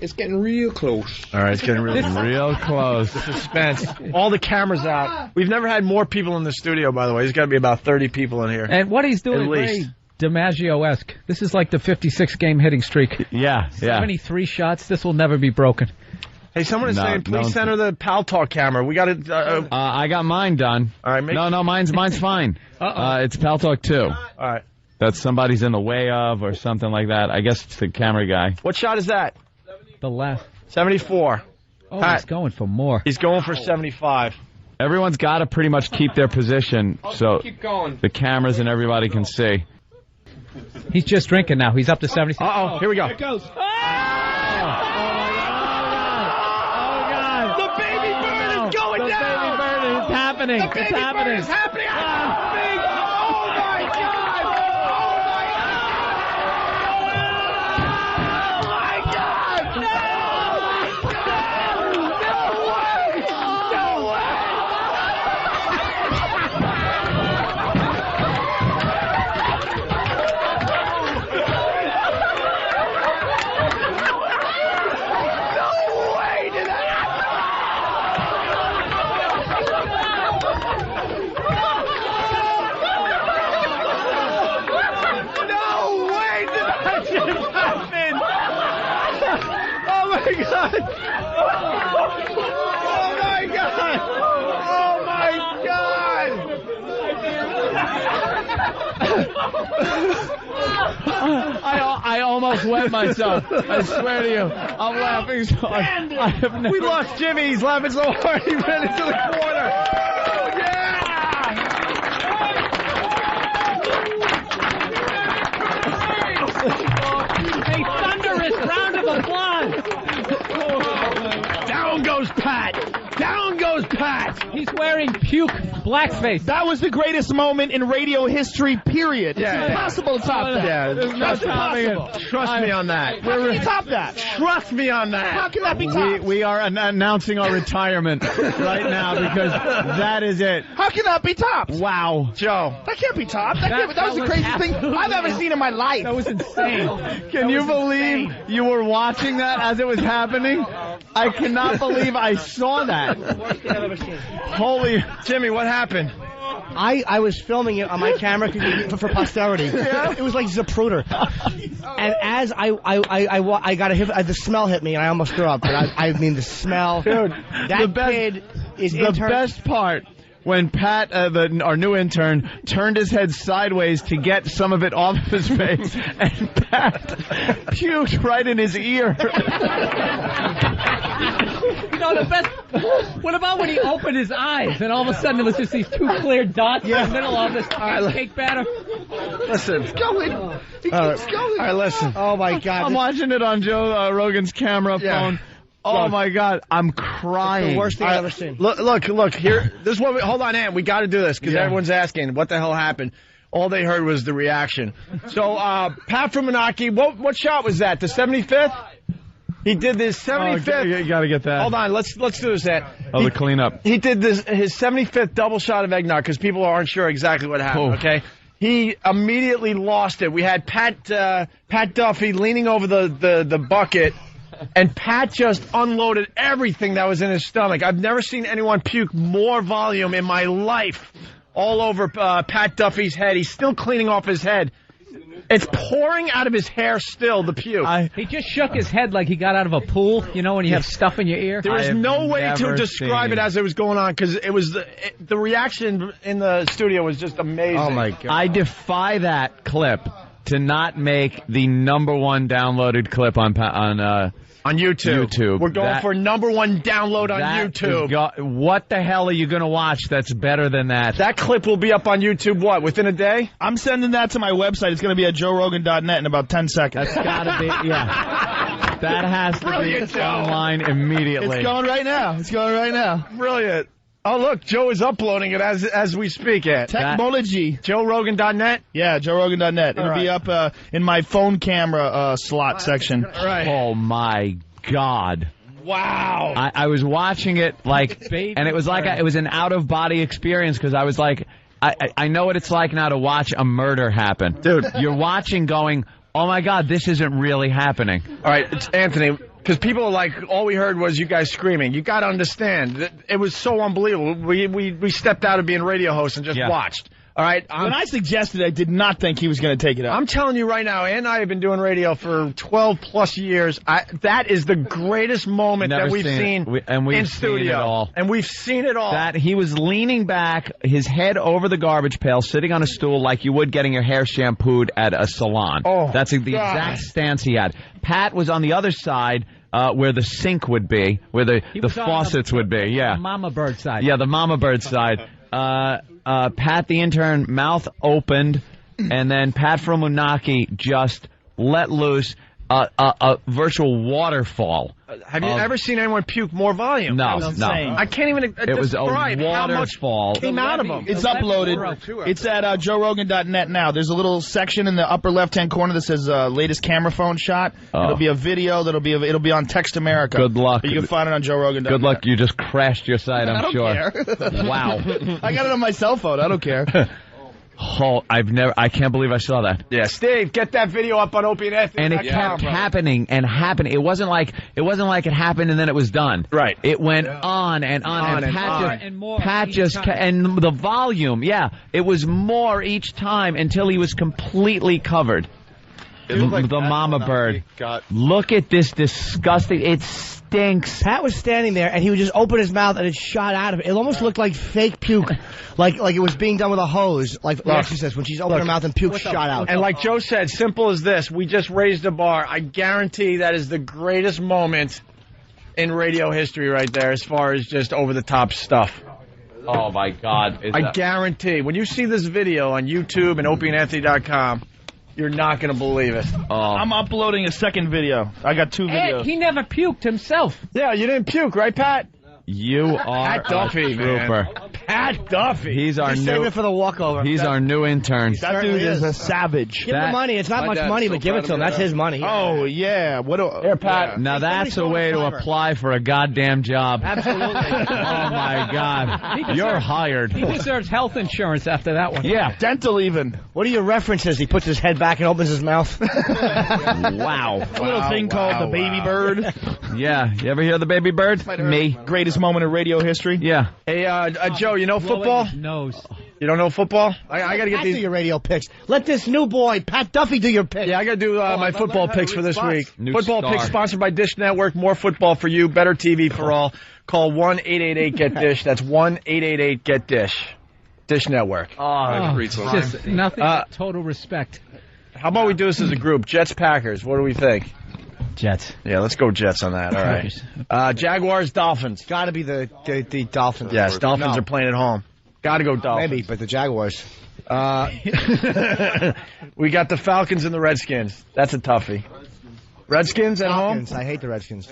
It's getting real close. All right, it's getting real close. The suspense. All the cameras out. We've never had more people in the studio, by the way. There's got to be about 30 people in here. And what he's doing At is least. very DiMaggio-esque. This is like the 56-game hitting streak. Yeah. 73 shots. This will never be broken. Hey, someone is saying, please center the Pal Talk camera. We got it. I got mine done. All right, No, mine's fine. It's Pal Talk 2. All right. That somebody's in the way of or something like that. I guess it's the camera guy. What shot is that? The left. 74. Oh, Pat. he's going for more. He's going for 75. Everyone's got to pretty much keep their position so Keep going. the cameras and everybody can see. He's just drinking now. He's up to 76. Uh-oh, here we go. Here it goes. Oh, God. The baby bird is going down. The baby bird is happening. The baby It's happening. bird is happening. Oh, my God. I almost wet myself. I swear to you. I'm laughing so hard. I have never... We lost Jimmy. He's laughing so hard he ran into the corner. A thunderous round of applause. Down goes Pat. Down goes Pat. He's wearing puke blackface. That was the greatest moment in radio history, period. Yeah. It's impossible to top that. Yeah, It's impossible. Trust me on that. How can you top that? Trust me on that. How can that be topped? We are announcing our retirement right now because that is it. How can that be topped? Wow. Joe. That can't be topped. That was the craziest thing I've ever seen in my life. That was insane. Can you believe you were watching that as it was happening? I cannot believe I saw that. Holy Jimmy, what happened? I was filming it on my camera for posterity. Yeah. It was like Zapruder. And as I got a hit, the smell hit me, and I almost threw up. But I mean, the smell. Dude, that kid is the best part. When Pat, our new intern, turned his head sideways to get some of it off his face, and Pat puked right in his ear. You know, the best. What about when he opened his eyes and all of a sudden it was just these two clear dots in the middle of this cake batter? Listen. Keep going. He keeps going. All right, listen. Oh, my God. I'm watching it on Joe Rogan's camera phone. Oh, my God. I'm crying. It's the worst thing I've ever seen. Look. Here. This is what hold on, Ant. We got to do this because everyone's asking what the hell happened. All they heard was the reaction. So, Pat from Menaki, what shot was that? The 75th? He did this 75th. You got to get that. Hold on, let's do this, Ed. The cleanup. He did his 75th double shot of eggnog because people aren't sure exactly what happened, okay? He immediately lost it. We had Pat Duffy leaning over the bucket, and Pat just unloaded everything that was in his stomach. I've never seen anyone puke more volume in my life all over Pat Duffy's head. He's still cleaning off his head. It's pouring out of his hair still, the puke. He just shook his head like he got out of a pool, you know, when you have stuff in your ear. There was no way to describe it as it was going on because it was the reaction in the studio was just amazing. Oh, my God. I defy that clip to not make the #1 downloaded clip on YouTube. We're going for #1 download on YouTube. What the hell are you going to watch that's better than that? That clip will be up on YouTube, within a day? I'm sending that to my website. It's going to be at joerogan.net in about 10 seconds. That's got to be, That has to be online immediately. It's going right now. Brilliant. Oh, look, Joe is uploading it as we speak. Technology. JoeRogan.net? Yeah, JoeRogan.net. It'll be up in my phone camera slot section. Right. Oh, my God. Wow. I was watching it, and it was like it was an out-of-body experience because I was like, I know what it's like now to watch a murder happen. Dude. You're watching going, oh, my God, this isn't really happening. All right, it's Anthony. Because people are like, all we heard was you guys screaming. You got to understand, it was so unbelievable. We stepped out of being radio hosts and just watched. All right. When I suggested, I did not think he was going to take it up. I'm telling you right now, Ann and I have been doing radio for 12 plus years. That is the greatest moment that we've seen in studio. And we've seen it all. That he was leaning back, his head over the garbage pail, sitting on a stool like you would getting your hair shampooed at a salon. Oh, that's the exact stance he had. Pat was on the other side. Where the sink would be, where the faucets would be, The mama bird side. Yeah, the mama bird side. Pat, the intern, mouth opened, and then Pat from Unaki just let loose a virtual waterfall. Have you ever seen anyone puke more volume? No. I can't even It was a describe how much waterfall. came out of him. It's uploaded. It's at joerogan.net now. There's a little section in the upper left-hand corner that says latest camera phone shot. It'll be a video it'll be on Text America. Good luck. You can find it on joerogan.net. Good luck. You just crashed your site, I'm sure. I don't care. Wow. I got it on my cell phone. I don't care. Oh, I can't believe I saw that. Yeah, Steve, get that video up on Opie and Anthony. And it kept happening and happening. It wasn't like it happened and then it was done. Right. It went on and on. Pat just and the volume. Yeah, it was more each time until he was completely covered. The mama bird. Look at this disgusting. It stinks. Pat was standing there, and he would just open his mouth, and it shot out of it. It almost looked like fake puke, like it was being done with a hose, like Lexi says, when she's opening her mouth and puke shot out. And like Joe said, simple as this, we just raised the bar. I guarantee that is the greatest moment in radio history right there as far as just over-the-top stuff. Oh, my God. I guarantee. When you see this video on YouTube and opieandanthony.com, you're not going to believe it. I'm uploading a second video. I got 2 videos. He never puked himself. Yeah, you didn't puke, right, Pat? You are Pat Duffy, a trooper. Man. Pat Duffy. He's our Save it for the walkover. He's our new intern. That dude is a savage. Give him the money. It's not much money, but give it to him. That's his money. Oh, yeah. Here, Pat. Now that's a way to apply for a goddamn job. Absolutely. Oh, my God. You're hired. He deserves health insurance after that one. Yeah. Dental even. What are your references? He puts his head back and opens his mouth. Wow. A little thing called the baby bird. Yeah. You ever hear the baby bird? Me. Greatest moment in radio history. Yeah. Hey, Joe, you know football? Nose. You don't know football? I got to get these. Do your radio picks. Let this new boy, Pat Duffy, do your picks. Yeah, I got to do my football picks for this week. Football picks sponsored by Dish Network. More football for you. Better TV for all. Call 1-888-GET-DISH. That's 1-888-GET-DISH. Dish Network. Just nothing but total respect. How about we do this as a group? Jets, Packers. What do we think? Jets. Yeah, let's go Jets on that. All right. Jaguars, Dolphins. Got to be the Dolphins. Yes, Dolphins are playing at home. Got to go Dolphins. Maybe, but the Jaguars. We got the Falcons and the Redskins. That's a toughie. Redskins at home? I hate the Redskins.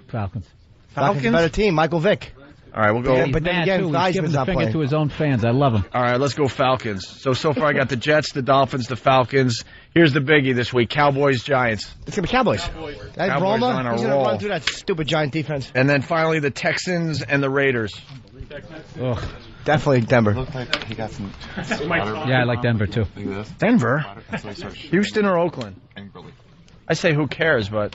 Falcons. Falcons, better team. Michael Vick. All right, we'll go. But then again, he's Theismann's giving the not finger playing. to his own fans. I love him. All right, let's go Falcons. So far I got the Jets, the Dolphins, the Falcons. Here's the biggie this week: Cowboys, Giants. It's gonna be Cowboys. That Cowboys Roma, on a he's gonna roll. run through that stupid Giant defense. And then finally the Texans and the Raiders. Ugh. Definitely Denver. Looked like he got some. Yeah, I like Denver too. Denver? Houston or Oakland? I say who cares, but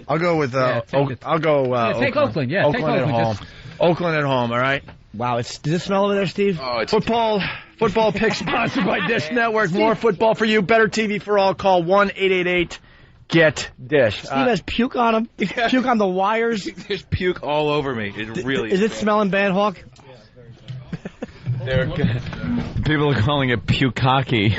I'll go with I'll go take Oakland. Yeah, take Oakland at Oakland. home. Oakland at home. All right. Wow, does it smell over there, Steve? Oh, it's Football pick sponsored by Dish Network. More football for you. Better TV for all. Call 1-888-GET-DISH. Steve has puke on him. Puke on the wires. There's puke all over me. It really Is it smelling bad, Hawk? People are calling it pukaki.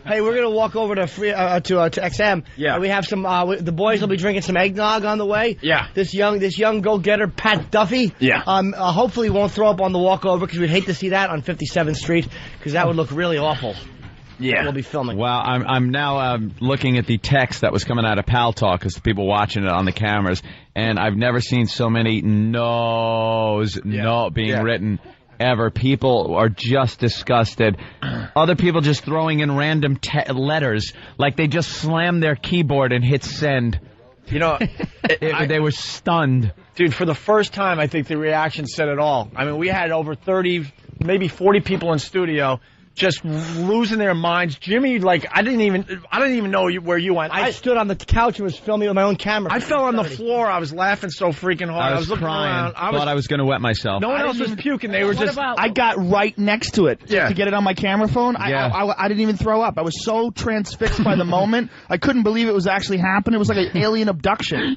Hey, we're gonna walk over to XM. Yeah. And we have some. The boys will be drinking some eggnog on the way. Yeah. This young go-getter, Pat Duffy. Yeah. Hopefully won't throw up on the walkover because we'd hate to see that on 57th Street because that would look really awful. Yeah. We'll be filming. Well, I'm now looking at the text that was coming out of Pal Talk because the people watching it on the cameras, and I've never seen so many no's being written ever. People are just disgusted. Other people just throwing in random letters like they just slammed their keyboard and hit send. You know, They were stunned. dude, for the first time, I think the reaction said it all. I mean, we had over 30, maybe 40 people in studio just losing their minds. Jimmy, like, I didn't even know where you went. I stood on the couch and was filming with my own camera. I fell on the floor. I was laughing so freaking hard. I was looking crying. around. Thought I was going to wet myself. No one else was puking. They were just. I got right next to it Yeah. to get it on my camera phone. Yeah. I didn't even throw up. I was so transfixed by the moment. I couldn't believe it was actually happening. It was like an alien abduction.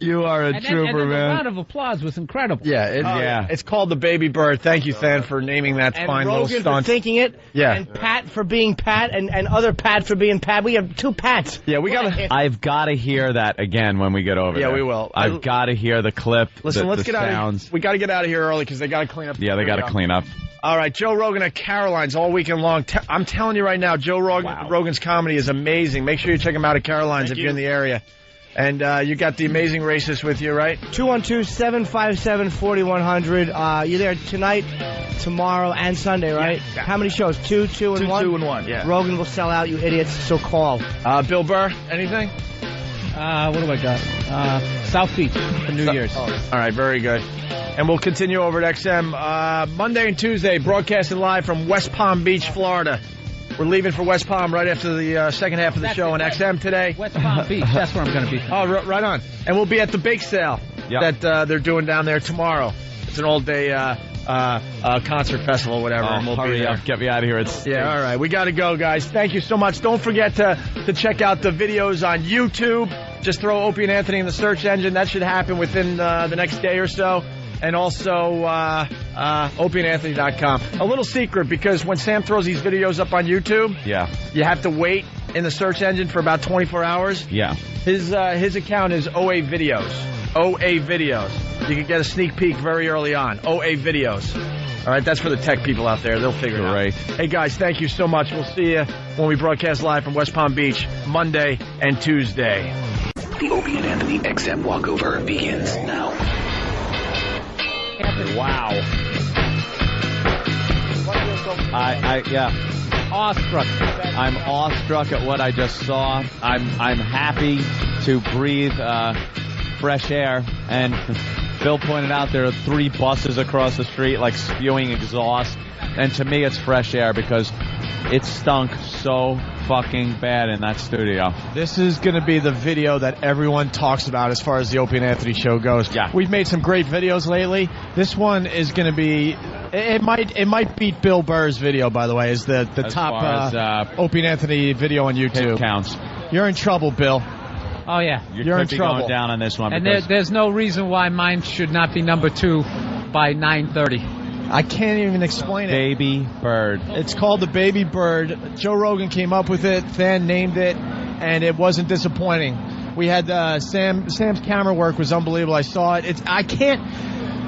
You are a And trooper, the man. round of applause was incredible. Yeah, it's called the Baby Bird. Thank you, Than, for naming that And fine Rogan little for stunt. thinking it. Yeah. And Pat for being Pat, and other Pat for being Pat. We have two Pats. Yeah, we got to. I've got to hear that again when we get over there. Yeah, we will. I've got to hear the clip. Listen, let's the get sounds. out of here. We got to get out of here early because they got to clean up. Yeah, they got to clean up. All right, Joe Rogan at Caroline's all weekend long. I'm telling you right now, Joe Rogan's comedy is amazing. Make sure you check him out at Caroline's if you're in the area. And you got the amazing racist with you, right? 212-757-4100. You there tonight, tomorrow, and Sunday, right? Yeah. How many shows? Two, and one? 2 and 1. Yeah. Rogan will sell out, you idiots, so call. Bill Burr, anything? What do I got? South Beach for New Year's. All right, very good. And we'll continue over at XM Monday and Tuesday, broadcasting live from West Palm Beach, Florida. We're leaving for West Palm right after the second half of the show on XM today. West Palm Beach, that's where I'm going to be. Oh, right on. And we'll be at the bake sale that they're doing down there tomorrow. It's an all-day concert festival, whatever. Oh, and we'll be hurry there. up. Get me out of here. It's Yeah, all right. We got to go, guys. Thank you so much. Don't forget to check out the videos on YouTube. Just throw Opie and Anthony in the search engine. That should happen within the next day or so. And also opieandanthony.com. A little secret, because when Sam throws these videos up on YouTube, you have to wait in the search engine for about 24 hours. Yeah. His account is OA Videos. OA Videos. You can get a sneak peek very early on. OA Videos. All right, that's for the tech people out there. They'll figure it out. Right. Hey, guys, thank you so much. We'll see you when we broadcast live from West Palm Beach, Monday and Tuesday. The Opie and Anthony XM walkover begins now. Wow. Awestruck. I'm awestruck at what I just saw. I'm happy to breathe fresh air. And Bill pointed out there are 3 buses across the street, like spewing exhaust. And to me, it's fresh air because it stunk so fucking bad in that studio. This is going to be the video that everyone talks about as far as the Opie and Anthony show goes. Yeah. We've made some great videos lately. This one is going to be... It might beat Bill Burr's video, by the way, is the As top far as, Opie and Anthony video on YouTube. It counts. You're in trouble, Bill. Oh, yeah. You're in could be trouble. going down on this one. And because there's no reason why mine should not be number 2 by 9:30. I can't even explain it. Baby Bird. It's called the Baby Bird. Joe Rogan came up with it. Than named it, and it wasn't disappointing. We had Sam's camera work was unbelievable. I saw it.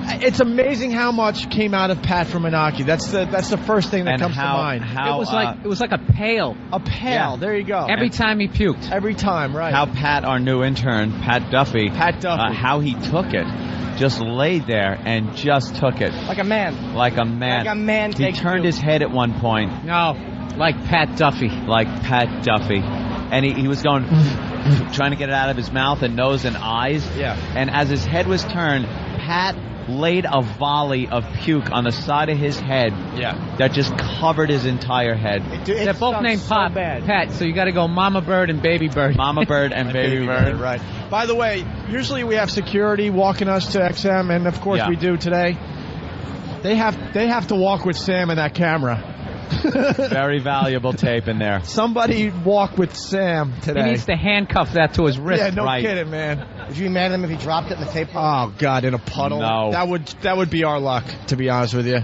It's amazing how much came out of Pat from Menaki. That's the first thing that comes to mind. It was like a pail. A pail. Yeah. There you go. Every time he puked. Every time, right? How Pat, our new intern, Duffy, how he took it. just laid there and just took it. Like a man. Like a man. Like a man He takes turned puke. his head at one point. No, like Pat Duffy. Like Pat Duffy. And he was going, trying to get it out of his mouth and nose and eyes. Yeah. And as his head was turned, Pat laid a volley of puke on the side of his head. Yeah. That just covered his entire head. They're both named Pat, so you got to go Mama Bird and Baby Bird. Mama Bird and Baby Bird. Right. By the way, usually we have security walking us to XM, and of course we do today. They have to walk with Sam and that camera. Very valuable tape in there. Somebody walk with Sam today. He needs to handcuff that to his wrist. Yeah, no kidding, man. Would you be mad at him if he dropped it in the tape? Oh God, in a puddle. No. That would be our luck, to be honest with you.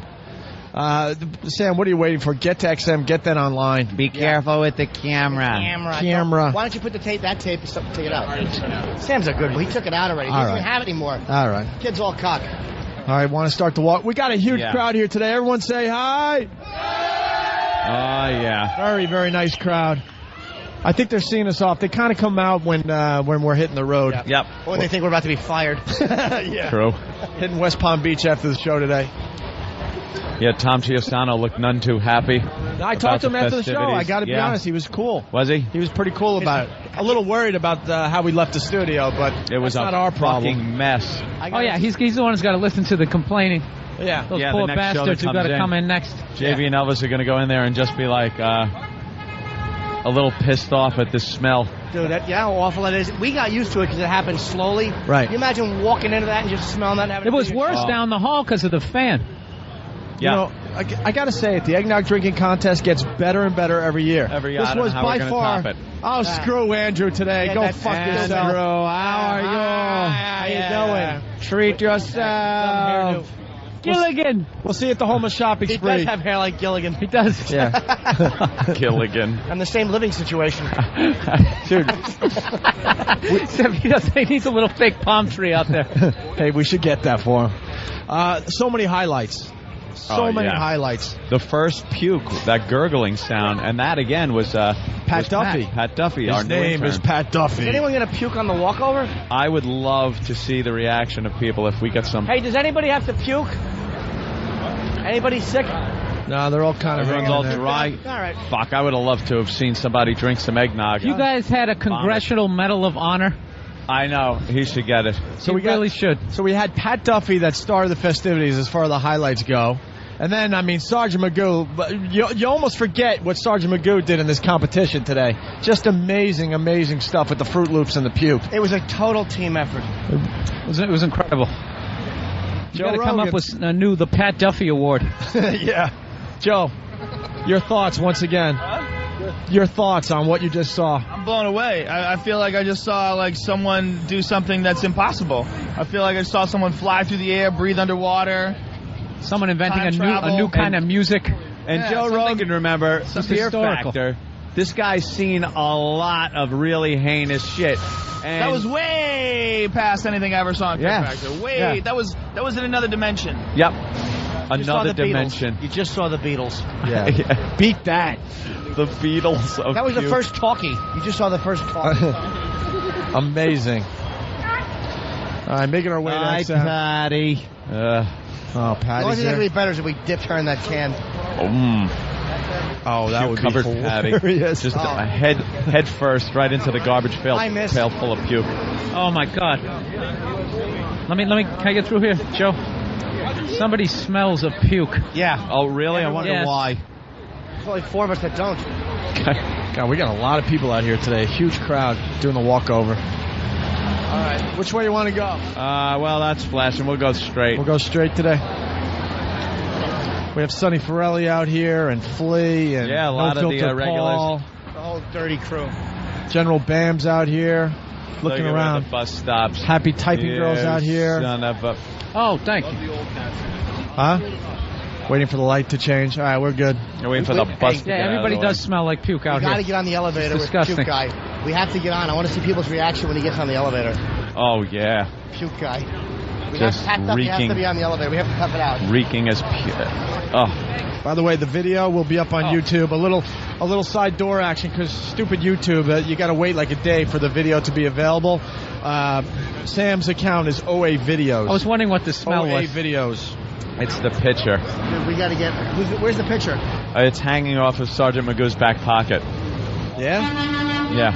Sam, what are you waiting for? Get to XM, get that online. Be careful with the camera. Camera. Why don't you put that tape, take it out? Sam's a good one. He took it out already. He doesn't even have it anymore. All right. Kid's all cock. All right, want to start the walk? We got a huge crowd here today. Everyone say hi. Oh, yeah. Very, very nice crowd. I think they're seeing us off. They kind of come out when we're hitting the road. Yep. Or they think we're about to be fired. Yeah. True. Hitting West Palm Beach after the show today. Yeah, Tom Chiosano looked none too happy. I talked to him after the show. I got to be honest, he was cool. Was he? He was pretty cool about it. A little worried about how we left the studio, but it was not our problem. Fucking mess. Oh yeah, he's the one who's got to listen to the complaining. Yeah. Those poor the next show bastards that who got to comes come in next. JV and Elvis are going to go in there and just be like a little pissed off at this smell. Dude, how awful it is. We got used to it because it happened slowly. Right. Can you imagine walking into that and just smelling that and having It was worse down the hall because of the fan. You know, I got to say it. The eggnog drinking contest gets better and better every year. This was by far. Top it. Oh, screw Andrew today. Yeah, Go that's fuck Andrew. yourself. How are you? How you doing? Treat yourself. Gilligan. We'll see you at the Homeless Shopping He Spree. does have hair like Gilligan. He does. Yeah. Gilligan. And the same living situation. Dude. Except he needs a little fake palm tree out there. Hey, we should get that for him. So many highlights. So many highlights. The first puke, that gurgling sound, and that again was Pat Duffy. Pat Duffy. His our new name intern. is Pat Duffy. Is anyone going to puke on the walkover? I would love to see the reaction of people if we get some. Hey, does anybody have to puke? Anybody sick? No, they're all kind of Everyone's all hanging in there. dry. All right. Fuck, I would have loved to have seen somebody drink some eggnog. You guys had a Congressional Medal of Honor. I know. He should get it. So we really should. So we had Pat Duffy that started the festivities as far as the highlights go. And then, I mean, Sergeant Magoo, you almost forget what Sergeant Magoo did in this competition today. Just amazing, amazing stuff with the Fruit Loops and the puke. It was a total team effort. It was incredible. You got to come up with the Pat Duffy Award. Yeah. Joe, your thoughts once again. Your thoughts on what you just saw. I'm blown away. I feel like I just saw someone do something that's impossible. I feel like I saw someone fly through the air, breathe underwater. Someone inventing a new kind of music. And Joe Rogan, remember, Fear historical. Factor. This guy's seen a lot of really heinous shit. And That was way past anything I ever saw in Fear Yeah. Factor. Way. Yeah. That was in another dimension. Yep. You saw Another the Beatles. dimension. You just saw the Beatles. Yeah. Beat that. The Beatles. Of That was the puke. first talkie. You just saw the first talkie. Amazing. All right, making our way to Hi, XM. Patty. Oh, The only Patty's thing that here. would be better is if we dipped her in that can. Oh, that would be covered Patty. hilarious. Just a head first right into the garbage pail full of puke. Oh my God! Let me. Can I get through here, Joe? Somebody smells of puke. Yeah. Oh, really? I wonder Yes. why. There's only 4 of us that don't. God, we got a lot of people out here today. Huge crowd doing the walkover. All right, which way you want to go? Well, that's flashing. We'll go straight. We'll go straight today. We have Sonny Forelli out here and Flea and Yeah, a lot No of the, Filter regulars. Paul. The whole dirty crew. General Bam's out here looking Look at around. where the bus stops. Happy typing girls out here. Son of a... Oh, thank you. Huh? Waiting for the light to change. All right, we're good. You're waiting for the bus to Yeah, get out of everybody the way. does smell like puke out We got to here. get on the elevator It's with disgusting. Puke Guy. We have to get on. I want to see people's reaction when he gets on the elevator. Oh, yeah. Puke Guy. We Just have Pat Duffy has to reeking. be on the elevator. We have to tough it out. Reeking as puke. Oh. By the way, the video will be up on YouTube. A little side door action because stupid YouTube. You got to wait like a day for the video to be available. Sam's account is OA Videos. I was wondering what the smell OA was. Videos. It's the picture. We got to get. Where's the picture? It's hanging off of Sergeant Magoo's back pocket. Yeah? Yeah.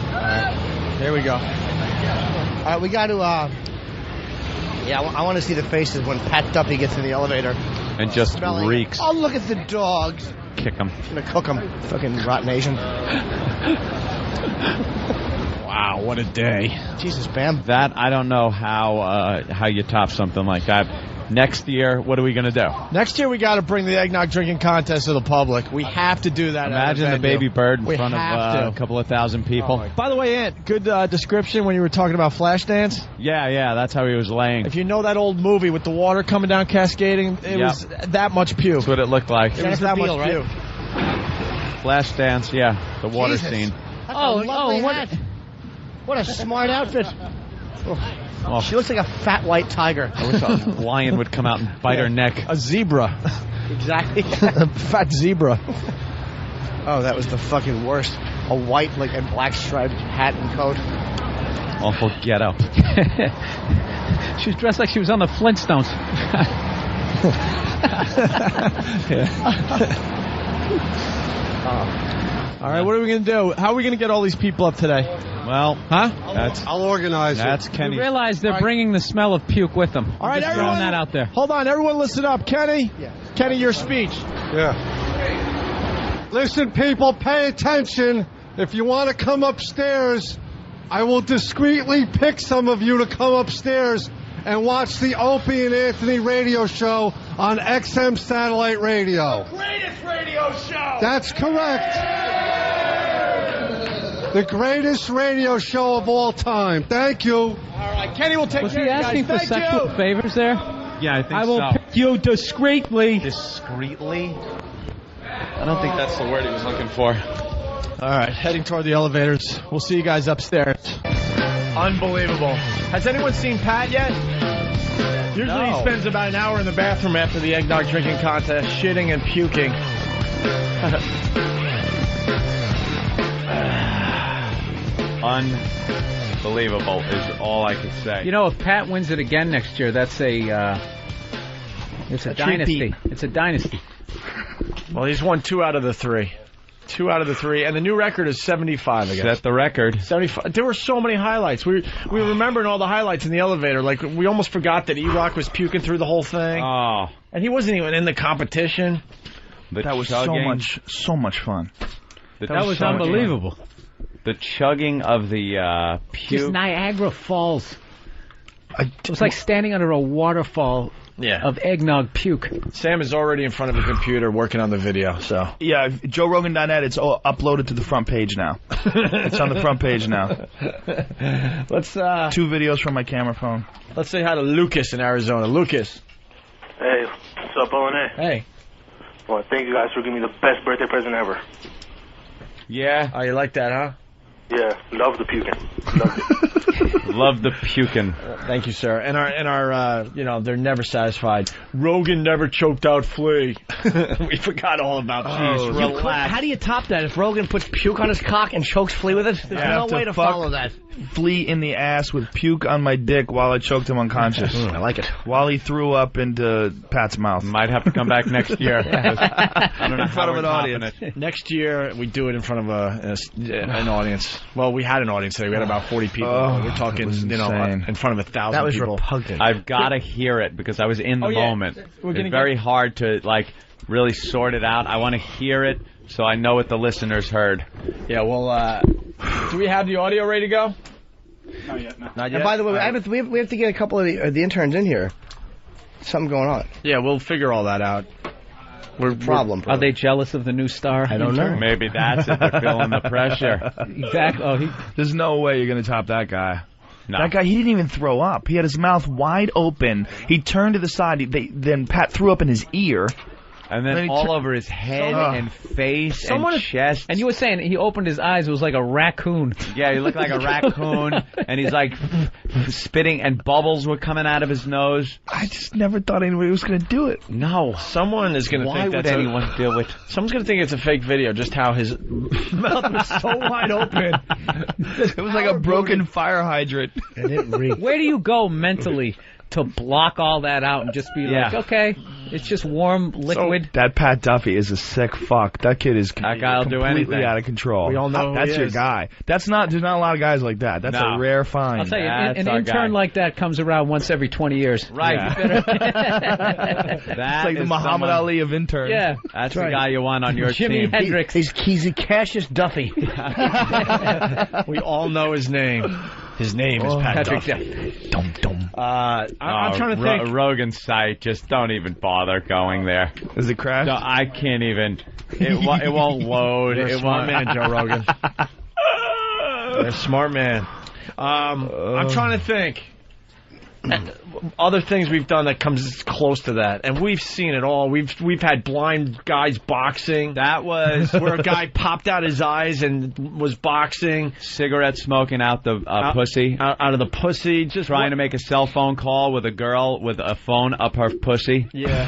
All right. Here we go. All right, we got to. Yeah, I want to see the faces when Pat Duffy gets in the elevator. And just Smelling reeks. Oh, look at the dogs. Kick them. I'm gonna cook them. Fucking rotten Asian. Wow, what a day. Jesus, Bam. That, I don't know how you top something like that. Next year, what are we going to do? Next year, we got to bring the eggnog drinking contest to the public. We have to do that. Imagine the baby bird in front of to. a couple of thousand people. By the way, Ant, good description when you were talking about Flashdance. Yeah, that's how he was laying. If you know that old movie with the water coming down cascading, it was that much puke. That's what it looked like. It was that much puke. Flashdance, yeah, the water Jesus. scene. What a smart outfit. Oh, she looks like a fat white tiger. I wish a lion would come out and bite her neck. A zebra. Exactly. A fat zebra. Oh, that was the fucking worst. A white, and black striped hat and coat. Awful get up. She was dressed like she was on the Flintstones. All right, what are we going to do? How are we going to get all these people up today? Well, I'll organize That's Kenny. You realize they're bringing the smell of puke with them. All right, Just everyone. throwing that out there. Hold on, everyone listen up. Kenny? Yeah. Kenny, your speech. Yeah. Listen, people, pay attention. If you want to come upstairs, I will discreetly pick some of you to come upstairs and watch the Opie and Anthony radio show on XM Satellite Radio. Greatest radio show! That's correct. The greatest radio show of all time. Thank you. All right, Kenny will take Was care he of you guys. asking for Thank sexual you. favors there? Yeah, I think I will pick you discreetly. Discreetly? I don't think that's the word he was looking for. All right, heading toward the elevators. We'll see you guys upstairs. Unbelievable. Has anyone seen Pat yet? Usually he spends about an hour in the bathroom after the eggnog drinking contest, shitting and puking. Unbelievable is all I could say. You know, if Pat wins it again next year, that's it's a dynasty. It's a dynasty. Well, he's won 2 out of the 3. 2 out of the 3, and the new record is 75 again. Set the record. 75. There were so many highlights. We remembered all the highlights in the elevator. Like, we almost forgot that E-Rock was puking through the whole thing. Oh. And he wasn't even in the competition. That was so much fun. That was unbelievable. The chugging of the puke. Just Niagara Falls. It was like standing under a waterfall of eggnog puke. Sam is already in front of a computer working on the video, so. Yeah, JoeRogan.net, it's all uploaded to the front page now. It's on the front page now. Let's 2 videos from my camera phone. Let's say hi to Lucas in Arizona. Lucas. Hey, what's up, O&A? Hey. Well, thank you guys for giving me the best birthday present ever. Yeah. Oh, you like that, huh? Yeah, love the puking. Loved it. Love the puking. Thank you, sir. And our they're never satisfied. Rogan never choked out Flea. We forgot all about cheese. Relax. How do you top that? If Rogan puts puke on his cock and chokes Flea with it, there's no way to follow that. Flea in the ass with puke on my dick while I choked him unconscious. I like it. While he threw up into Pat's mouth. Might have to come back next year. I don't know in front of an audience. Next year, we do it in front of an audience. Well, we had an audience today. We had about 40 people. We're talking, in front of 1,000 people. That was repugnant. I've got to hear it because I was in the moment. It's very hard to, really sort it out. I want to hear it so I know what the listeners heard. Yeah, well, do we have the audio ready to go? Not yet, no. Not yet? And by the way, we have to get a couple of the interns in here. Something going on. Yeah, we'll figure all that out. Are they jealous of the new star? I don't know. Maybe that's it. They're feeling the pressure. Exactly. There's no way you're going to top that guy. No. That guy, he didn't even throw up. He had his mouth wide open. He turned to the side. Then Pat threw up in his ear. And then all over his head and face and chest. And you were saying he opened his eyes, it was like a raccoon. Yeah, he looked like a raccoon, and he's like spitting, and bubbles were coming out of his nose. I just never thought anybody was going to do it. No. Someone is going to think that's anyone do it? Someone's going to think it's a fake video, just how his mouth was so wide open. It was like a broken fire hydrant. And it reeked. Where do you go mentally to block all that out and just be like, okay, it's just warm liquid? That Pat Duffy is a sick fuck. That kid is that guy'll do completely anything. out of control. We all know who that's he your is. guy. There's not a lot of guys like that. That's a rare find. I'll tell you, That's an our intern guy. like that comes around once every 20 years. Right. It's like the Muhammad Ali of interns. Yeah. That's the guy you want on your Jimi team. Hendrix. He's a Cassius Duffy. We all know his name. His name is Pat Duffy. I'm trying to think. Rogan's site, just don't even bother going there. Is it crashed? No, I can't even. It won't load. You're a smart man, Joe Rogan. You're a smart man. I'm trying to think. Other things we've done that comes close to that, and we've seen it all. We've had blind guys boxing. That was where a guy popped out his eyes and was boxing. Cigarette smoking out the pussy. Out of the pussy. Just trying to make a cell phone call with a girl with a phone up her pussy. Yeah.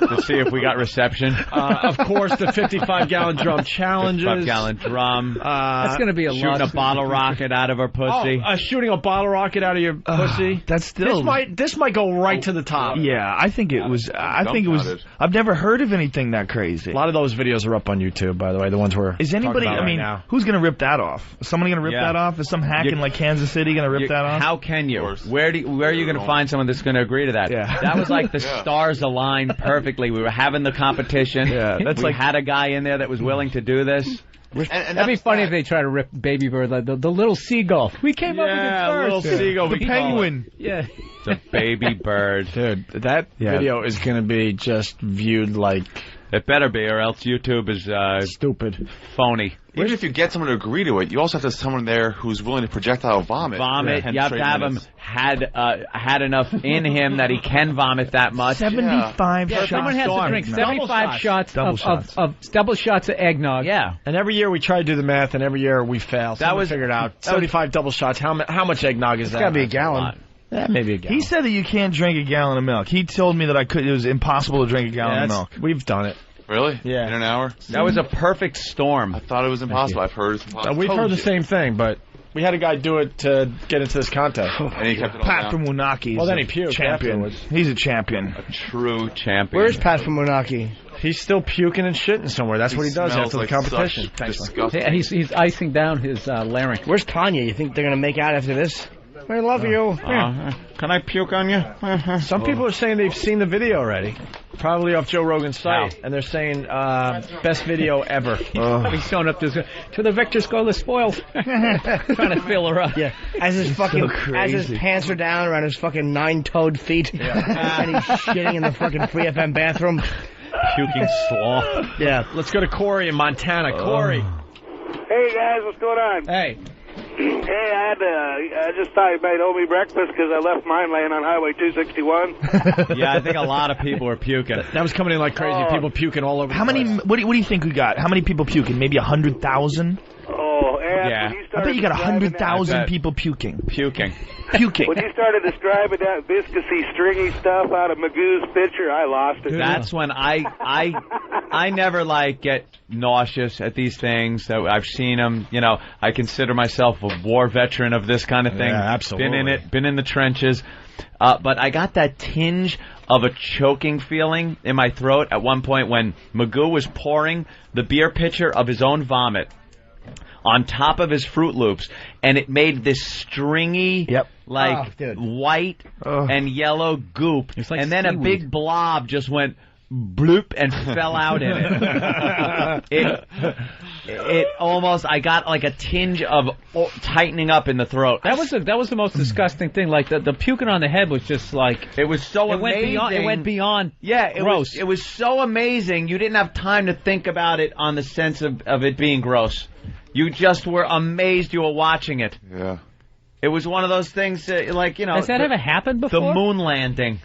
To see if we got reception. Of course, the 55-gallon drum challenges. 55-gallon drum. That's going to be a shooting a bottle rocket out of her pussy. Shooting a bottle rocket out of your pussy. That's still. This might go right to the top. Yeah, I think it was. I've never heard of anything that crazy. A lot of those videos are up on YouTube, by the way. The ones we're Is anybody? talking about I mean, right now. who's gonna rip that off? Is someone gonna rip that off? Is some hack in like Kansas City gonna rip that off? How can you? Where are you going to find someone that's going to agree to that? Yeah. That was like the stars aligned perfectly. We were having the competition. Yeah, that's we had a guy in there that was willing to do this. That'd be funny if they try to rip Baby Bird, like the little seagull. We came up with it first. Little seagull. The penguin. Yeah. The baby bird. Dude, that video is going to be just viewed like... It better be, or else YouTube is stupid, phony. Even if you get someone to agree to it, you also have to have someone there who's willing to projectile vomit. You have to have him had enough in him that he can vomit that much. 75 shots. Someone has to drink 75 shots of double shots of eggnog. Yeah. And every year we try to do the math, and every year we fail. That was figured out. 75 double shots. How much eggnog is that? It's got to be a gallon. Yeah, maybe a gallon. He said that you can't drink a gallon of milk. He told me that it was impossible to drink a gallon of milk. We've done it. Really? Yeah. In an hour? That was a perfect storm. I thought it was impossible. I've heard it's impossible. We've heard the same thing, but we had a guy do it to get into this contest. And he kept it all Pat down. from Wunaki. Well, then he puked champion. afterwards. He's a champion. A true champion. Where's Pat from Wunaki? He's still puking and shitting somewhere. That's what he does smells after like the competition. such disgusting. And he's icing down his larynx. Where's Tanya? You think they're going to make out after this? I love you. Can I puke on you? Some people are saying they've seen the video already. Probably off Joe Rogan's site. And they're saying, best video ever. He's showing up to the Victor Scola spoils. Trying to fill her up. Yeah. As his pants are down around his fucking 9-toed feet. Yeah. And he's shitting in the fucking Free FM bathroom. Puking sloth. Yeah. Let's go to Corey in Montana. Corey. Hey guys, what's going on? Hey. Hey, I just thought you might owe me breakfast because I left mine laying on Highway 261. Yeah, I think a lot of people were puking. That was coming in like crazy. People puking all over. How many? What do you think we got? How many people puking? Maybe 100,000. Oh, and yeah. I bet you got 100,000 people puking. Puking. When you started describing that viscousy, stringy stuff out of Magoo's picture, I lost it. That's when I never get nauseous at these things. That I've seen them. You know, I consider myself a war veteran of this kind of thing. Yeah, absolutely. Been in it. Been in the trenches. But I got that tinge of a choking feeling in my throat at one point when Magoo was pouring the beer pitcher of his own vomit on top of his Fruit Loops, and it made this stringy, white and yellow goop, like and then a big blob just went bloop and fell out in it. It almost, I got like a tinge of tightening up in the throat. That was the most disgusting thing. Like the puking on the head was just like it was so amazing. It went beyond. Yeah, gross. It was so amazing. You didn't have time to think about it on the sense of it being gross. You just were amazed you were watching it. Yeah. It was one of those things like, Has that ever happened before? The moon landing.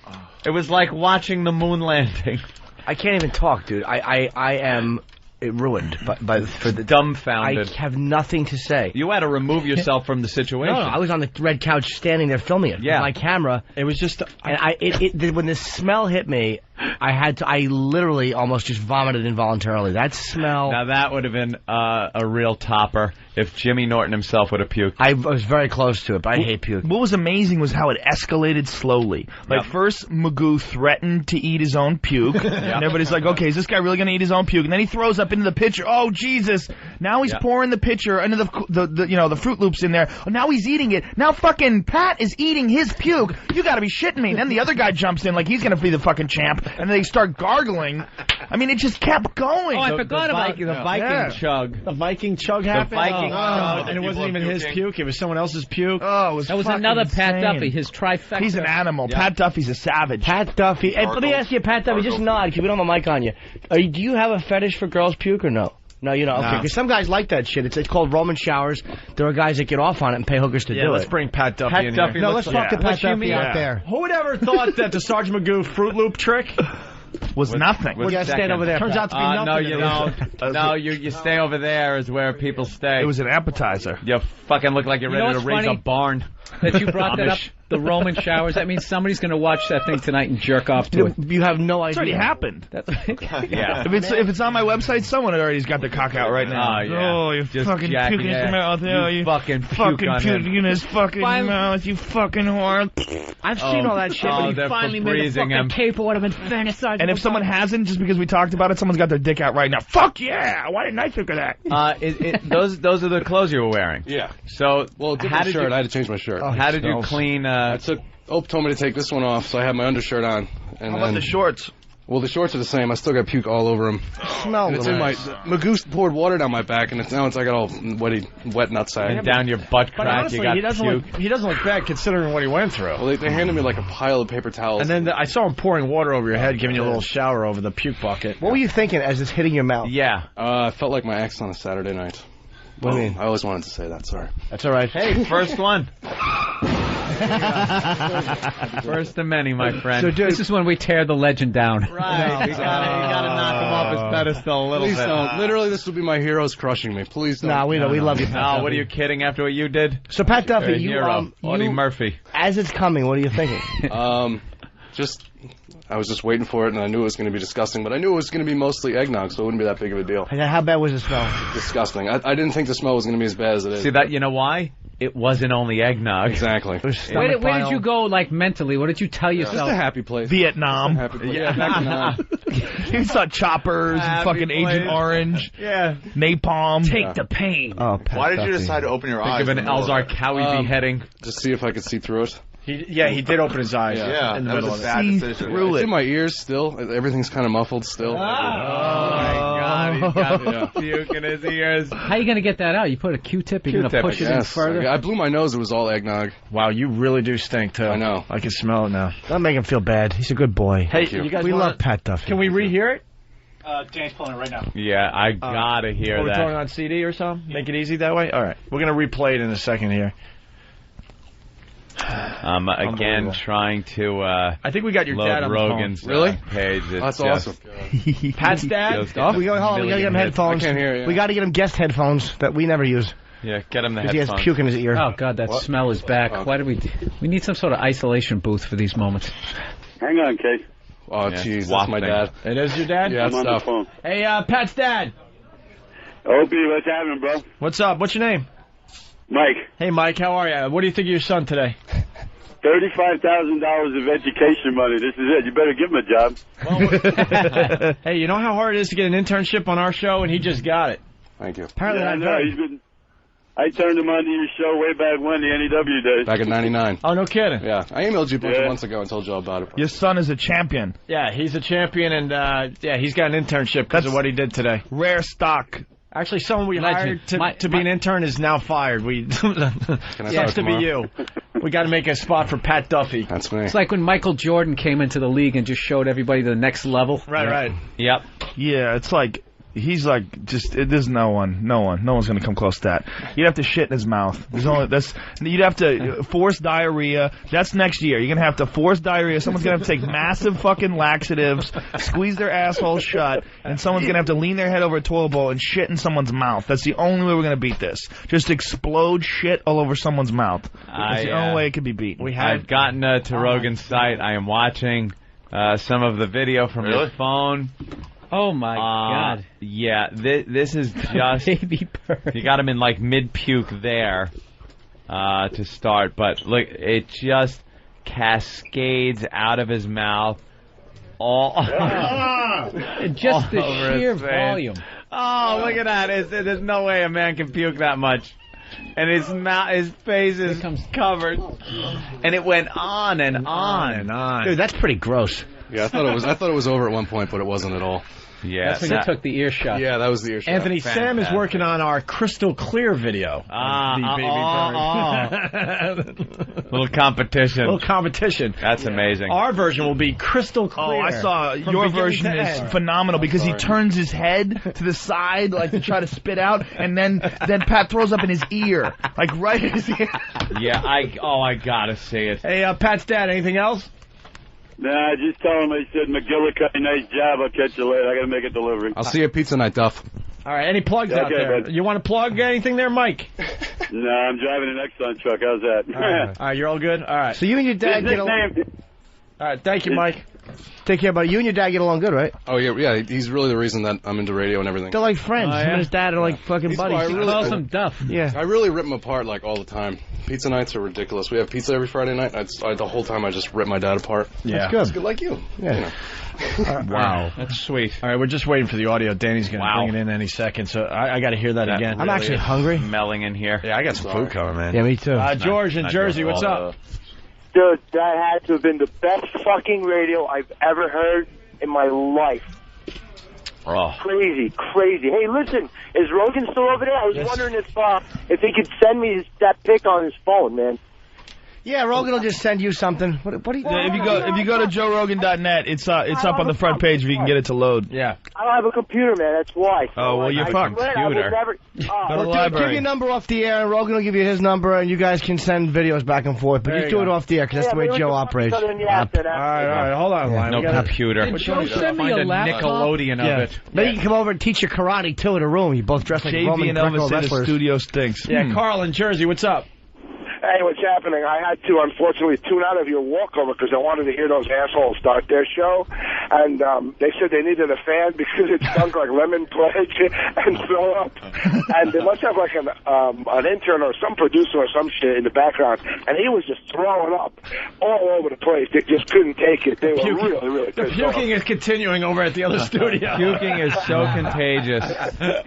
It was like watching the moon landing. I can't even talk, dude. I am ruined for the dumbfounded. I have nothing to say. You had to remove yourself from the situation. No, I was on the red couch standing there filming it. Yeah. With my camera. It was just, and when the smell hit me, I literally almost just vomited involuntarily. That smell. Now that would have been a real topper if Jimmy Norton himself would have puked. I was very close to it, but I hate puke. What was amazing was how it escalated slowly. Like, first, Magoo threatened to eat his own puke. And everybody's like, okay, is this guy really going to eat his own puke? And then he throws up into the pitcher. Oh, Jesus. Now he's pouring the pitcher into the Fruit Loops in there. Oh, now he's eating it. Now fucking Pat is eating his puke. You got to be shitting me. And then the other guy jumps in like he's going to be the fucking champ. And then they start gargling. I mean, it just kept going. Oh, I forgot about the Viking chug. The Viking chug happened? The Viking chug. And it wasn't even his puke. It was someone else's puke. Oh, it was That was fucking another Pat insane. Duffy, his trifecta. He's an animal. Yeah. Pat Duffy's a savage. Pat Duffy. Hey, let me ask you, Pat Duffy, just nod, because we don't have a mic on you. Do you have a fetish for girls' puke or no? No, you know, okay, because some guys like that shit. It's called Roman showers. There are guys that get off on it and pay hookers to do let's it. bring Pat Duffy Pat in Duffy, here. no, let's talk to Pat Duffy out there. Who would ever thought that the Sergeant Magoo Fruit Loop trick was nothing? You gotta stand over there. Turns out to be nothing. No, you don't. No, you stay over there is where people stay. It was an appetizer. You fucking look like you're You know ready to what's raise funny? a barn. That you brought that up, the Roman showers. That means somebody's going to watch that thing tonight and jerk off to it. You have no idea. It's already happened. Yeah. If it's on my website, someone already's got their cock out right now. Oh, yeah. Oh, you Just fucking jacking puking in it. his mouth. Oh, You fucking puke on him. puking in his fucking mouth. You fucking whore. I've seen all that shit. Oh, but he they're finally made a Febrezing fucking him. cape or whatever and fantasized. And if someone hasn't, just because we talked about it, someone's got their dick out right now. Fuck yeah! Why didn't I think of that? Those are the clothes you were wearing. Yeah. So, Well, how different did shirt. you, I had to change my shirt. how did you clean? I took. Ope told me to take this one off, so I had my undershirt on. And How about then, the shorts? Well, the shorts are the same. I still got puke all over them. Smell And it's in my. Magoo poured water down my back, and now I got all wet nutsack. And down your butt But crack, honestly, you got he doesn't look bad considering what he went through. Well, they handed me like a pile of paper towels. And then I saw him pouring water over your head, giving you a little shower over the puke bucket. What were you thinking as it's hitting your mouth? Yeah. I felt like my ex on a Saturday night. What do you mean? I always wanted to say that. Sorry. That's all right. Hey, first one. First of many, my friend. So, dude, This is when we tear the legend down. Right. You gotta knock him off his pedestal a little Please bit. don't. Literally, this will be my heroes crushing me. Please don't. Nah, we know. We love you, Pat No, Duffy. what are you kidding? After what you did, So, Pat Duffy, You're a you, hero. Audie you, Murphy. as it's coming, what are you thinking? I was just waiting for it, and I knew it was going to be disgusting, but I knew it was going to be mostly eggnog, so it wouldn't be that big of a deal. And how bad was the smell? Disgusting. I didn't think the smell was going to be as bad as it is. See that? You know why? It wasn't only eggnog. Exactly. Where did you go, like, mentally? What did you tell yourself? Just a happy place. Vietnam. Happy place. Yeah. You saw choppers and Happy fucking place. Agent Orange. Yeah. Napalm. Take the pain. Oh, Pat Why did you Duffy. decide to open your eyes? Think of an Elzar Cowie beheading. Just see if I could see through it. He did open his eyes. Yeah, in the that middle was of a it. bad See decision. through It's it. in my ears still. Everything's kind of muffled still. Oh my God! He's got puke in his ears. How are you going to get that out? You put a Q-tip, you're going to Q-tip, push it in Yes. further? I blew my nose. It was all eggnog. Wow, you really do stink too. I know. I can smell it now. Don't make him feel bad. He's a good boy. Hey, you. you guys we wanna- love Pat Duffy. Can we rehear it? Dan's pulling it right now. Yeah, I gotta hear Are we that. throwing it on CD or something? Make it easy that way? All right. We're going to replay it in a second here. I'm again Unbelievable. trying to I think we got your load dad on the Rogan's phone. Really? page. It's That's just- awesome. Pat's dad? Just Oh, we got to get him headphones. I can't hear you. We got to get him guest headphones that we never use. Yeah, get him the Because he has headphones. puke in his ear. Oh, God, that smell is back. Oh. Why do we need some sort of isolation booth for these moments. Hang on, Kate. Oh, Yeah, jeez. That's my wafting. dad. It is your dad? Yeah, I'm on the stuff. phone. Hey, Pat's dad. Opie, what's happening, bro? What's up? What's your name? Mike, Hey, Mike. How are you? What do you think of your son today? $35,000 of education money. This is it. You better give him a job. Hey, you know how hard it is to get an internship on our show, and he just got it. Thank you. Apparently, Yeah, I not know. very. I turned him onto your show way back when, the NEW days. Back in '99. Oh, no kidding. Yeah, I emailed you a bunch of Yeah. months ago and told you all about it. Your son is a champion. Yeah, he's a champion, and yeah, he's got an internship because of what he did today. Rare stock. Actually, someone we Legend. hired to be an intern is now fired. We it has to be you. We got to make a spot for Pat Duffy. That's me. It's like when Michael Jordan came into the league and just showed everybody the next level. Right. Yep. Yeah, it's like He's like, there's no one's gonna come close to that. You'd have to shit in his mouth. You'd have to force diarrhea. That's next year. You're gonna have to force diarrhea. Someone's gonna have to take massive fucking laxatives, squeeze their asshole shut, and someone's gonna have to lean their head over a toilet bowl and shit in someone's mouth. That's the only way we're gonna beat this. Just explode shit all over someone's mouth. That's the only way it can be beaten. I've gotten to Rogan's site. I am watching some of the video from his phone. Oh my God! Yeah, this is just baby bird. You got him in like mid puke there to start, but look, it just cascades out of his mouth, all just the all sheer volume. Oh, look at that! There's no way a man can puke that much. And his face is covered, and it went on and on and on. Dude, that's pretty gross. Yeah, I thought it was over at one point, but it wasn't at all. Yeah, that's when you took the ear shot. Yeah, that was the ear shot. Anthony, Sam is working on our crystal clear video. Little competition. That's amazing. Our version will be crystal clear. Oh, I saw your version is phenomenal because he turns his head to the side like to try to spit out, and then Pat throws up in his ear, like right in his ear. Yeah, I gotta see it. Hey, Pat's dad, anything else? Nah, just tell him I said, McGillicuddy, nice job. I'll catch you later. I got to make a delivery. I'll see you at pizza night, Duff. All right, any plugs out there? Bud. You want to plug anything there, Mike? No, I'm driving an Exxon truck. How's that? All right, you're all good? All right. So you and your dad get along. All right, thank you, Mike. Take care, buddy. You and your dad get along good, right? Oh, yeah, he's really the reason that I'm into radio and everything. They're like friends. Him and his dad are like fucking buddies. He calls him Duff. Yeah. I really rip him apart like all the time. Pizza nights are ridiculous. We have pizza every Friday night. The whole time I just rip my dad apart. Yeah. That's good. It's good like you. Yeah. Wow. That's sweet. All right, we're just waiting for the audio. Danny's going to bring it in any second, so I got to hear that again. I'm actually hungry. Smelling in here. Yeah, I got some food coming, man. Yeah, me too. George in Jersey, what's up? Dude, that had to have been the best fucking radio I've ever heard in my life. Oh. Crazy. Hey, listen, is Rogan still over there? I was wondering if he could send me that pic on his phone, man. Yeah, Rogan will just send you something. What do you? Yeah, if you go to JoeRogan.net, it's up on the front page if you can get it to load. Yeah. I don't have a computer, man. That's why. Oh, well, you're fucked. Computer. Go to the library. Give your number off the air, and Rogan will give you his number, and you guys can send videos back and forth. But you do it off the air, because that's the way Joe operates. All right, hold on, line. No computer. Did Joe send me a laptop? Nickelodeon of it. Then you can come over and teach you karate, too, in a room. You both dress like Roman and Greco Elvis say the wrestlers. studio stinks. Yeah, Carl in Jersey, what's up? Hey, what's happening? I had to, unfortunately, tune out of your walkover because I wanted to hear those assholes start their show. And they said they needed a fan because it stunk like lemon pledge and throw up. And they must have like an intern or some producer or some shit in the background. And he was just throwing up all over the place. They just couldn't take it. They were really The puking is continuing over at the other studio. Puking is so contagious.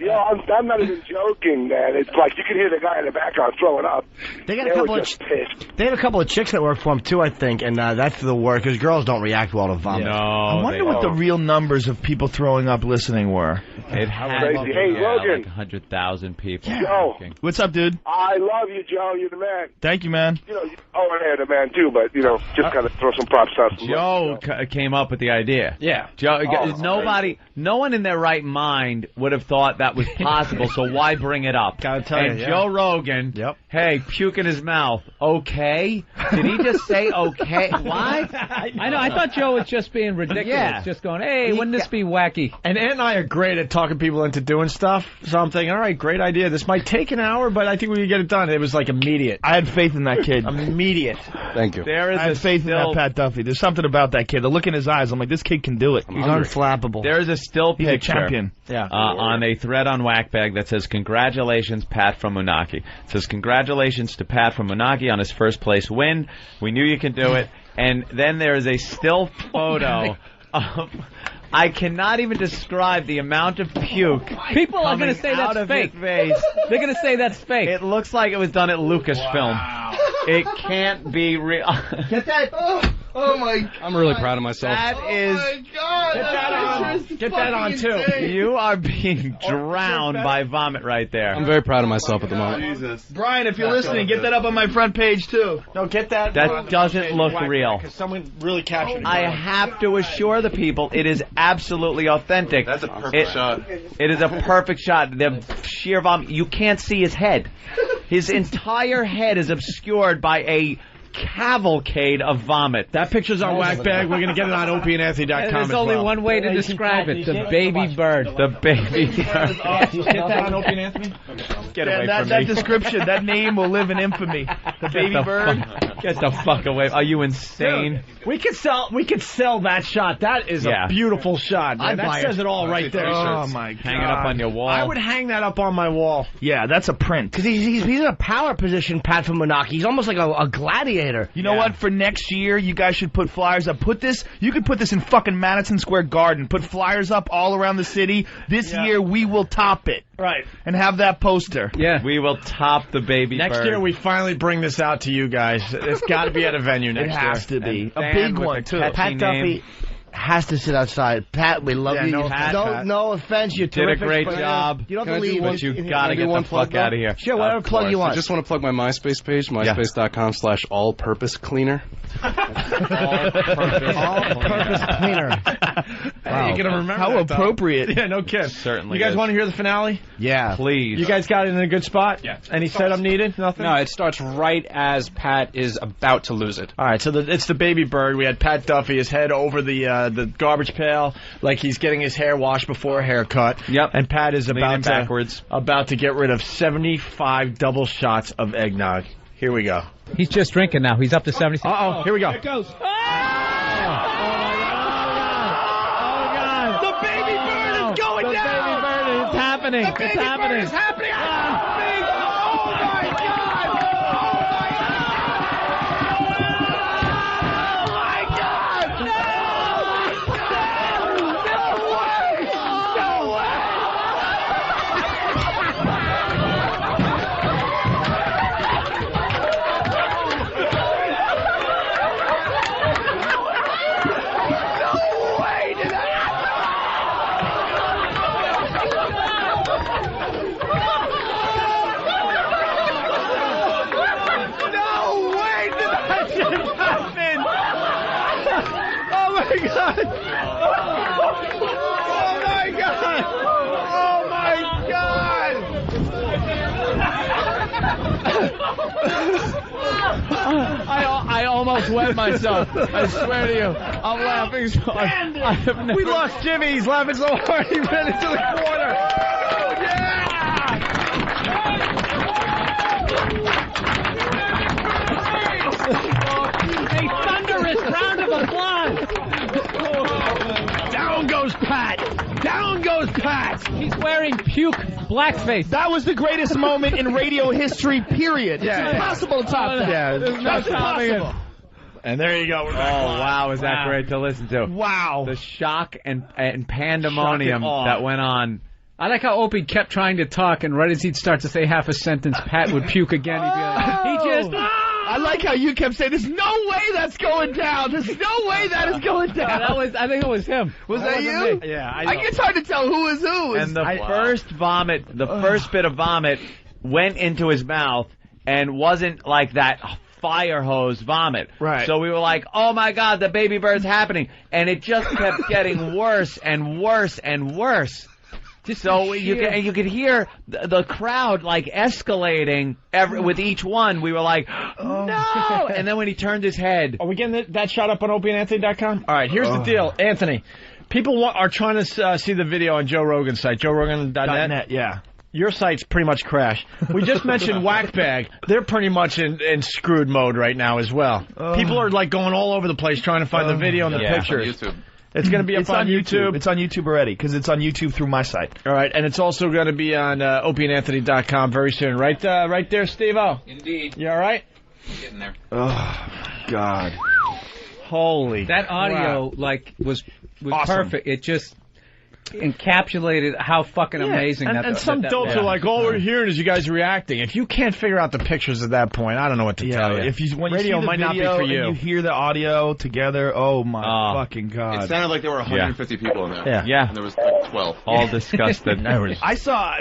Yeah, I'm not even joking, man. It's like you can hear the guy in the background throwing up. They got They have a couple of chicks that work for them, too, I think, and that's the work, because girls don't react well to vomit. No, I wonder what the real numbers of people throwing up listening were. It had crazy. Hey, Rogan. like 100,000 people. Joe. What's up, dude? I love you, Joe. You're the man. Thank you, man. You know, yeah, the man, too, but, just kind of throw some props out. Joe came up with the idea. Yeah. Joe, no one in their right mind would have thought that was possible, so why bring it up? Gotta tell and you, Joe Rogan, hey, puke in his mouth. Okay? Did he just say okay? What? I know. I thought Joe was just being ridiculous. Yeah. Just going, hey, wouldn't this be wacky? And Ant and I are great at talking people into doing stuff. So I'm thinking, all right, great idea. This might take an hour, but I think we can get it done. It was like immediate. I had faith in that kid. Immediate. Thank you. There is I had faith in that Pat Duffy. There's something about that kid. The look in his eyes, I'm like, this kid can do it. He's unflappable. There is a still He's a picture champion. on a thread on Whackbag that says, congratulations, Pat from Unagi. It says, congratulations to Pat from Unagi on his first place win. We knew you can do it. And then there is a still photo of... I cannot even describe the amount of puke. People are going to say that's fake. They're going to say that's fake. It looks like it was done at Lucasfilm. Wow. It can't be real. Get that. Oh my God. I'm really proud of myself. That is... Oh my God. Get that on, too. You are being drowned by vomit right there. I'm very proud of myself at the moment. Brian, if you're listening, get that up on my front page, too. No, get that. That doesn't look real. Because someone really captured it. I have to assure the people it is absolutely authentic. That's a perfect shot. It is a perfect shot. The sheer vomit. You can't see his head. His entire head is obscured by a cavalcade of vomit. That picture's on Whackbag. We're going to get it on opieandanthony.com. There's only one way to describe it: the baby bird. The baby bird. Get that on Opie and Anthony? Get away from that me. description, that name will live in infamy. The baby bird. Get the fuck away. Are you insane? Dude, we could sell that shot. That is a beautiful shot, man. That says it all right there. Oh, my God. Hang it up on your wall. I would hang that up on my wall. Yeah, that's a print. Because he's in a power position, Pat from Monarchy. He's almost like a gladiator. You know what? For next year, you guys should put flyers up. You could put this in fucking Madison Square Garden. Put flyers up all around the city. This year, we will top it. Right. And have that poster. Yeah. We will top the baby Next bird. year, we finally bring this out to you guys. It's got to be at a venue next year. It has to be. And A big with one, the too. catchy Pat name. Duffy has to sit outside. Pat, we love you. No offense, you're Did a terrific. great job. You don't have to leave. But you got to get the fuck out of here. Sure, whatever plug you want. I just want to plug my MySpace page, myspace.com/all-purpose cleaner. All-purpose cleaner. Wow. You're going to remember How that, appropriate. Yeah, no kidding. Certainly You guys is. want to hear the finale? Yeah. Please. You guys got it in a good spot? Yeah. Any setup needed? Nothing? No, it starts right as Pat is about to lose it. All right, so it's the baby bird. We had Pat Duffy, his head over the garbage pail, like he's getting his hair washed before a haircut. Yep. And Pat is Leaning backwards. about to get rid of 75 double shots of eggnog. Here we go. He's just drinking now. He's up to 76. Uh-oh, here we go. Here it goes. The baby bird is going down! The baby bird is happening. The baby It's happening. bird is happening! Oh my God! I almost wet myself. I swear to you. I'm laughing so hard. We lost Jimmy. He's laughing so hard he ran into the corner. A thunderous round of applause. Down goes Pat. Down goes Pat. He's wearing puke blackface. That was the greatest moment in radio history, period. Yeah. It's impossible to top that. Yeah, There's no That's topping it. impossible. And there you go. We're Oh, back live. wow, is that great to listen to. Wow. The shock and pandemonium Shock and awe. that went on. I like how Opie kept trying to talk, and right as he'd start to say half a sentence, Pat would puke again. He'd be like, he just... I like how you kept saying, "There's no way that's going down. There's no way that is going down." I think it was him. Was that you? wasn't me. Yeah, It's hard to tell who is who. And the first bit of vomit went into his mouth and wasn't like that fire hose vomit. Right. So we were like, oh my God, the baby bird's happening. And it just kept getting worse and worse and worse. So you could hear the crowd like escalating with each one. We were like, no! And then when he turned his head. Are we getting that shot up on opieandanthony.com? All right, here's the deal. Anthony, people are trying to see the video on Joe Rogan's site, joerogan.net. Yeah. Your site's pretty much crashed. We just mentioned Whackbag. They're pretty much in screwed mode right now as well. People are like going all over the place trying to find the video and the pictures. On YouTube. It's going to be up on YouTube. It's on YouTube already, because it's on YouTube through my site. All right, and it's also going to be on opieandanthony.com very soon. Right there, Steve-O? Indeed. You all right? Getting there. Oh, God. Holy That audio, crap. was Awesome. perfect. It just... encapsulated how fucking amazing that. And some dopes are like, all we're hearing is you guys reacting. If you can't figure out the pictures at that point, I don't know what to tell you. If when radio you see the might video not be for you. and you hear the audio together, oh my fucking god! It sounded like there were 150 people in there. Yeah. And there was like 12. All disgusted.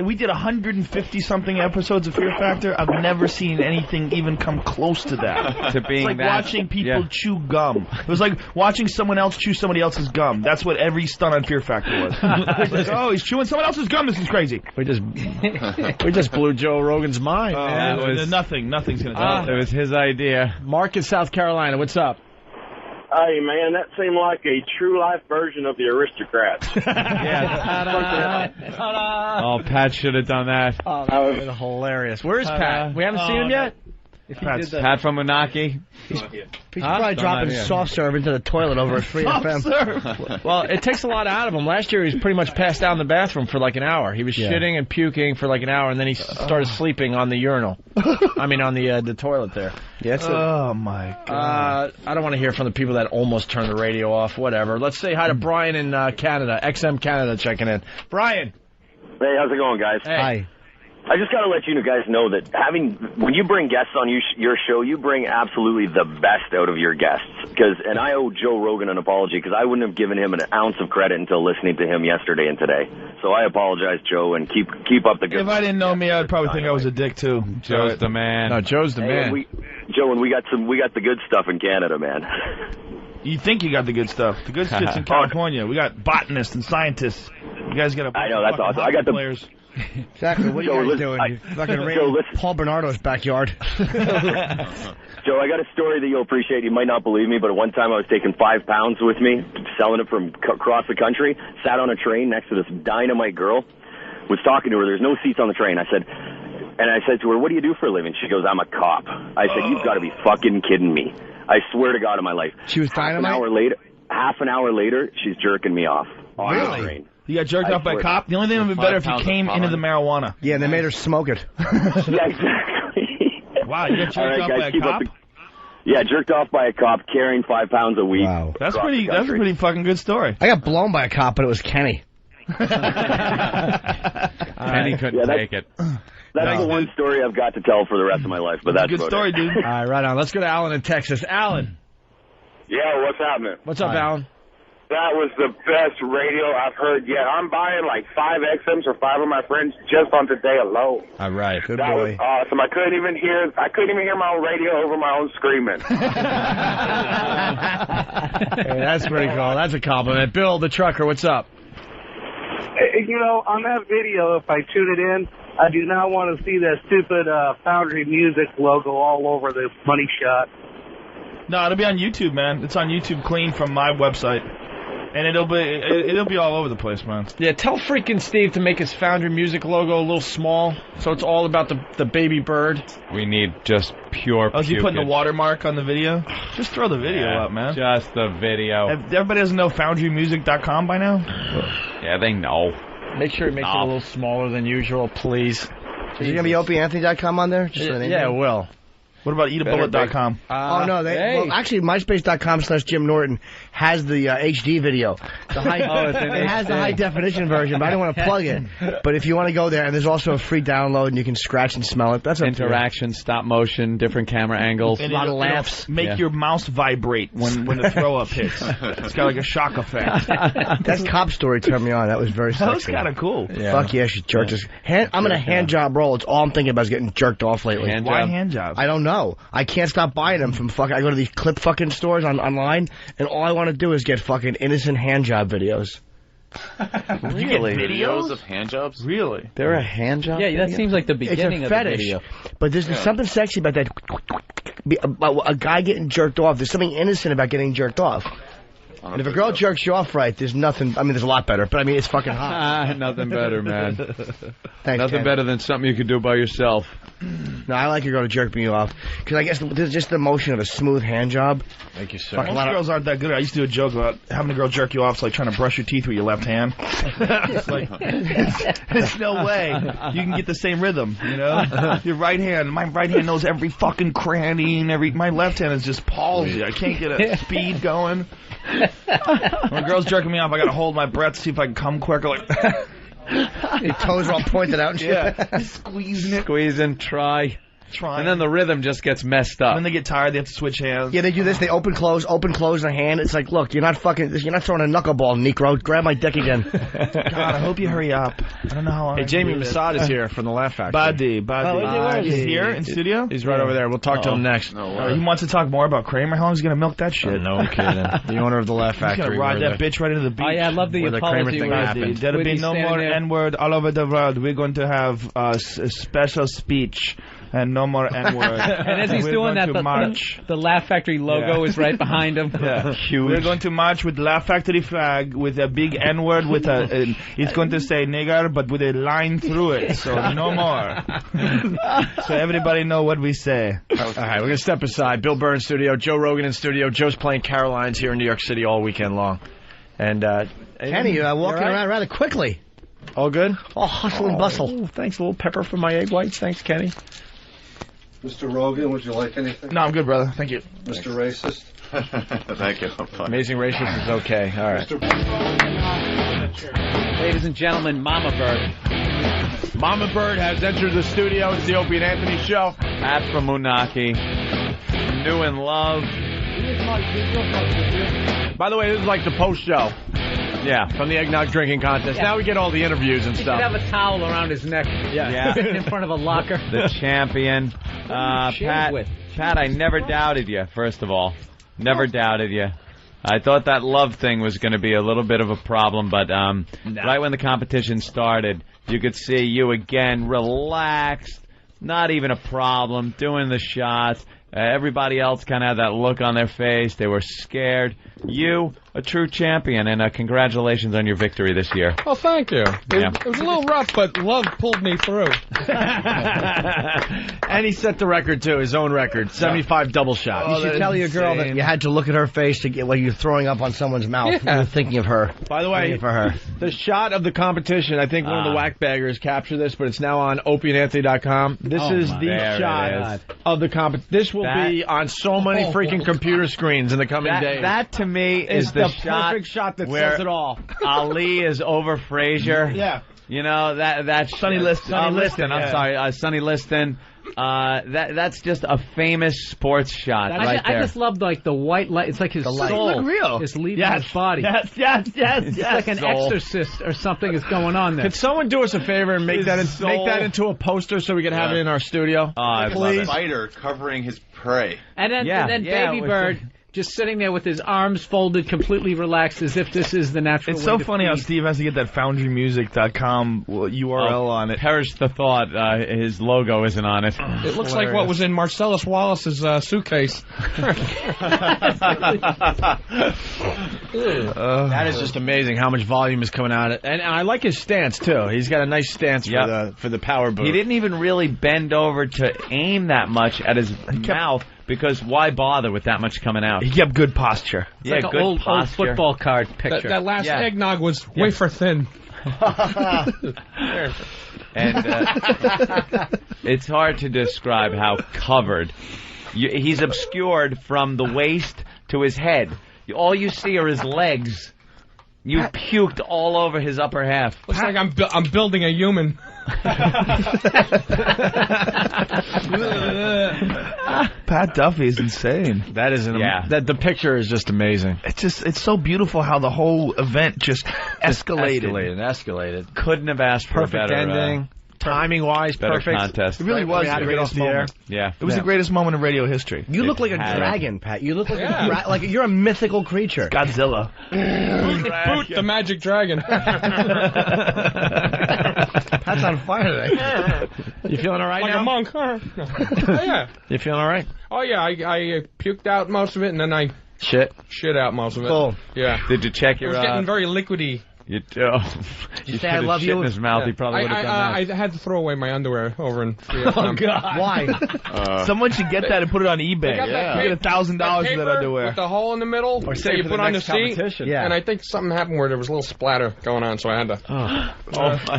We did 150 something episodes of Fear Factor. I've never seen anything even come close to that. To being it's like that, watching people chew gum. It was like watching someone else chew somebody else's gum. That's what every stunt on Fear Factor was. It's like, oh, he's chewing someone else's gum. This is crazy. We just blew Joe Rogan's mind. Man. Nothing's gonna do it. It was his idea. Mark in South Carolina, what's up? Hey, man, that seemed like a true-life version of the Aristocrats. Oh, Pat should have done that. Oh, that would have been hilarious. Where is Pat? We haven't seen him yet? Pat from Moonachie. He's probably dropping soft serve into the toilet over at Free FM. Well, it takes a lot out of him. Last year, he was pretty much passed out in the bathroom for like an hour. He was shitting and puking for like an hour, and then he started sleeping on the urinal. I mean, on the toilet there. Oh, my God. I don't want to hear from the people that almost turned the radio off. Whatever. Let's say hi to Brian in Canada. XM Canada checking in. Brian. Hey, how's it going, guys? Hey. Hi. I just got to let you guys know that when you bring guests on your show, you bring absolutely the best out of your guests. And I owe Joe Rogan an apology because I wouldn't have given him an ounce of credit until listening to him yesterday and today. So I apologize, Joe, and keep up the good. If I didn't know me, I'd probably think I was a dick too. Joe's the man. No, Joe's the man. Joe, and we got the good stuff in Canada, man. You think you got the good stuff? The good shit's in California. We got botanists and scientists. You guys got I know that's awesome. I got the players. Exactly. What are you guys doing? You fucking raiding Paul Bernardo's backyard. Joe, I got a story that you'll appreciate. You might not believe me, but at one time I was taking 5 pounds with me, selling it from across the country, sat on a train next to this dynamite girl, was talking to her. There's no seats on the train. I said to her, what do you do for a living? She goes, I'm a cop. I said, you've got to be fucking kidding me. I swear to God in my life. She was dynamite? Half an hour later, she's jerking me off on the train. You got jerked off by a cop? The only thing that would be better if you came into the marijuana. Yeah, they made her smoke it. Yeah, exactly. Wow, you got jerked off by a cop? Yeah, jerked off by a cop carrying 5 pounds a week. Wow. That's a pretty fucking good story. I got blown by a cop, but it was Kenny. Kenny couldn't take it. That's the one story I've got to tell for the rest of my life, but that's a good story, dude. All right, right on. Let's go to Alan in Texas. Alan. Yeah, what's happening? What's up, Alan? That was the best radio I've heard yet. I'm buying like 5 XMs for 5 of my friends just on today alone. All right, good that boy. Was awesome. I couldn't even hear my own radio over my own screaming. Hey, that's pretty cool. That's a compliment. Bill, the trucker, what's up? You know, on that video, if I tune it in, I do not want to see that stupid Foundry Music logo all over the money shot. No, it'll be on YouTube, man. It's on YouTube clean from my website. And it'll be all over the place, man. Yeah, tell freaking Steve to make his Foundry Music logo a little small, so it's all about the baby bird. We need just pure. Oh, is he putting the watermark on the video? Just throw the video up, man. Just the video. Everybody doesn't know FoundryMusic.com by now? Yeah, they know. Make sure he makes it a little smaller than usual, please. Is it going to be OpieAnthony.com on there? Just yeah, it will. What about eatabullet.com? Oh, no. Well, actually, MySpace.com/Jim Norton has the HD video. It has the high-definition version, but I don't want to plug it. But if you want to go there, and there's also a free download, and you can scratch and smell it. That's interaction, stop motion, different camera angles. A lot of laughs. Make your mouse vibrate when the throw-up hits. It's got like a shock effect. That cop story turned me on. That was very sexy. That was kind of cool. Yeah. Fuck yeah, she jerked us. I'm in a hand job roll. It's all I'm thinking about is getting jerked off lately. Why hand job? I don't know. I can't stop buying them from I go to these clip fucking stores online, and all I want to do is get fucking innocent hand job videos. Really? You get videos of hand jobs? Really? They're a hand job? Yeah, that seems like the beginning of the video. But there's something sexy about that. About a guy getting jerked off. There's something innocent about getting jerked off. And if a girl jerks you off right, there's nothing. I mean, there's a lot better, but I mean, it's fucking hot. Nothing better, man. Thanks, nothing better than something you could do by yourself. No, I like your girl to jerk me off because I guess there's just the motion of a smooth hand job. Thank you, sir. Most girls aren't that good. I used to do a joke about having a girl jerk you off. It's like trying to brush your teeth with your left hand. It's like there's no way you can get the same rhythm. You know, your right hand. My right hand knows every fucking cranny and my left hand is just palsy. I can't get a speed going. When a girl's jerking me off, I gotta hold my breath to see if I can come quicker. Like, your toes are all pointed out and shit. yeah, squeezing, trying. And then the rhythm just gets messed up. When they get tired, they have to switch hands. Yeah, they do this. They open, close their hand. It's like, look, you're not throwing a knuckleball, Negro. Grab my dick again. God, I hope you hurry up. I don't know how long. Hey, Jamie Masad is here from the Laugh Factory. Buddy. He's here in studio? He's right over there. We'll talk to him next. He wants to talk more about Kramer. How long is he going to milk that shit? No kidding. The owner of the Laugh Factory. He's going to ride that bitch right into the beach. Oh, yeah, I love the apology. There'll be no more N-word all over the world. We're going to have a special speech. And no more N-word. And as he's doing that, the Laugh Factory logo is right behind him. Yeah. Huge. We're going to march with Laugh Factory flag with a big N-word with it's going to say nigger, but with a line through it, so no more. So everybody know what we say. All right, we're going to step aside. Bill Burr in studio, Joe Rogan in studio. Joe's playing Caroline's here in New York City all weekend long. And Kenny, walking around rather quickly. All good? Oh, hustle and bustle. Thanks, a little pepper for my egg whites. Thanks, Kenny. Mr. Rogan, would you like anything? No, I'm good, brother. Thank you. Mr. Racist? Thank you. Amazing Racist is okay. All right. Ladies and gentlemen, Mama Bird. Mama Bird has entered the studio. It's the Opie and Anthony Show. Pat from Moonachie. New in love. By the way, this is like the post show. Yeah, from the eggnog drinking contest. Yeah. Now we get all the interviews and He stuff. should have a towel around his neck. Yeah. In front of a locker. The champion. Pat, I never doubted you, first of all. Never doubted you. I thought that love thing was going to be a little bit of a problem, but right when the competition started, you could see you again, relaxed, not even a problem, doing the shots. Everybody else kind of had that look on their face. They were scared. You, a true champion, and congratulations on your victory this year. Well, thank you. Yeah. It was a little rough, but love pulled me through. And he set the record, too, his own record, 75 double shots. You should tell your girl that you had to look at her face to get when you're throwing up on someone's mouth. Yeah. You're thinking of her. By the way, for her. The shot of the competition, I think one of the whack baggers captured this, but it's now on opieandanthony.com. This is the shot of the competition. This will be on so many freaking computer screens in the coming days. That, to me, is the perfect shot that where says it all. Ali is over Frazier. Yeah. You know, that's Sonny Liston. Sonny Liston. That's just a famous sports shot right there. I just love like the white light. It's like his soul is leaving his body. Yes. It's like an exorcist or something is going on there. Can someone do us a favor and make that into a poster so we can have it in our studio? Please. A spider covering his prey. And then Baby Bird just sitting there with his arms folded, completely relaxed, as if this is the natural way It's so to funny feed. how Steve has to get that foundrymusic.com URL on it. Perish the thought, his logo isn't on it. It looks like what was in Marcellus Wallace's suitcase. That is just amazing how much volume is coming out. And I like his stance, too. He's got a nice stance for the power booth. He didn't even really bend over to aim that much at his mouth, because why bother with that much coming out? He kept good posture. It's like an old football card picture. That last eggnog was wafer thin. And it's hard to describe how covered. He's obscured from the waist to his head. All you see are his legs. You puked all over his upper half. Looks like I'm building a human. Pat Duffy is insane. That is the picture is just amazing. It's so beautiful how the whole event just escalated. Couldn't have asked for perfect a better ending. Timing-wise, better perfect. contest. It really was the greatest moment. Yeah. It was the greatest moment in radio history. You look like a dragon, Pat. You look like like you're a mythical creature. Godzilla. Boot the magic dragon. Pat's on fire today. You feeling all right like now? a monk. Oh, yeah. You feeling all right? Oh, yeah. I puked out most of it, and then I shit out most of it. Cool. Yeah. Did you check your... It was getting very liquidy. You say I love you in his mouth. He probably would have done that. I had to throw away my underwear over in 3FM. Oh, God. Why? Someone should get that and put it on eBay. You get $1,000 for that underwear. With the hole in the middle, or that you put on the seat. Yeah. And I think something happened where there was a little splatter going on, so I had to...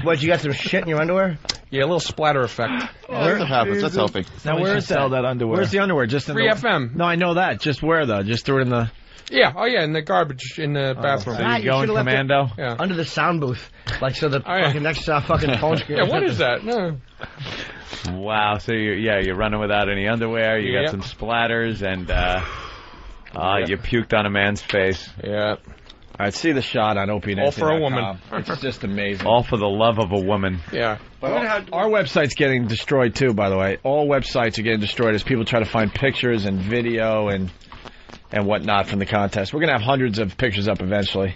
What, you got some shit in your underwear? Yeah, a little splatter effect. That happens. That's healthy. Now where is that underwear? Where's the underwear? Just in 3FM. No, I know that. Just where, though? Just throw it in the... Yeah. Oh yeah, in the garbage in the bathroom. So you going commando? Yeah. Under the sound booth, like so the fucking next fucking phone screen. Yeah. What is that? No. Wow. So you're running without any underwear. You got some splatters, and you puked on a man's face. Yeah. All right, see the shot on Opie. All for a woman. It's just amazing. All for the love of a woman. Yeah. But our website's getting destroyed too, by the way. All websites are getting destroyed as people try to find pictures and video and whatnot from the contest. We're going to have hundreds of pictures up eventually.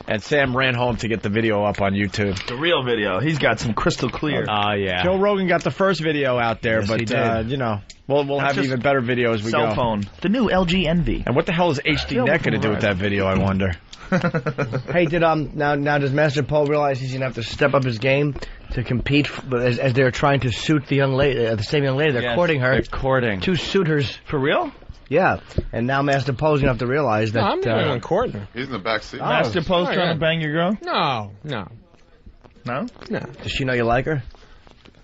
And Sam ran home to get the video up on YouTube. The real video. He's got some crystal clear. Yeah. Joe Rogan got the first video out there, Yes, but he did. you know, we'll have even better video as we go. Cell phone. The new LG Envy. And what the hell is HD Net going to do with that video, I wonder? Hey, now does Master Paul realize he's gonna have to step up his game to compete as they're trying to suit the young lady, the same young lady? They're courting her. They're courting. 2 suitors. For real? Yeah. And now Master Paul's gonna have to realize that. No, I'm the one courting her. He's in the back seat. Master Poe's trying to bang your girl? No. No? No. Does she know you like her?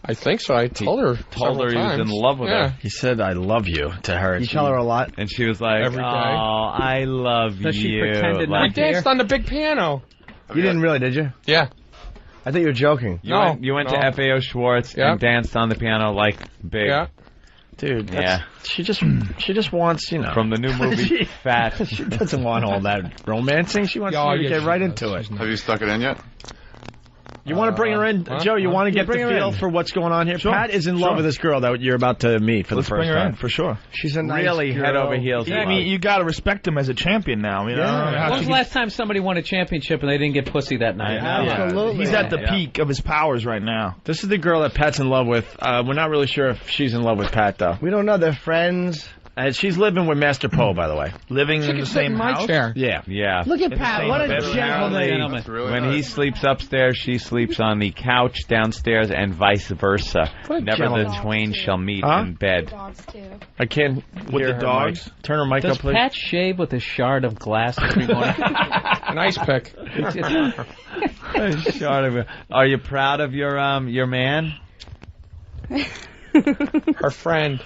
I think so. I told her. Told her he was in love with her. He said, "I love you" to her. You tell her a lot, and she was like, Every day. "Oh, I love you." Does she pretend to I not hear? danced on the big piano. You didn't really, did you? Yeah. I thought you were joking. You went to FAO Schwartz and danced on the piano like big. Yeah. Dude, Yeah. she just wants, you know. From the new movie Fat. She doesn't want all that romancing. She wants you to get right into it. Have you stuck it in yet? You want to bring her in, Joe? You want to get the feel for what's going on here? Sure. Pat is in love with this girl that you're about to meet for Let's the first bring her time. in, for sure. She's a nice Really girl. head over heels. I mean, you got to respect him as a champion now. You know? When was the last time somebody won a championship and they didn't get pussy that night? Absolutely. He's at the peak of his powers right now. This is the girl that Pat's in love with. We're not really sure if she's in love with Pat, though. We don't know. They're friends. She's living with Master Poe, by the way. Living in the same house? Chair. Yeah. Yeah. Look at Pat. What a gentleman. Really When nice. he sleeps upstairs, she sleeps on the couch downstairs, and vice versa. Never the twain shall meet in bed. Dogs too. I can't With hear the her dogs? mic. Turn her mic Does up, please. Pat shave with a shard of glass every morning? Nice pick. Are you proud of your man? Her friend.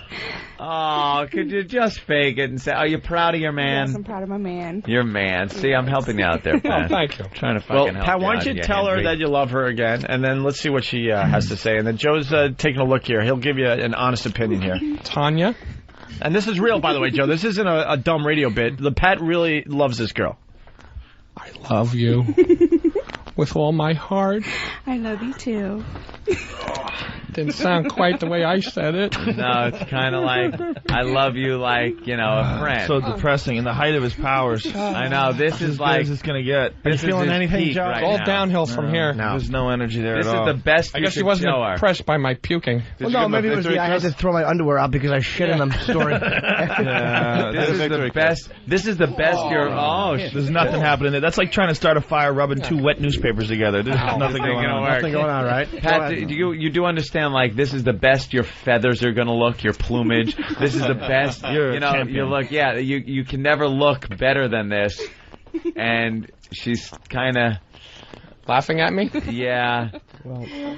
Oh, could you just fake it and say, "Are you proud of your man?" Yes, I'm proud of my man. Your man. See, I'm helping you out there, Pat. Oh, thank you. Trying to fucking Well, help Pat, you why out, don't you you tell her Henry. that you love her again, and then let's see what she has to say. And then Joe's taking a look here. He'll give you an honest opinion here. Tanya. And this is real, by the way, Joe. This isn't a dumb radio bit. The Pat really loves this girl. I love you. With all my heart. I love you too. Didn't sound quite the way I said it. No, it's kind of like, I love you like, you know, a friend. So depressing. In the height of his powers. I know, this is As like... good as it's going to get. Are you feeling anything, Joe? Right All now. downhill from here. There's no energy there This at all. is the best I you guess he could wasn't show her. impressed by my puking. Well, no, maybe it was I had to throw my underwear out because I shit in them story. This is the best. This is the best you're... Oh, There's nothing happening there. That's like trying to start a fire rubbing 2 wet newspapers together. There's nothing going on. Nothing going on, right? Pat, you do understand, like, this is the best your feathers are going to look, your plumage. This is the best. You're you a know, champion. you look, yeah, you can never look better than this. And she's kind of... Laughing at me? Yeah.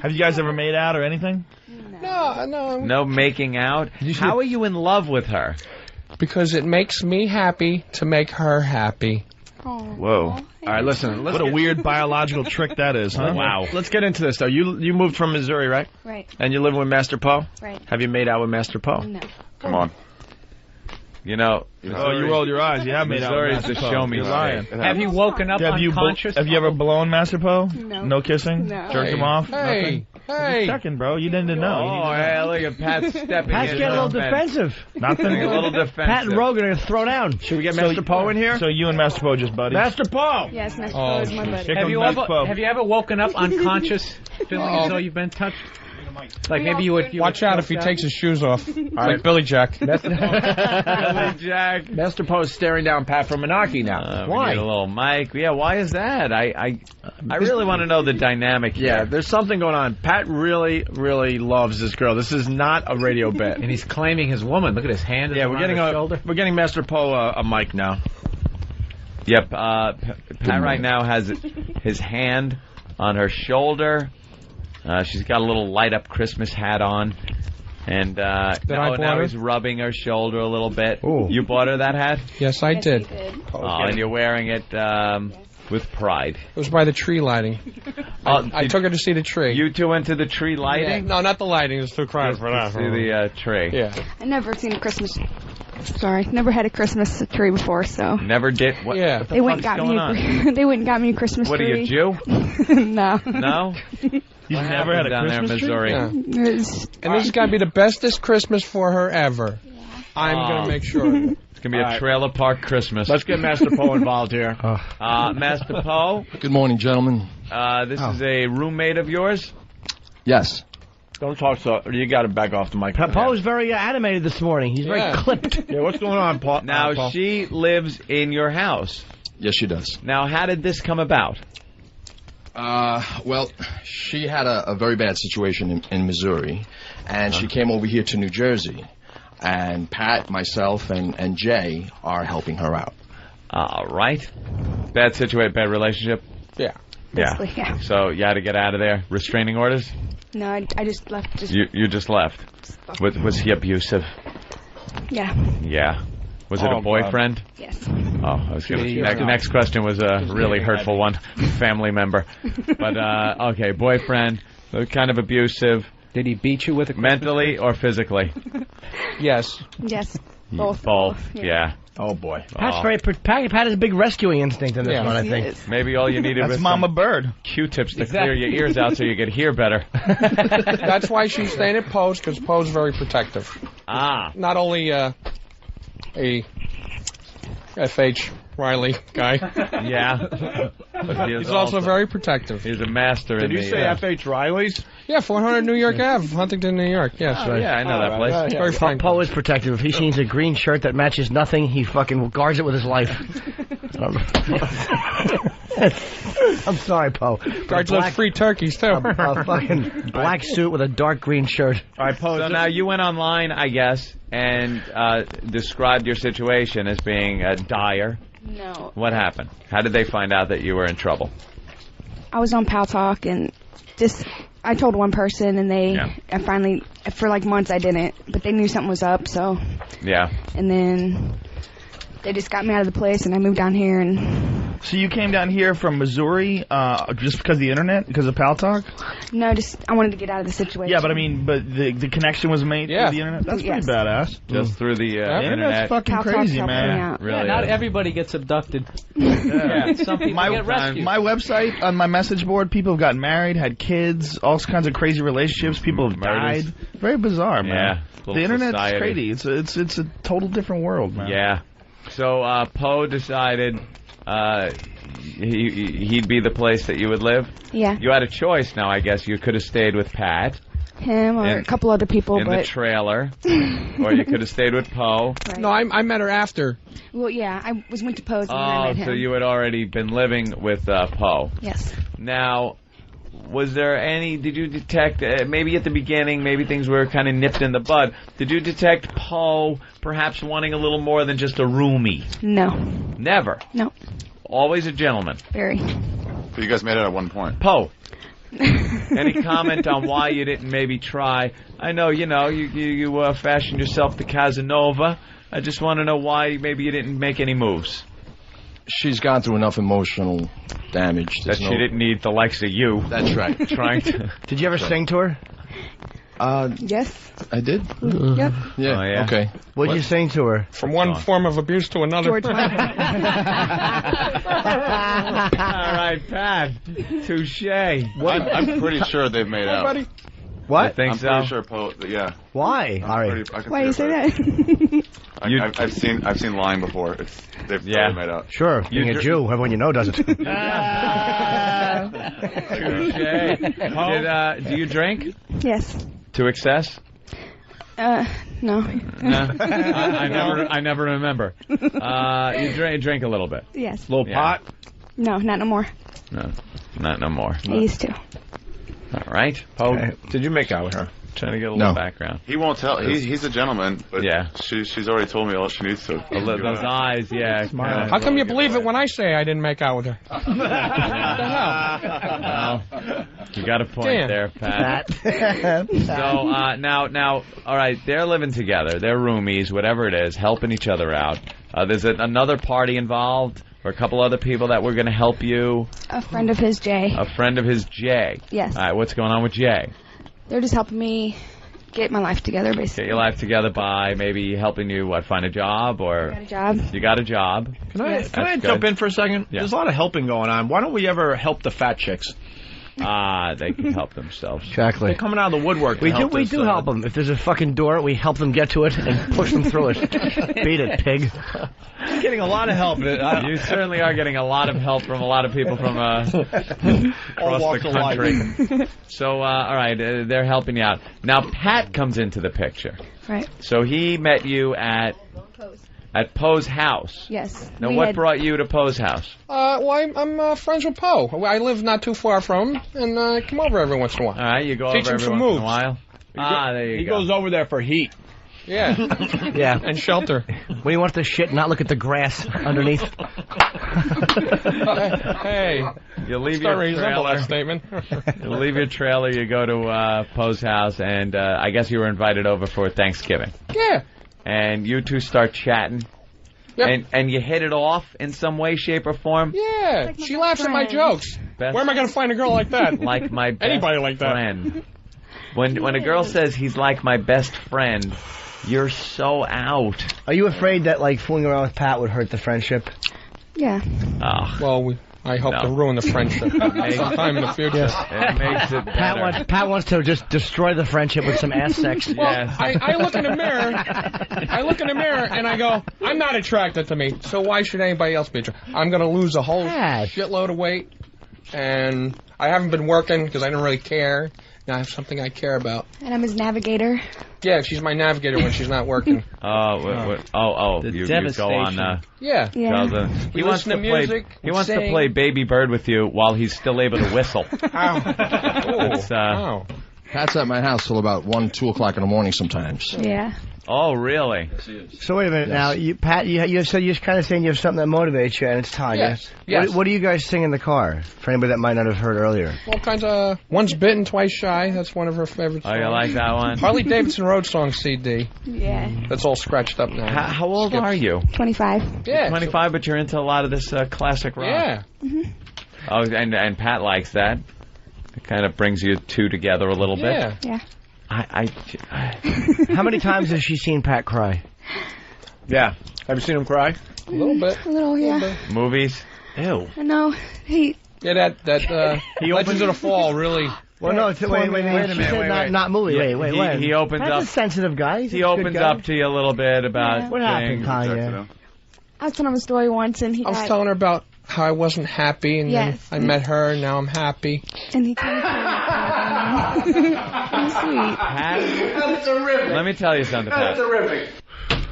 Have you guys ever made out or anything? No. No making out? How are you in love with her? Because it makes me happy to make her happy. Whoa. All right, listen. What a weird biological trick that is, huh? Wow. Let's get into this, though. You moved from Missouri, right? Right. And you live with Master Poe? Right. Have you made out with Master Poe? No. Come on. You know... Oh, you rolled your eyes. You have made out with Missouri's the Master Poe. show me You're state. lying. Have you woken up unconscious? Have you ever blown Master Poe? No. No kissing? No. Jerked him off? Hey. Nothing? Just checking, bro. You didn't know. Oh, hey, look at Pat stepping Pat's in. getting a little defensive. Nothing? A little defensive. Pat and Rogan are going to throw down. Should we get Master Poe in here? So you and Master Poe just buddies? Master Poe! Yes, Master Poe is my buddy. Here comes Master Poe. Have you ever woken up unconscious, feeling as though you've been touched? Like maybe you would. Watch out if he takes his shoes off. Like Billy Jack. Billy Jack. Master Poe is staring down Pat from Menaki now. We need a little mic. Yeah, why is that? I really want to know the dynamic here. Yeah, there's something going on. Pat really, really loves this girl. This is not a radio bit. And he's claiming his woman. Look at his hand. Yeah, we're getting Master Poe a mic now. Yep. Pat right now has his hand on her shoulder. She's got a little light-up Christmas hat on. And I now bought her? he's rubbing her shoulder a little bit. Ooh. You bought her that hat? Yes, I did. Oh, and you're wearing it with pride. It was by the tree lighting. I took her to see the tree. You two went to the tree lighting? Yeah. No, not the lighting. It was too crowded for that. See the tree. Yeah. I never seen a Christmas. Sorry, never had a Christmas tree before, so. Never did. What, yeah. what the They went fuck's and got going me. on? They went and got me a Christmas What are tree. you, Jew? No. No. You've never had a down Christmas there in Missouri. Yeah. It's- And this is going to be the bestest Christmas for her ever. I'm going to make sure of it. It's going to be a trailer park Christmas. Let's get Master Poe involved here. Master Poe, Good morning, gentlemen. this is a roommate of yours? Yes. Don't talk so. You got to back off the mic. Poe's very animated this morning. He's very clipped. Yeah, what's going on, Paul? Now, Paul? she lives in your house. Yes, she does. Now, how did this come about? Well, she had a very bad situation in Missouri, and she came over here to New Jersey. And Pat, myself, and Jay are helping her out. All right. Bad situation, bad relationship? Yeah. Basically, yeah. So you had to get out of there? Restraining orders? No, I just left. You just left. Was he abusive? Yeah. Yeah. Was it a boyfriend? Yes. Oh, I was going to. Next question was a really hurtful one. Family member. But, okay, boyfriend, kind of abusive. Did he beat you with a mentally or physically? Yes. Yes. Both. Both, yeah. Oh, boy. Pat's very. Pat has a big rescuing instinct in this one, I think. Maybe all you needed That's was Mama some Bird. Q-tips to clear your ears out so you could hear better. That's why she's staying at Poe's, because Poe's very protective. Ah. Not only a F.H. Riley guy. Yeah. But He's also very protective. He's a master in Did you say F.H. Riley's? Yeah, 400 New York Ave, Huntington, New York. Yes, right. Yeah, I know that place. Very fine. Poe is protective. If he sees a green shirt that matches nothing, he fucking guards it with his life. I'm sorry, Poe. Guards those free turkeys, too. A fucking black suit with a dark green shirt. All right, Poe. So now you went online, I guess, and described your situation as being dire. No. What happened? How did they find out that you were in trouble? I was on Pal Talk and I told one person and I finally, for like months I didn't, but they knew something was up, so. Yeah. And then they just got me out of the place and I moved down here and. So you came down here from Missouri just because of the internet, because of Pal Talk? No, I wanted to get out of the situation. Yeah, but I mean, the connection was made through the internet? That's pretty badass. Just through the internet. Internet's fucking Pal crazy, Talk's man. helping out. Really not is. everybody gets abducted. Yeah. Some people get rescued. My website, on my message board, people have gotten married, had kids, all kinds of crazy relationships. People have Murders. died. Very bizarre, man. Yeah. The internet's society. crazy. It's a total different world, man. Yeah. So Poe decided he'd be the place that you would live? Yeah. You had a choice now, I guess. You could have stayed with Pat. Him or a couple other people, in but. the trailer. Or you could have stayed with Poe. Right. No, I met her after. Well, yeah, I went to Poe's and then I met him. So you had already been living with Poe. Yes. Now, was there did you detect, maybe at the beginning, maybe things were kind of nipped in the bud, did you detect Poe perhaps wanting a little more than just a roomie? No. Never? No. Always a gentleman? Very. So you guys made it at one point. Poe, any comment on why you didn't maybe try? I know, you fashioned yourself the Casanova. I just want to know why maybe you didn't make any moves. She's gone through enough emotional damage. That she didn't need the likes of you. That's right. Trying to. Did you ever sing to her? Yes. I did? Yep. Yeah. Oh, yeah. Okay. What did you sing to her? From one form of abuse to another. George Michael. All right, Pat. Touche. I'm pretty sure they've made out. Buddy. What? You think I'm so? pretty sure Poe. Yeah. Why? I'm All right. pretty- I can Why do you see say it, that? I've seen lying before. They've totally made out. Sure. Being a Jew, everyone you know does it. Touche. Do you drink? Yes. To excess? No. No. I never remember. You drink a little bit. Yes. Little pot? No, not no more. No, not no more. I used to. All right. Poe, did you make out with her? Trying to get a little background. He won't tell. He's a gentleman, but she's already told me all she needs to. Those eyes, How come you believe it when I say I didn't make out with her? What the hell? Well, you got a point there, Pat. Pat. So now, all right, they're living together. They're roomies, whatever it is, helping each other out. There's another party involved, or a couple other people that were going to help you. A friend of his, Jay. A friend of his, Jay. Yes. All right, what's going on with Jay? They're just helping me get my life together, basically. Get your life together by maybe helping you, find a job, or... Got a job. You got a job. Can I jump in for a second? Yeah. There's a lot of helping going on. Why don't we ever help the fat chicks? They can help themselves. Exactly. They're coming out of the woodwork. We do help them. If there's a fucking door, we help them get to it and push them through it. Beat it, pig. You're getting a lot of help. You certainly are getting a lot of help from a lot of people from across the country. So, all right, they're helping you out. Now, Pat comes into the picture. Right. So he met you at Poe's house. Yes. Now, what brought you to Poe's house? Well, I'm friends with Poe. I live not too far from him, and I come over every once in a while. All right, you go Teach over him every some once moves. in a while. There you go. He goes over there for heat. Yeah. Yeah. And shelter. When he wants to shit, not look at the grass underneath. Hey. You leave Start your resemble trailer. that statement. You leave your trailer, you go to Poe's house, and I guess you were invited over for Thanksgiving. Yeah. And you two start chatting. Yep. And you hit it off in some way, shape, or form? Yeah. She laughs at my jokes. Where am I going to find a girl like that? Like my best Anybody like that. friend. When a girl says he's like my best friend, you're so out. Are you afraid that, fooling around with Pat would hurt the friendship? Yeah. Oh. Well, I hope to ruin the friendship sometime in the future. It makes it better. Pat wants to just destroy the friendship with some ass sex. Well, I look in the mirror. And I go, I'm not attracted to me, so why should anybody else be attracted? I'm going to lose a whole shitload of weight, and I haven't been working because I didn't really care. Now I have something I care about. And I'm his navigator. Yeah, she's my navigator when she's not working. You go on. Yeah. He wants to play. He wants to play Baby Bird with you while he's still able to whistle. Ow. Pat's at my house till about 1, 2 o'clock in the morning sometimes. Yeah. Oh, really? So wait a minute now, Pat. You said you're kind of saying you have something that motivates you, and it's Tanya. Yes. What do you guys sing in the car? For anybody that might not have heard earlier. All kinds of. Once bitten, twice shy. That's one of her favorite songs. Oh, you like that one? Harley Davidson Road Song CD. Yeah. That's all scratched up now. How old are you? 25. Yeah. 25, but you're into a lot of this classic rock. Yeah. Mm-hmm. Oh, and Pat likes that. It kind of brings you two together a little bit. Yeah. How many times has she seen Pat cry? Yeah. Have you seen him cry? A little bit. A little, yeah. Movies? Ew. I know. Yeah, that Legends of the Fall really. Well, no, wait a minute. Not movie. Wait. He opens Pat's up. a sensitive guy. He opens up to you a little bit about what happened, things. Tanya? I was telling him a story once, and I was telling her about how I wasn't happy, and Yes. then I met her, and now I'm happy. And he told me I'm sweet. Pat, That's terrific. let me tell you something, Pat. That's terrific.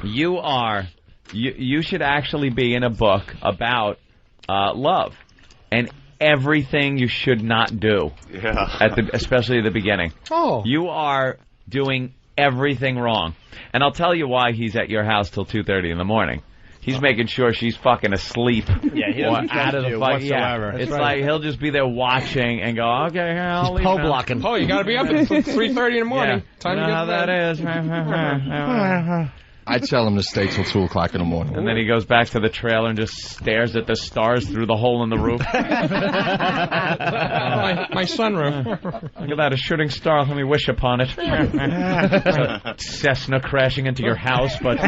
You should actually be in a book about love and everything you should not do. Yeah. Especially at the beginning. Oh. You are doing everything wrong. And I'll tell you why he's at your house till 2:30 in the morning. He's making sure she's fucking asleep. Yeah, he doesn't out of the you fuck. whatsoever. Yeah. It's like he'll just be there watching and go, okay, here, I'll leave now. blocking. Oh, you got to be up at 3:30 in the morning. Yeah. Time you to know get how to bed. that is. I tell him to stay till 2 o'clock in the morning. And then he goes back to the trailer and just stares at the stars through the hole in the roof. My sunroof. Look at that, a shooting star. Let me wish upon it. A Cessna crashing into your house, but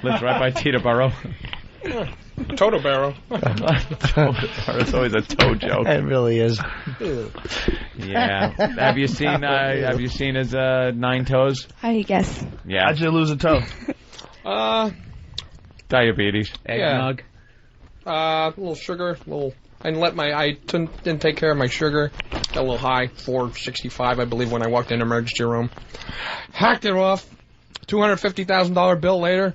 lives right by Teterboro. Toto Barrow. It's always a toe joke. It really is. Yeah. Have you seen his 9 toes? How do you guess? Yeah. How'd you lose a toe? Diabetes. Eggnog. A little sugar, I didn't take care of my sugar. Got a little high, 465, I believe, when I walked in the emergency room. Hacked it off. $250,000 bill later.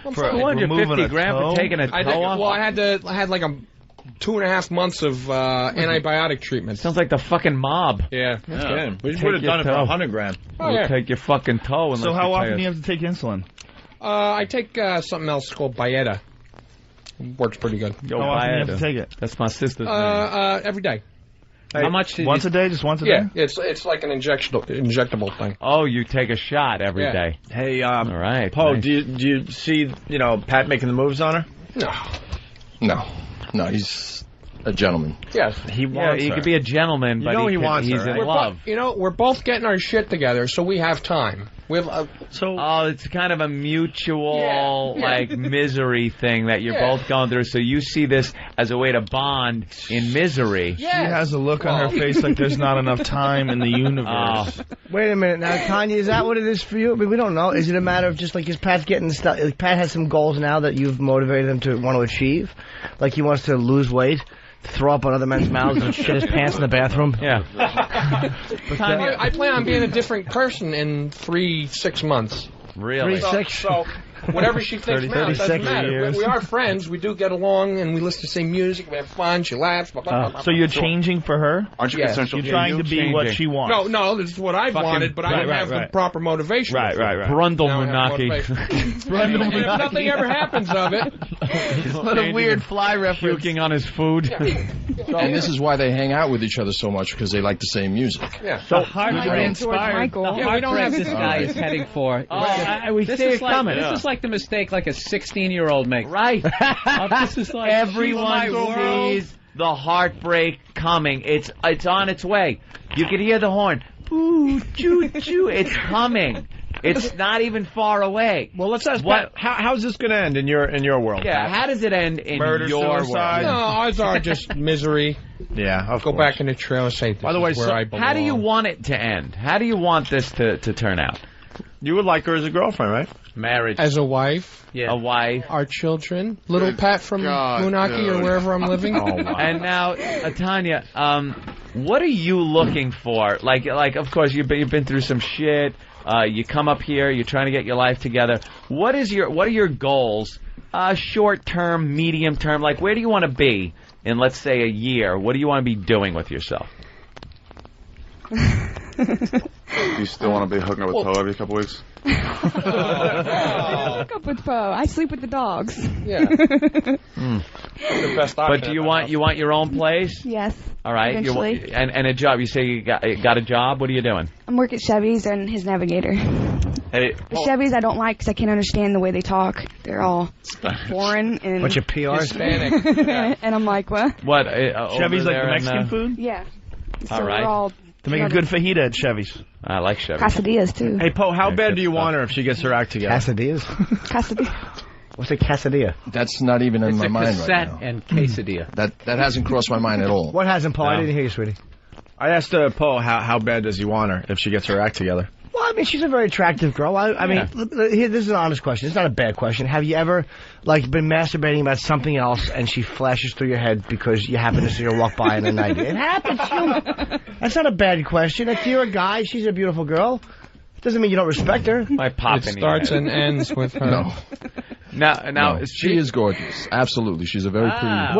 For 250 grand for taking a toe off? Well, I had like a 2.5 months of antibiotic treatment. Sounds like the fucking mob. Yeah. Okay. We Take would have your done it for toe. $100 grand. Oh, We'll yeah. take your fucking toe. So how often do you have to take insulin? I take something else called Byetta. Works pretty good. Yo, How often do you have Byetta. to take it? That's my sister's name. Every day. How much? Once a day? Just once a Yeah, day? it's like an injectable thing. Oh, you take a shot every Yeah. day. Hey, All right. Poe, nice. do you see, Pat making the moves on her? No, he's a gentleman. Yes. He wants he her. could be a gentleman, but he wants he's her, in right? love. We're both getting our shit together, so we have time. We have Oh, it's kind of a mutual Yeah. like misery thing that you're Yeah. both going through. So you see this as a way to bond in misery. She has a look on her face like there's not enough time in the universe. Wait a minute now, Tanya, is that what it is for you? I mean, we don't know. Is it a matter of just like, is Pat getting stuff? Like, Pat has some goals now that you've motivated him to want to achieve? Like he wants to lose weight, throw up on other men's mouths, and shit his pants in the bathroom? Yeah. I plan on being a different person in 3-6 months. Really? So whatever she thinks now, it doesn't 36 matter. years. We are friends. We do get along, and we listen to the same music. We have fun. She laughs. Blah, blah, blah, blah. So you're changing for her? Aren't you Yeah. concerned she'll You're trying to be what she wants. No, this is what I wanted, but I didn't have the proper motivation. Right. Brundle Now I have Munaki. motivation. And if nothing ever happens of it. What a weird fly reference. Puking on his food. And this is why they hang out with each other so much, because they like the same music. Yeah. So heartbreak inspired. Michael. The we don't have this guy is heading for. We This see is it like coming. this is like the mistake like a 16-year-old makes. Right. This is like Everyone she's my world. sees the heartbreak coming. It's on its way. You can hear the horn. Boo, choo, choo. It's coming. It's not even far away. Well, let's ask Pat, how's this going to end in your world? Yeah, Pat? how does it end in Murder, your suicide? No, world? odds are just misery. Yeah, of Go course. back in the trailer and say, By the way, where I belong. How do you want it to end? How do you want this to turn out? You would like her as a girlfriend, right? Marriage. As a wife, A wife. our children, little Pat from Moonaki or wherever I'm living. Oh, wow. And now, Tanya, what are you looking for? Like, of course, you've been through some shit. You come up here. You're trying to get your life together. What are your goals? Short term, medium term. Like, where do you want to be in, let's say, a year? What do you want to be doing with yourself? You still want to be hooking up with Poe every couple weeks? Hook up with Poe. I sleep with the dogs. Yeah. The best option. But do you want your own place? Yes. All right. Eventually. And a job. You say you got a job. What are you doing? I'm working at Chevy's and his Navigator. Hey, The Chevys I don't like because I can't understand the way they talk. They're all foreign and Bunch of PRs. Hispanic. and I'm like, what? what? Chevy's like the Mexican food? Yeah. So All right. we're all To make a good fajita at Chevy's. I like Chevy. quesadillas too. Hey, Poe, how Yeah, bad good do you stuff. want her if she gets her act together? Quesadillas? Quesadilla. What's a quesadilla? That's not even in It's my a mind cassette right now. and quesadilla. That hasn't crossed my mind at all. What hasn't, Paul? I No. didn't hear you, sweetie. I asked Poe how bad does he want her if she gets her act together? Well, I mean, she's a very attractive girl. I mean, here, this is an honest question. It's not a bad question. Have you ever, like, been masturbating about something else and she flashes through your head because you happen to see her walk by in the night? It happens. That's not a bad question. If you're a guy, she's a beautiful girl. Doesn't mean you don't respect her. My pop It starts and ends with her. No. Now, No, she is gorgeous. Absolutely. She's a very pretty...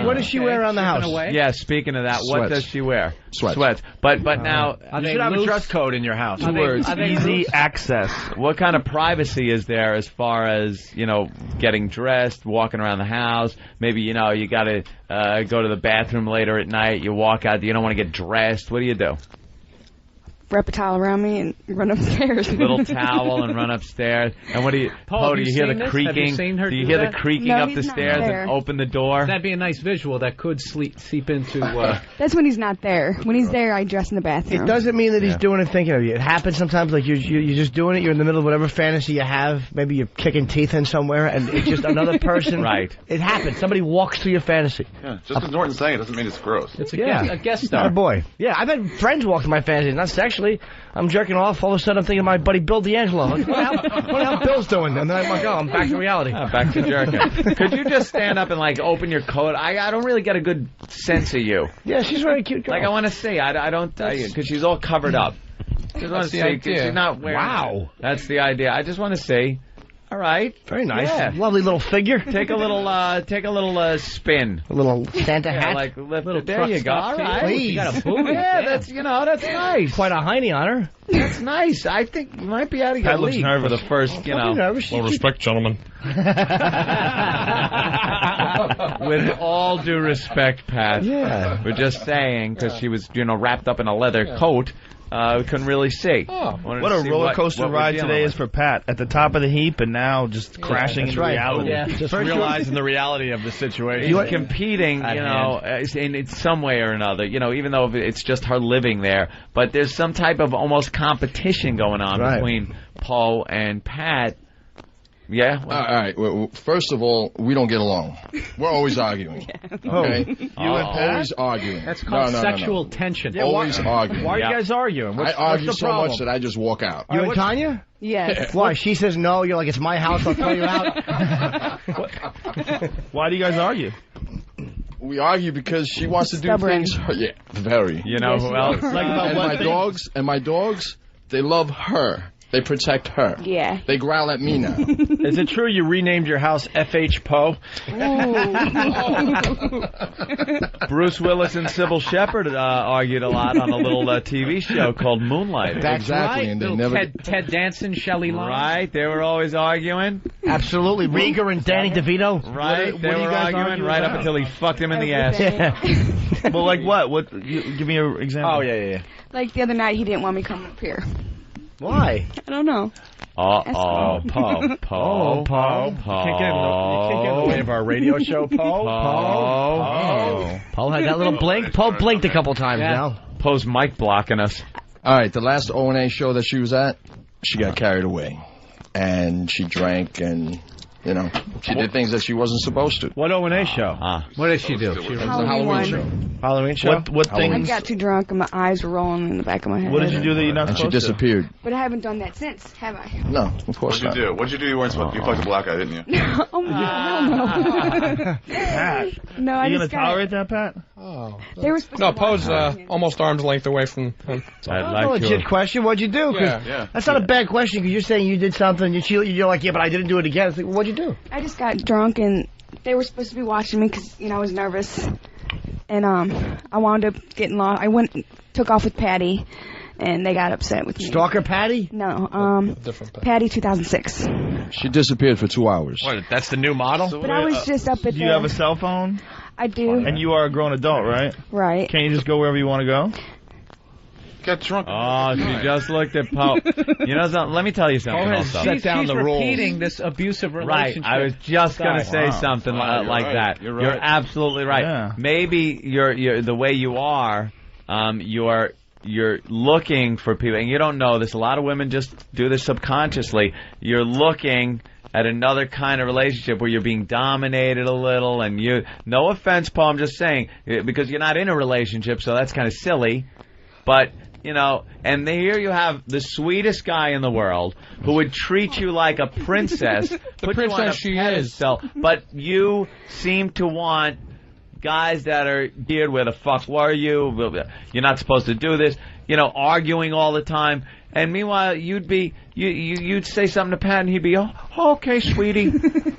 What does she wear around the house? Yeah, speaking of that, what Sweats. does she wear? Sweats. But now You should have a dress code in your house. Easy access. what kind of privacy is there as far as, getting dressed, walking around the house? Maybe, you got to go to the bathroom later at night. You walk out. You don't want to get dressed. What do you do? Wrap a towel around me and run upstairs. Little towel and run upstairs. And what do you? Paul, do have you you hear seen the this? creaking? Have you seen her do you do hear that? the creaking No, up he's the not stairs there. and open the door? That'd be a nice visual that could seep into. That's when he's not there. When he's there, I dress in the bathroom. It doesn't mean that he's doing it thinking of you. It happens sometimes, like you're just doing it. You're in the middle of whatever fantasy you have. Maybe you're kicking teeth in somewhere, and it's just another person. Right. It happens. Somebody walks through your fantasy. Yeah, just because Norton's saying it doesn't mean it's gross. It's a guest Not star. a boy. Yeah, I've had friends walk through my fantasies, not sexually. I'm jerking off. All of a sudden, I'm thinking of my buddy Bill D'Angelo. Like, what the hell Bill's doing? And then I'm like, oh, I'm back to reality. Back to jerking. Could you just stand up and open your coat? I don't really get a good sense of you. Yeah, she's a very cute girl. I want to see. I don't because she's all covered up. Just want to That's the see 'cause idea. she's not wearing. Wow. That's the idea. I just want to see. All right. Very nice. Yeah. Lovely little figure. Take a little spin. A little Santa hat. Like little there you go. All right. Please. You got a booty. Yeah, that's nice. Quite a hiney on her. That's nice. I think you might be out of your Pat looks league nervous. for the first, Don't be nervous. Well, respect, gentlemen. With all due respect, Pat. Yeah. We're just saying because she was, wrapped up in a leather coat. We couldn't really see. What a roller coaster ride today is for Pat. At the top of the heap, and now just crashing into reality. Yeah, just realizing the reality of the situation. He's competing, in some way or another. Even though it's just her living there, but there's some type of almost competition going on between Poe and Pat. Yeah. All right. Well, first of all, we don't get along. We're always arguing. Okay. You and Pat always arguing. That's called sexual tension. Yeah, always arguing. Why are you guys arguing? I argue so much that I just walk out. You and Tanya? Yes. Why? She says no. You're like, it's my house. I'll throw you out. Why do you guys argue? We argue because she wants to do things. Yeah, very. You know who else? And my dogs, they love her. They protect her. Yeah. They growl at me now. Is it true you renamed your house F.H. Poe? Bruce Willis and Sybil Shepherd argued a lot on a little TV show called Moonlight. That's exactly. right. And they never... Ted Danson, Shelley Long. Right. They were always arguing. Absolutely. Rieger and Danny DeVito. Right. They were arguing right up until he fucked him in the ass. Well, like what? Give me an example. Oh, yeah. Like the other night, he didn't want me coming up here. Why? I don't know. Poe. You can't get in the way of our radio show, Poe. Poe had that little blink. Poe blinked a couple times now. Poe's mic blocking us. All right, the last O&A show that she was at, she got carried away. And she drank and, she did things that she wasn't supposed to. What O&A show? What did she do? Halloween show. Halloween show? What I things? got too drunk and my eyes were rolling in the back of my head. What did you do that you're not And she supposed to? disappeared. But I haven't done that since, have I? No, of course not. What'd you do? You weren't supposed to. You fucked a black guy, didn't you? Oh, no. Pat, No, I you just gonna tolerate that, Pat? Oh. They were supposed No, to watch Poe's almost arm's length away from him. That's a legit question. What'd you do? 'Cause that's not a bad question because you're saying you did something. You're like, yeah, but I didn't do it again. It's like, what'd you do? I just got drunk and they were supposed to be watching me because, I was nervous. And I wound up getting lost. I took off with Patty, and they got upset with me. Stalker Patty? No, Different Patty 2006. She disappeared for 2 hours. What, that's the new model? But I was just up at Do you have a cell phone? I do. And you are a grown adult, right? Right. Can't you just go wherever you want to go? Get drunk. Oh, she just looked at Poe. Let me tell you something. She's repeating this abusive relationship. Right. I was just going to say something like that. You're right. You're absolutely right. Yeah. Maybe you're the way you are. You're looking for people, and you don't know this. A lot of women just do this subconsciously. You're looking at another kind of relationship where you're being dominated a little, and no offense, Paul, I'm just saying, because you're not in a relationship, so that's kind of silly. But, and here you have the sweetest guy in the world who would treat you like a princess. The princess she is. But you seem to want guys that are geared, where the fuck were you? You're not supposed to do this. Arguing all the time. And meanwhile, you'd say something to Pat, and he'd be, okay, sweetie.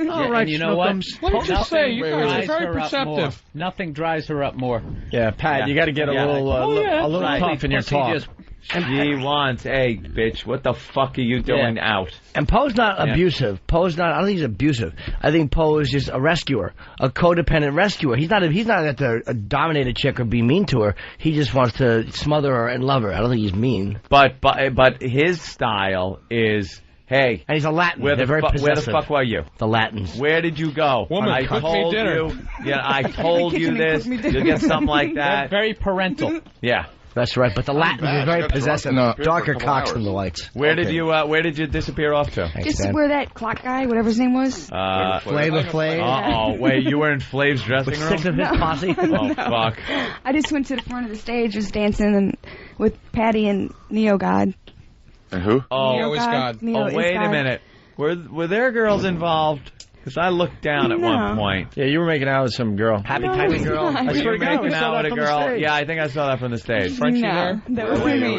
All right, you know what? Let me just say, you guys are very perceptive. Nothing dries her up more. Yeah, Pat, you got to get a little tough in your talk. She wants, hey, bitch, what the fuck are you doing out? And Poe's not abusive. I don't think he's abusive. I think Poe is just a rescuer, a codependent rescuer. He's not at to dominate a chick or be mean to her. He just wants to smother her and love her. I don't think he's mean. But his style is, hey, and he's a Latin. Where the fuck were you? The Latins. Where did you go? Woman, cook me dinner. I told you this. You'll get something like that. They're very parental. Yeah. That's right, but the Latins are very possessive. Darker cocks than the whites. Where did you disappear off to? Just where that clock guy, whatever his name was. Flavor Flav. Uh-oh, wait, you were in Flav's dressing room? 6 of his posse. Oh, fuck. I just went to the front of the stage, was dancing with Patty and Neo God. And who? Oh, Neo is God. Neo wait a minute. Were there girls involved? Because I looked down at one point. Yeah, you were making out with some girl. Happy typing girl. I swear to God, we making saw out that with a from the girl. stage. Yeah, I think I saw that from the stage. Frenchie No, there? that was me.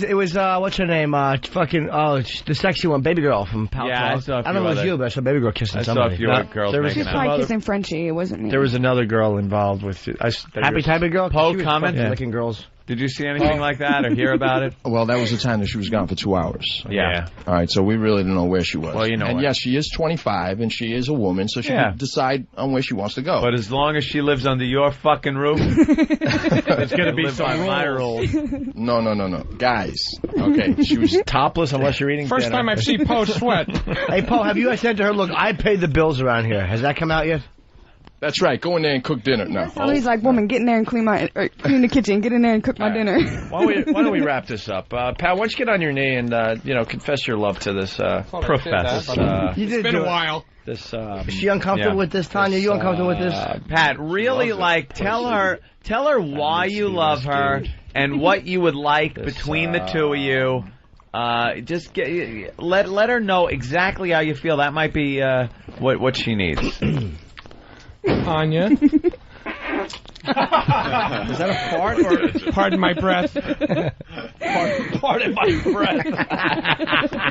It was what's her name? The sexy one, baby girl from Pal Yeah, I Talk. saw a I don't know if it was few you, but I saw baby girl kissing I saw somebody. a few other girls there was She was making out. probably kissing Frenchie. It wasn't me. There was another girl involved with it. Happy typing girl. Poe She was comment? fucking licking girls. Did you see anything like that or hear about it? Well, that was the time that she was gone for 2 hours. Yeah. All right, so we really didn't know where she was. Well, you know and what. yes, she is 25, and she is a woman, so she can decide on where she wants to go. But as long as she lives under your fucking roof, There's going to be some my rules. No. Guys, okay, she was Topless unless you're eating First dinner. time I've seen Poe sweat. Hey, Poe, have you said to her, look, I paid the bills around here. Has that come out yet? That's right. Go in there and cook dinner. No. He's like, woman, get in there and clean the kitchen. Get in there and cook my dinner. Why don't we wrap this up? Pat, why don't you get on your knee and, confess your love to this, professor. You did It's been do a it. while. This, Is she uncomfortable with this, Tanya? You uncomfortable with this? Pat, really, tell her why you love her and what you would like between the two of you. Just let her know exactly how you feel. That might be what she needs. Anya. Is that a fart or Pardon my breath. pardon my breath?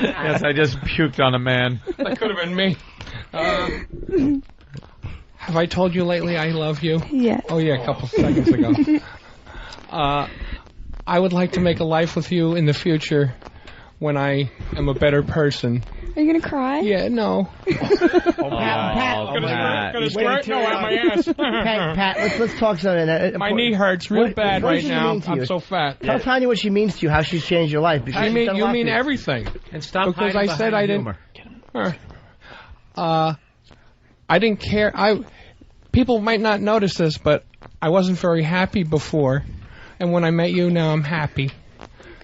Yes, I just puked on a man. That could have been me. Have I told you lately I love you? Yeah. Oh, yeah, a couple seconds ago. I would like to make a life with you in the future when I am a better person. Are you going to cry? Yeah, no. Pat. Gonna squirt? No, out my ass. Pat, let's talk something. My knee hurts real bad what right does she now. mean to you? I'm so fat. Tell Tanya what she means to you, how she's changed your life. Because You she's done a lot mean for you. everything. And stop Because hiding I said behind I didn't. humor. I didn't care. People might not notice this, but I wasn't very happy before, and when I met you, now I'm happy.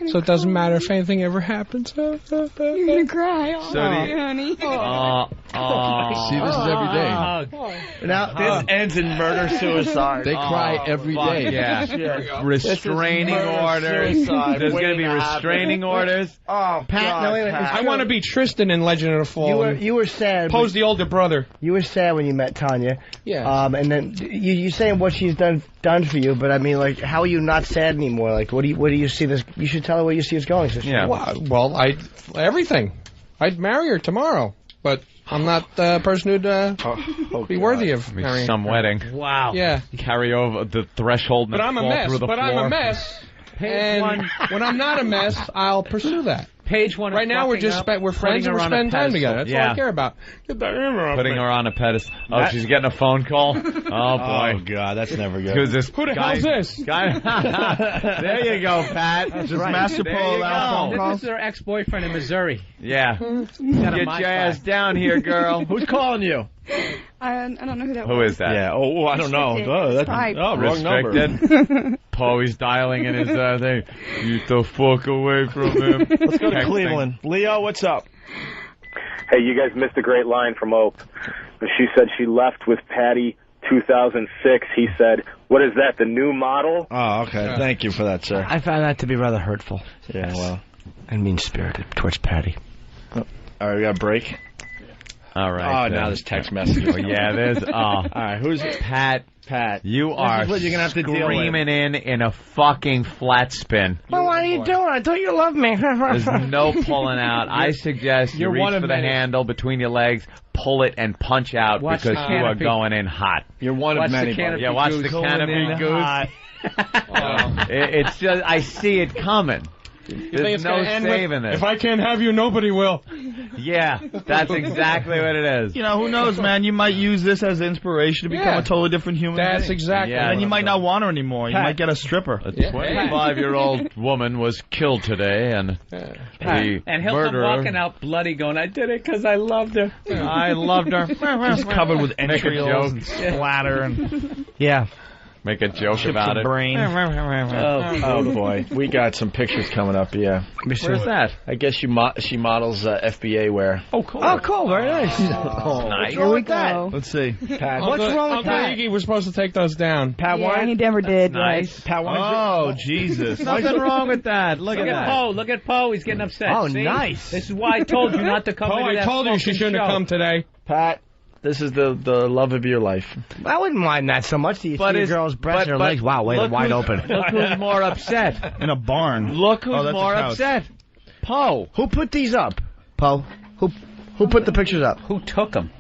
So it doesn't matter if anything ever happens. You're going to cry. Oh, honey. See, this is every day. Now, This ends in murder-suicide. They cry every day. Yeah. Restraining orders. There's going to be restraining orders. Oh, Pat, no, wait a minute. I want to be Tristan in Legend of the Fall. You were sad. Poe's the older brother. You were sad when you met Tanya. Yeah. And then you saying what she's done for you, but I mean, like, how are you not sad anymore? Like, where do you see this? You should tell her where you see it's going. So Well, everything. I'd marry her tomorrow, but I'm not the person who'd be worthy of marrying Some her. wedding. Wow. Yeah. Carry over the threshold and But I'm a fall mess. through the But floor. I'm a mess. And when I'm not a mess, I'll pursue that. Page one. Right now, we're friends and we're spending time together. That's all I care about. Get that hammer off Putting me. her on a pedestal. Oh, she's getting a phone call? Oh, boy. Oh, God, that's never good. Because this Who the guy, hell's this? There you go, Pat. That's Just right. Master There Paul you allow go. phone This calls. is her ex-boyfriend in Missouri. Yeah. Got a Get MySpace. your ass down here, girl. Who's calling you? I don't know who that was. Who is that? Yeah. Oh, I don't know. Restricted. Wrong number. Restricted. Poe's dialing in his thing. Get the fuck away from him. Let's go to Texting. Cleveland. Leo, what's up? Hey, you guys missed a great line from Ope. She said she left with Patty 2006. He said, what is that, the new model? Oh, okay. Thank you for that, sir. I found that to be rather hurtful. Yeah, well. And mean-spirited towards Patty. All right, we got a break. All right. Oh, now there's text messages. Oh, yeah, there's. All right, who's Pat? You are is what you're gonna have to deal with. screaming in a fucking flat spin. Well, what are you doing? I thought you loved me. There's no pulling out. I suggest you you're reach one of for the many. handle between your legs, pull it, and punch out Watch because the you are canopy. going in hot. You're one Watch of many. the canopy buddy. Yeah, watch the goose. canopy goose. It's just, I see it coming. There's no saving it. If I can't have you, nobody will. Yeah, that's exactly what it is. You know, who knows, man? You might use this as inspiration to become a totally different human That's being. exactly. Yeah. And then you might not want her anymore. You might get a stripper. A 25-year-old woman was killed today, and the And he'll murderer. come walking out bloody going, I did it because I loved her. I loved her. Just covered with Make a entrails joke. and splatter and Yeah. Make a joke chips about of it. brain. Oh boy, we got some pictures coming up. Yeah, Where's that? I guess she models FBA wear. Oh, cool. Oh, cool. Very nice. Nice. Here we go. Let's see. Pat, What's wrong with Uncle that? Iggy was supposed to take those down. Pat, Yeah, he never did. Nice. Pat, Oh, Jesus. Nothing wrong with that. Look Look at at that. Poe. Look at Poe. He's getting upset. Oh, See? nice. This is why I told you not to come Oh, into I that told you she fucking shouldn't have show. come today. Pat, This is the love of your life. I wouldn't mind that so much. You see a girl's breasts and her legs. Wow, wide open. Look who's more upset. In a barn. Look who's that's more a couch. upset. Poe. Who put these up? Poe. Who put the pictures up? Who took them?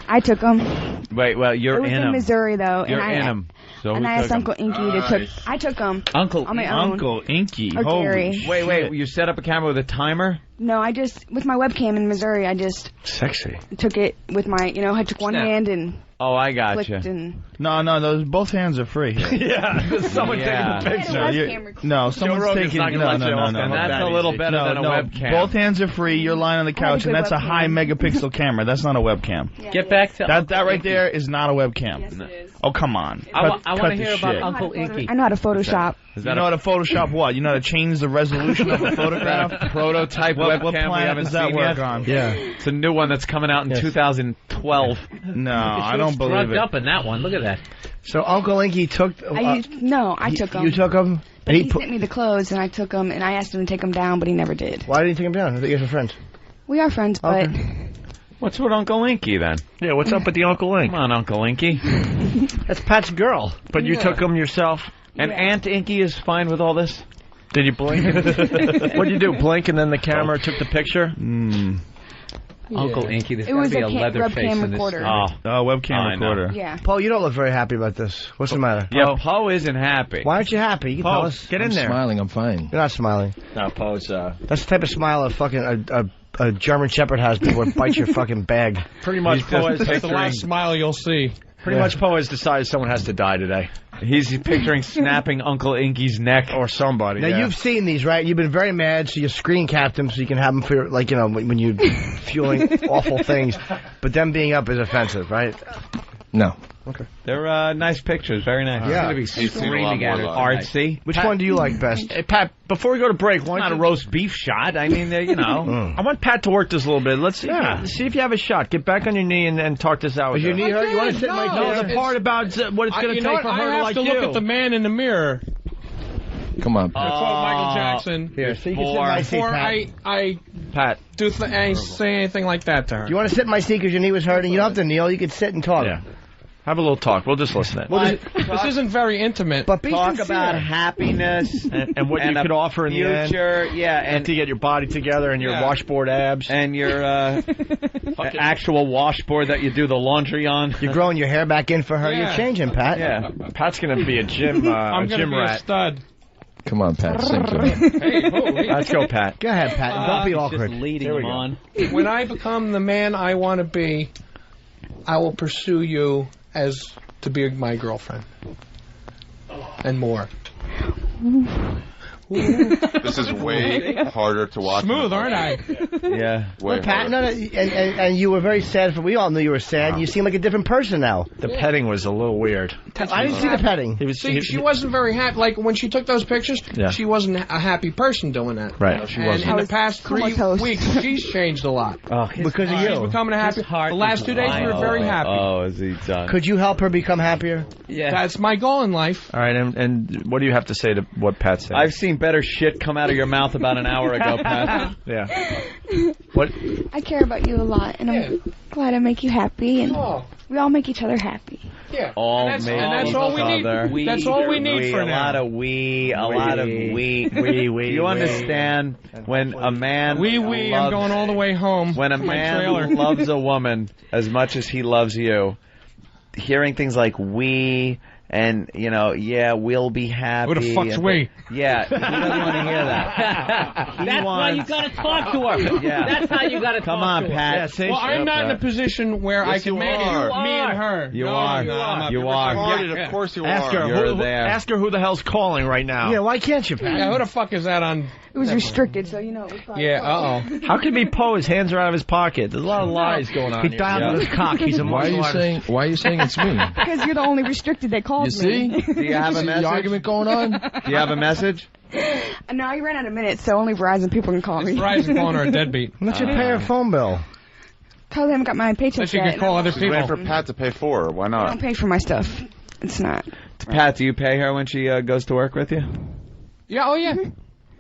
I took them. Wait, well, you're It was in in them. Missouri, though. You're and in them. So and who I asked took 'em? Uncle Inky to took. I took them. Uncle on my own. Uncle Inky. Or Holy Gary. shit. Wait, you set up a camera with a timer? No, I just with my webcam in Missouri. I just Sexy. took it with my. I took one hand and Oh, I gotcha. flicked and. No, those both hands are free. Yeah, there's someone Yeah. taking the picture. I had a webcam recording. No, someone's Rogan's taking. not gonna let you off No. that hook That's that a little easy. better than a webcam. Both hands are free. You're lying on the couch, and good that's a webcam. high megapixel camera. That's not a webcam. Get back to That right there is not a webcam. Yes, it is. Oh, come on. I want Cut to the hear about shit. Uncle Inky. I know how to Photoshop. Is You that know how to Photoshop what? You know how to change the resolution of a photograph? prototype What webcam we planet haven't does that seen work yet? on? Yeah. It's a new one that's coming out in 2012. No, I don't believe Drugged it. up in that one. Look at that. So Uncle Inky took. I took them. You took them. But he sent me the clothes, and I took them, and I asked him to take them down, but he never did. Why didn't you take them down? I thought you guys were friends. We are friends, but What's with Uncle Inky then? Yeah, what's up with the Uncle Ink? Come on, Uncle Inky. That's Pat's girl. But you took them yourself? And Aunt Inky is fine with all this? Did you blink? What'd you do, blink and then the camera took the picture? Uncle Inky. There's it got to was be a a leather webcam face in this recorder. story. Webcam I know. recorder. Yeah. Paul, you don't look very happy about this. What's the matter? Yeah, Poe isn't happy. Why aren't you happy? You can Paul, tell us. get in I'm there. smiling. I'm fine. You're not smiling. No, Poe's. That's the type of smile a German Shepherd has before it bites your fucking bag. Pretty much Poe has That's the last smile you'll see. Pretty much Poe has decided someone has to die today. He's picturing snapping Uncle Inky's neck. Or somebody. Now, you've seen these, right? You've been very mad, so you screen capped them so you can have them for, your, like, when you're fueling awful things. But them being up is offensive, right? No. Okay. They're nice pictures. Very nice. Yeah. Gonna be screaming at it. Artsy. Which one do you like best? Hey, Pat, before we go to break, why Not don't a roast beef shot. I mean, you know. I want Pat to work this a little bit. Let's see, see if you have a shot. Get back on your knee and talk this out. Is your knee hurt? You want to sit in my No, chair? the part about what it's going to take for her I have like to you. look at the man in the mirror. Come on. To quote Michael Jackson. Here, so you can sit in my seat, Before Pat. I Pat. I say anything like that to her. Do you want to sit in my seat because your knee was hurting? You don't have to kneel. You can sit and talk. Yeah. Have a little talk. We'll just listen. This isn't very intimate. But be Talk sincere. about happiness and what you a could offer in the end. future. Yeah, And to get your body together and your Yeah. washboard abs. and your actual washboard that you do the laundry on. You're growing your hair back in for her. Yeah. You're changing, Pat. Yeah. Pat's going to be a gym, I'm going to gym be a rat. stud. Come on, Pat. Sink it up. Hey. Let's go, Pat. Go ahead, Pat. Don't be awkward. Just leading There we him go. on. When I become the man I want to be, I will pursue you as to be my girlfriend. And more. This is way harder to watch. Smooth, aren't I? Yeah. Way Pat, harder. and you were very sad. We all knew you were sad. You seem like a different person now. The petting was a little weird. I didn't see the petting. See, she wasn't very happy. Like, when she took those pictures, Yeah. she wasn't a happy person doing that. Right. And in the past 3 weeks, she's changed a lot. Because of She's you. becoming a happy. The last 2 days, we were very happy. Oh, is he done? Could you help her become happier? Yeah. That's my goal in life. All right, and what do you have to say to what Pat said? I've seen better shit come out of your mouth about an hour ago, Pat. Yeah. What? I care about you a lot, and I'm glad I make you happy, and we all make each other happy. Yeah. All and made that's all we need. other. That's all we need for a now. lot of a lot of we. You understand when a man I'm loves, going all the way home. when a to my man trailer. loves a woman as much as he loves you, hearing things like we and we'll be happy. Who the fuck's we? Yeah, he doesn't want to hear that. That's why you got to talk to her. Yeah. That's how you got to talk Come on, to her. Pat. Well, I'm not in a position where I can make it me and her. You No, are. no, I'm not. You are. Of course you Ask are. her. You're there. Ask her who the hell's calling right now. Yeah, why can't you, Pat? Yeah, who the fuck is that on? It was restricted, so it was probably Yeah, close. How can he Poe? His hands are out of his pocket. There's a lot of lies going on. He here. dialed with his cock. He's a Why are martial you artist. saying it's me? Because you're the only restricted that called You see? me. Do you have a See message? the argument going on? Do you have a message? No, I ran out of minutes, so only Verizon people can call me. Verizon calling her a deadbeat. Why don't you pay her phone bill? Because I haven't got my paycheck That she yet. can call other She's waiting people. for Pat to pay for her. Why I not? don't pay for my stuff. It's not. Pat, do you pay her when she goes to work with you? Yeah, oh yeah.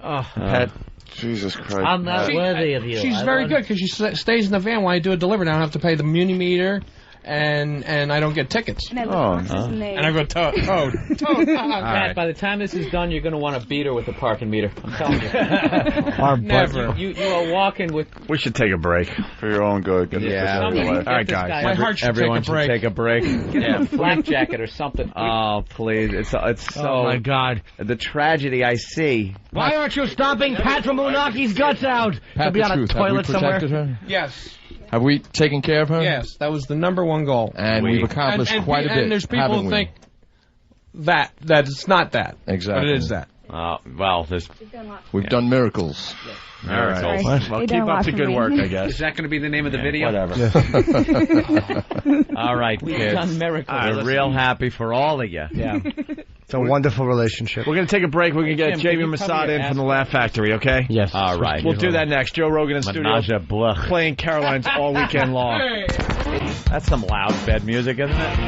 Oh, Pat. Jesus Christ. I'm not worthy of you. She's very good because she stays in the van while I do a delivery. I don't have to pay the muni meter, and I don't get tickets. And I go toad. Pat, by the time this is done, you're going to want to beat her with the parking meter. I'm telling you. Never. You are walking with... We should take a break. For your own good. Get All right, guys. My heart should Everyone take a break. should take a break. Get a flak jacket or something. Oh, please. It's so... Oh, my God. The tragedy I see. Why aren't you stopping Pat from knocking his guts out? He'll be on a toilet somewhere. Her? Yes. Have we taken care of her? Yes, that was the #1 goal. And we've accomplished quite a bit. And there's people who think that it's not that. Exactly. But it is that. Well, we've done miracles. Miracles. All right. Well, keep up the good work, I guess. Is that going to be the name of the video? Whatever. All right, We've kids. done miracles. We're real happy for all of you. Yeah. It's a wonderful relationship. We're going to take a break. We're going to get Jamie Masada in from the Laugh Factory, okay? Yes. All right. We'll do that next. Joe Rogan in studio Blech. playing Caroline's all weekend long. That's some loud bed music, isn't it?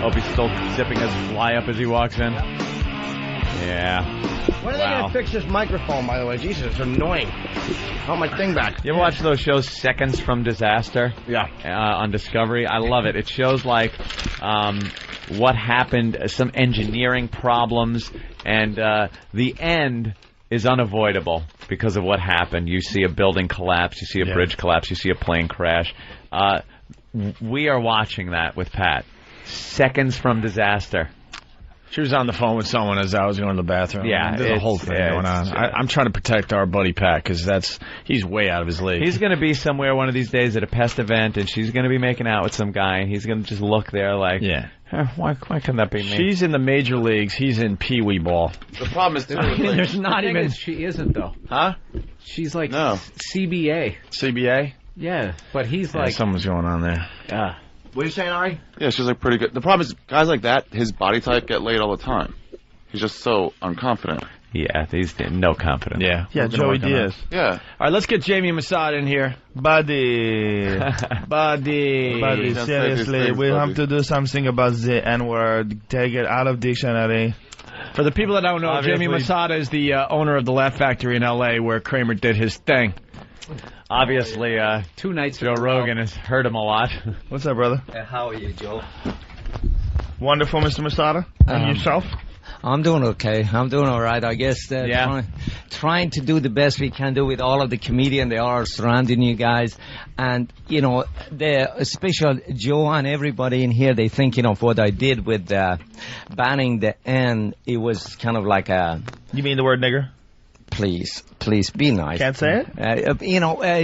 Opie's still zipping his fly up as he walks in. Yeah. When are they going to fix this microphone, by the way? Jesus, it's annoying. I want my thing back. You ever watch those shows, Seconds from Disaster? Yeah. On Discovery? I love it. It shows, like, what happened, some engineering problems, and the end is unavoidable because of what happened. You see a building collapse, you see a bridge collapse, you see a plane crash. We are watching that with Pat. Seconds from Disaster. She was on the phone with someone as I was going to the bathroom. Yeah, there's a whole thing going on. I'm trying to protect our buddy Pat because he's way out of his league. He's going to be somewhere one of these days at a pest event, and she's going to be making out with some guy, and he's going to just look there like, why can that be me? She's in the major leagues. He's in Pee Wee ball. The problem is, there's not even. She isn't though. Huh? She's like no. CBA. CBA? Yeah, but he's like something's going on there. What are you saying, Ari? Yeah, she's like pretty good. The problem is, guys like that, his body type get laid all the time. He's just so unconfident. Yeah, he's no confidence. Yeah. Yeah, Joey Diaz. Yeah. All right, let's get Jamie Masada in here. Buddy. Buddy, seriously, we have to do something about the N-word. Take it out of dictionary. For the people that don't know, Jamie Masada is the owner of the Laugh Factory in L.A. where Kramer did his thing. Obviously, 2 nights Joe Rogan has hurt him a lot. What's up, brother? How are you, Joe? Wonderful, Mr. Masada. And yourself? I'm doing okay. I'm doing all right. I guess trying to do the best we can do with all of the comedians that are surrounding you guys. And, you know, especially Joe and everybody in here, they thinking of what I did with banning the N. It was kind of like a... You mean the word nigger? Please, be nice. Can't say it?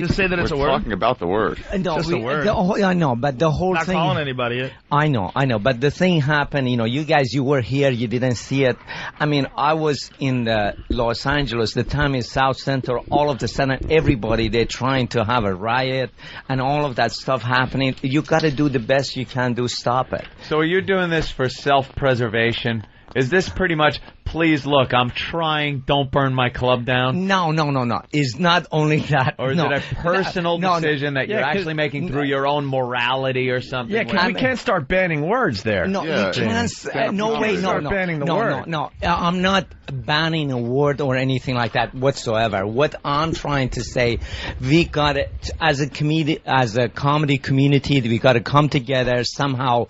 Just say that it's a word? We're talking about the word. No, just a word. I know, but the whole Not thing... calling anybody it. I know, but the thing happened, you know, you guys, you were here, you didn't see it. I mean, I was in Los Angeles, the time is South Central, all of a sudden, everybody, they're trying to have a riot, and all of that stuff happening. You got to do the best you can do, stop it. So are you doing this for self-preservation? Is this pretty much, please look, I'm trying, don't burn my club down? No. It's not only that. Or is it a personal decision that you're actually making through your own morality or something? Yeah, because we can't start banning words there. No, you can't. No way, no. Banning the word. No. I'm not banning a word or anything like that whatsoever. What I'm trying to say, we got to, as a comedy community, we got to come together somehow,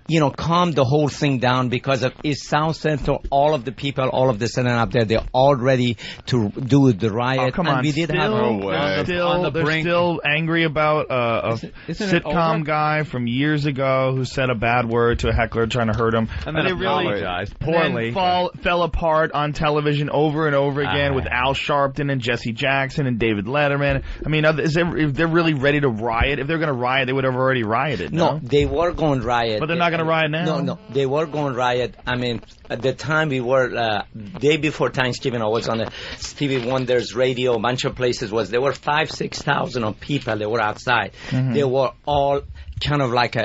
you know, calm the whole thing down because it's South Central, all of the people, all of the sitting up there, they're all ready to do the riot. Oh, come on. We did have they're still angry about a sitcom guy from years ago who said a bad word to a heckler trying to hurt him. And then they apologized poorly. Fell apart on television over and over again with Al Sharpton and Jesse Jackson and David Letterman. I mean, if they're really ready to riot, if they're going to riot, they would have already rioted. No, they were going to riot. But they're not going to riot now? No, they were going to riot. I mean, at the time we were, day before Thanksgiving, I was on Stevie Wonder's radio, a bunch of places there were 5,000-6,000 of people that were outside. Mm-hmm. They were all kind of like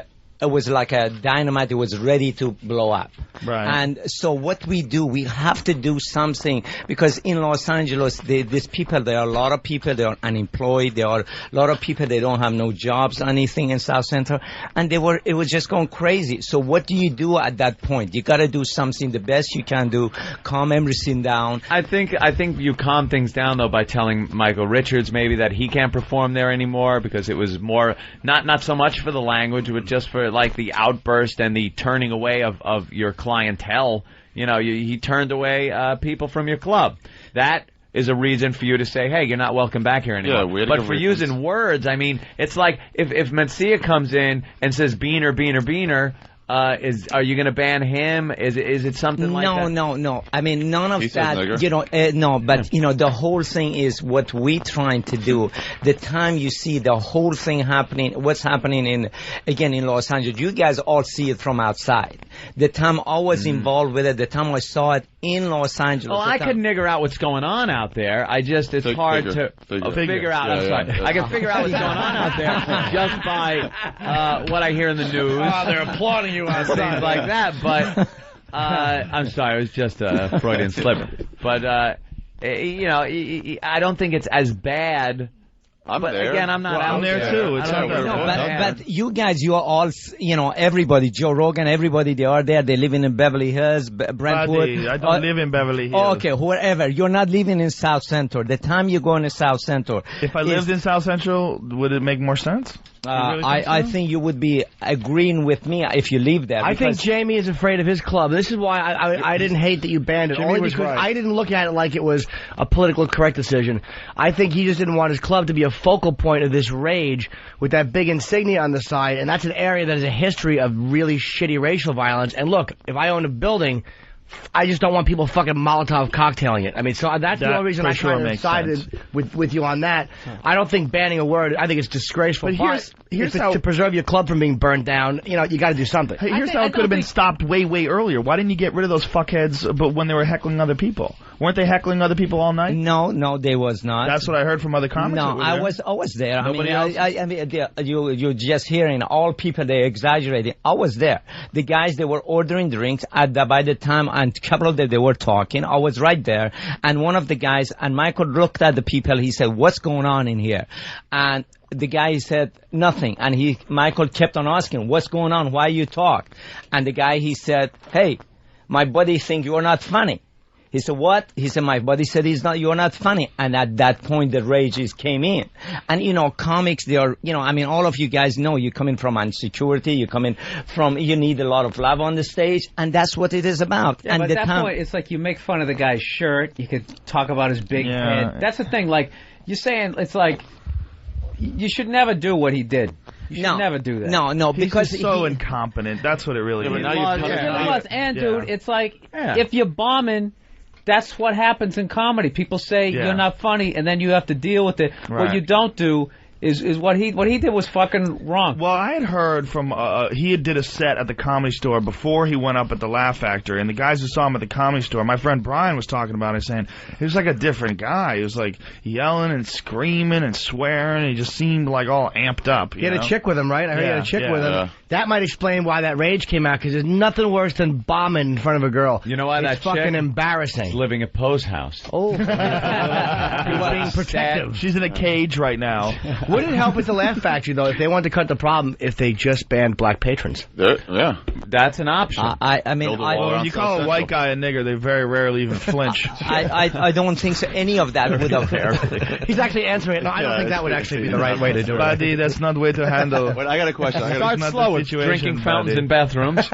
like a dynamite. It was ready to blow up. Right. And so what we do, we have to do something, because in Los Angeles, these people, there are a lot of people, they are unemployed. There are a lot of people, they don't have no jobs, anything in South Central. And it was just going crazy. So what do you do at that point? You got to do something the best you can do, calm everything down. I think you calm things down though by telling Michael Richards maybe that he can't perform there anymore, because it was more not so much for the language, but just for like the outburst and the turning away of your clientele. You know, he turned away people from your club. That is a reason for you to say, hey, you're not welcome back here anymore. Yeah, but for using words, I mean, it's like if Mencia comes in and says Beaner, Beaner, Beaner, are you going to ban him? Is it something like that? No. I mean, none of He says that. nigger. You know, no. But you know, the whole thing is what we trying to do. The time you see the whole thing happening, what's happening in Los Angeles, you guys all see it from outside. The time I was involved with it, the time I saw it in Los Angeles. Well, I can nigger out what's going on out there. It's hard to figure out. I'm sorry. I can figure out what's going on out there just by what I hear in the news. Oh, they're applauding you and things like that. But I'm sorry, it was just a Freudian slip. But you know, I don't think it's as bad. But there. again, I'm not out I'm there too. It's not but you guys, you are all, you know, everybody, Joe Rogan, everybody, they are there. They live in Beverly Hills, Brentwood. Buddy, I don't live in Beverly Hills. Okay, wherever. You're not living in South Central. The time you go into South Central. If I lived in South Central, would it make more sense? I think you would be agreeing with me if you leave there. I think Jamie is afraid of his club. This is why I didn't hate that you banned it. Jimmy Only was because right. I didn't look at it like it was a politically correct decision. I think he just didn't want his club to be a focal point of this rage with that big insignia on the side, and that's an area that has a history of really shitty racial violence. And look, if I owned a building, I just don't want people fucking Molotov cocktailing it. I mean, so that's the only reason I kind of sided with you on that. I don't think banning a word, I think it's disgraceful. But here's how to preserve your club from being burned down, you know, you got to do something. Hey, here's how it could have been stopped way earlier. Why didn't you get rid of those fuckheads but when they were heckling other people? Weren't they heckling other people all night? No, they was not. That's what I heard from other comics. No, I was there. Nobody else? I mean, you're just hearing all people, they're exaggerating. I was there. The guys, they were ordering drinks by the time, and a couple of them, they were talking. I was right there. And one of the guys, and Michael looked at the people, he said, what's going on in here? And the guy said nothing. And Michael kept on asking, what's going on? Why you talk? And the guy, he said, hey, my buddy think you're not funny. He said, what? He said, my buddy said you're not funny. And at that point, the rages came in. And, you know, comics, they are, you know, I mean, all of you guys know you're coming from insecurity. You're coming from, you need a lot of love on the stage. And that's what it is about. Yeah, and but at that point, it's like you make fun of the guy's shirt. You could talk about his big head. That's the thing. Like, you're saying, it's like, you should never do what he did. You should never do that. No, because he's so incompetent. That's what it really is. And, dude, it's like, if you're bombing, that's what happens in comedy. People say you're not funny, and then you have to deal with it. Right. What you don't do is what he did was fucking wrong. Well, I had heard from he did a set at the Comedy Store before he went up at the Laugh Factory, and the guys who saw him at the Comedy Store, my friend Brian was talking about it, saying he was like a different guy. He was like yelling and screaming and swearing. He just seemed like all amped up. He had a chick with him, right? I heard he had a chick with him. Yeah. That might explain why that rage came out, because there's nothing worse than bombing in front of a girl. You know why it's fucking embarrassing. She's living at Poe's house. Oh, he's being protective. She's in a cage right now. Wouldn't it help at the Laugh Factory, though, if they wanted to cut the problem, if they just banned black patrons? Yeah. That's an option. I mean, when you call a white guy a nigger, they very rarely even flinch. I don't think so. Any of that would have. He's actually answering it. No, I don't think that would actually be the right way to do it. Buddy, that's not the way to handle. Wait, I got a question. Start slow with drinking fountains in bathrooms.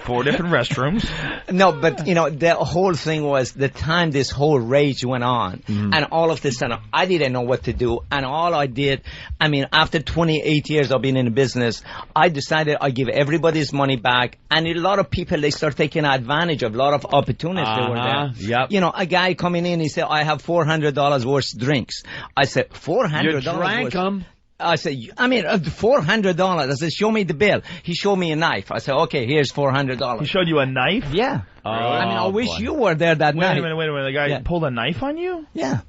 4 different restrooms. No, but, you know, the whole thing was the time this whole rage went on, and all of this, and I didn't know what to do, and all I did, I mean, after 28 years of being in the business, I decided I'd give everybody's money back, and a lot of people, they start taking advantage of a lot of opportunities that were there. Yep. You know, a guy coming in, he said, I have $400 worth of drinks. I said, $400? You drank them. I said, I mean, $400. I said, show me the bill. He showed me a knife. I said, okay, here's $400. He showed you a knife? Yeah. I mean, I wish you were there that night. Wait a minute. The guy pulled a knife on you? Yeah.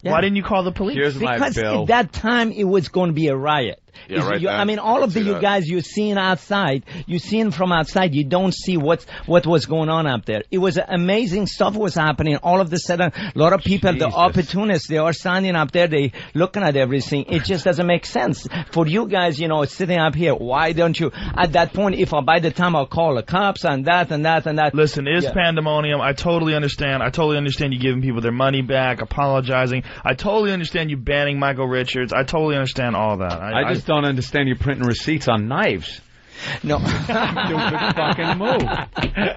Why didn't you call the police? Here's my bill. Because at that time, it was going to be a riot. Yeah, right there. I mean, all of you guys you're seeing outside, you're seeing from outside, you don't see what was going on up there. It was amazing stuff was happening. All of a sudden, a lot of people, the opportunists, they are standing up there, they looking at everything. It just doesn't make sense. For you guys, you know, sitting up here, why don't you, at that point, by the time I'll call the cops and that and that and that. Listen, it is pandemonium. I totally understand. I totally understand you giving people their money back, apologizing. I totally understand you banning Michael Richards. I totally understand all that. I just don't understand you printing receipts on knives. No. Stupid fucking move.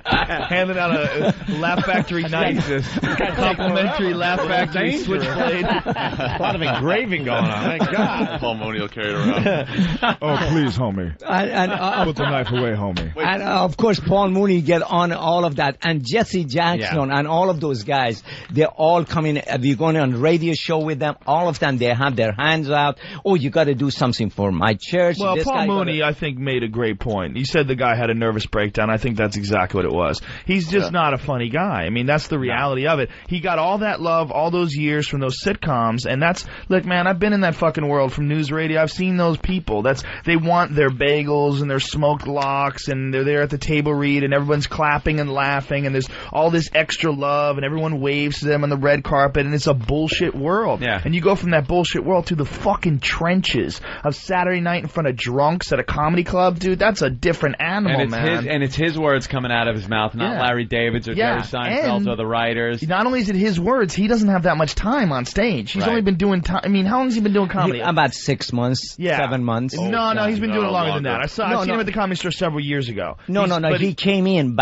Handing out a Laugh Factory knife. Complimentary Laugh Factory switchblade. A lot of engraving going on. Thank God. Paul Mooney will carry it around. Oh, please, homie. Put the knife away, homie. And of course, Paul Mooney get on all of that. And Jesse Jackson and all of those guys, they're all coming. We're going on a radio show with them. All of them, they have their hands out. Oh, you got to do something for my church. Well, Paul Mooney, I think, made a great point. He said the guy had a nervous breakdown. I think that's exactly what it was. He's just not a funny guy. I mean, that's the reality of it. He got all that love all those years from those sitcoms, and that's, look, man, I've been in that fucking world from news radio. I've seen those people. They want their bagels and their smoked lox, and they're there at the table read, and everyone's clapping and laughing, and there's all this extra love, and everyone waves to them on the red carpet, and it's a bullshit world. Yeah. And you go from that bullshit world to the fucking trenches of Saturday night in front of drunks at a comedy club, dude. That's a different animal, man. And it's his words coming out of his mouth, not Larry David's or Jerry Seinfeld's or the writers. Not only is it his words, he doesn't have that much time on stage. He's only been doing I mean, how long has he been doing comedy? About 6 months, 7 months. No, he's been doing it longer than that. I've seen him at the Comedy Store several years ago. No. He came in,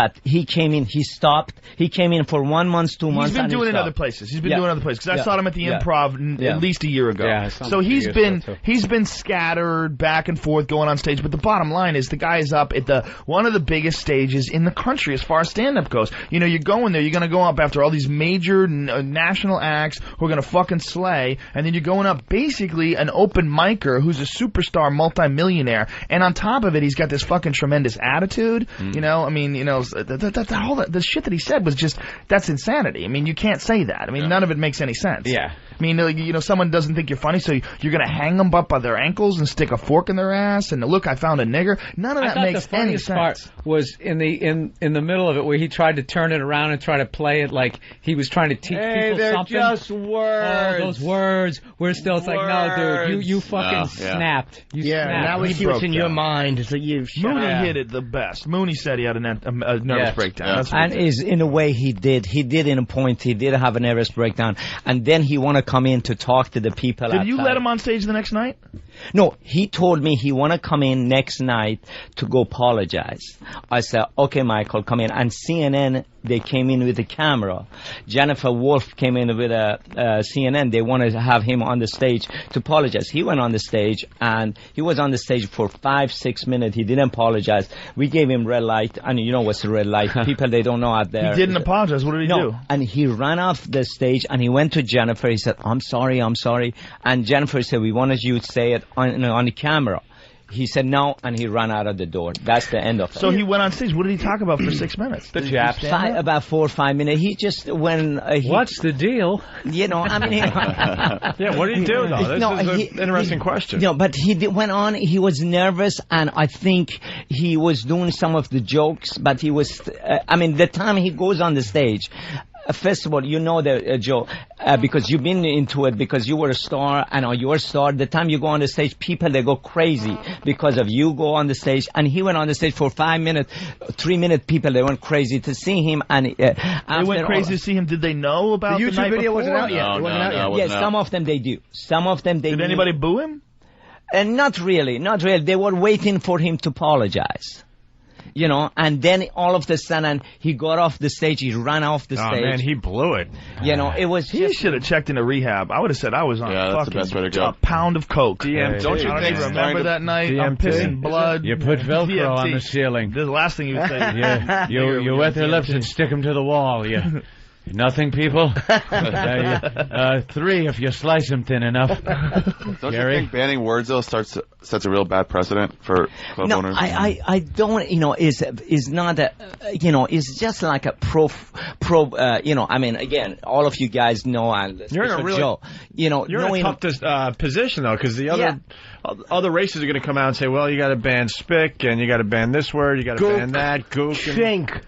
he stopped. He came in for 1 month, 2 months. He's been doing it in other places. Because I saw him at the Improv at least a year ago. Yeah, so he's been scattered back and forth going on stage. But the bottom line is the guy is up at one of the biggest stages in the country as far as stand-up goes. You know, you're going there, you're going to go up after all these major national acts who are going to fucking slay, and then you're going up basically an open micer who's a superstar multimillionaire, and on top of it, he's got this fucking tremendous attitude. You know, I mean, you know, the shit that he said was just, that's insanity. I mean, you can't say that. I mean, none of it makes any sense. Yeah. I mean, you know, someone doesn't think you're funny, so you're going to hang them up by their ankles and stick a fork in their ass, and look, I found a nigger. None of that makes any sense. The funniest part was in the middle of it where he tried to turn it around and try to play it like he was trying to teach people they're something. Just words. Oh, those words. We're still, it's like, no, dude, you fucking snapped. You snapped. Now we see what's in your mind. It's like Mooney hit it the best. Mooney said he had a nervous breakdown. That's and in a way he did. He did in a point. He did have a nervous breakdown, and then he want to come in to talk to the people. Did you let him on stage the next night? No, he told me he want to come in next night to go apologize. I said, okay, Michael, come in. And CNN, they came in with a camera. Jennifer Wolf came in with a CNN. They wanted to have him on the stage to apologize. He went on the stage, and he was on the stage for 5-6 minutes. He didn't apologize. We gave him red light, and you know what's a red light. People, they don't know out there. He didn't apologize. What did he do? And he ran off the stage, and he went to Jennifer. He said, I'm sorry. And Jennifer said, we wanted you to say it on the camera. He said no, and he ran out of the door. That's the end of it. So he went on stage. What did he talk about for 6 minutes? The Japs. About 4 or 5 minutes. He just what's the deal? You know, I mean. Yeah, what did he do though? This is an interesting question. No, but he went on. He was nervous, and I think he was doing some of the jokes. But he was. I mean, the time he goes on the stage. First of all, you know that, Joe, because you've been into it, because you were a star, and you're a star. The time you go on the stage, people, they go crazy because of you go on the stage. And he went on the stage for 5 minutes, 3 minutes, people, they went crazy to see him. And they went crazy to see him. Did they know about the YouTube video? Wasn't out yet. No, yes, some of them they do. Some of them they Did do. anybody boo him? Not really. They were waiting for him to apologize. You know, and then all of a sudden he got off the stage. He ran off the stage. Oh man, he blew it. You know, it was. He should have checked into rehab. I would have said I was on that's the best way to go. a pound of coke. DMT. Don't you think? Remember that night? DMT. I'm pissing blood. You put Velcro DMT. on the ceiling. This is the last thing you would say. You wet their lips and stick them to the wall. Nothing, people. 3 if you slice them thin enough. Don't Gary? you think banning words though sets a real bad precedent for club owners? I don't, is not a, it's just like a again, all of you guys know, and You're in a really, Joe, you're in a tough position though, because the other races are going to come out and say, well, you got to ban spick, and you got to ban this word, you got to ban that, gook, chink,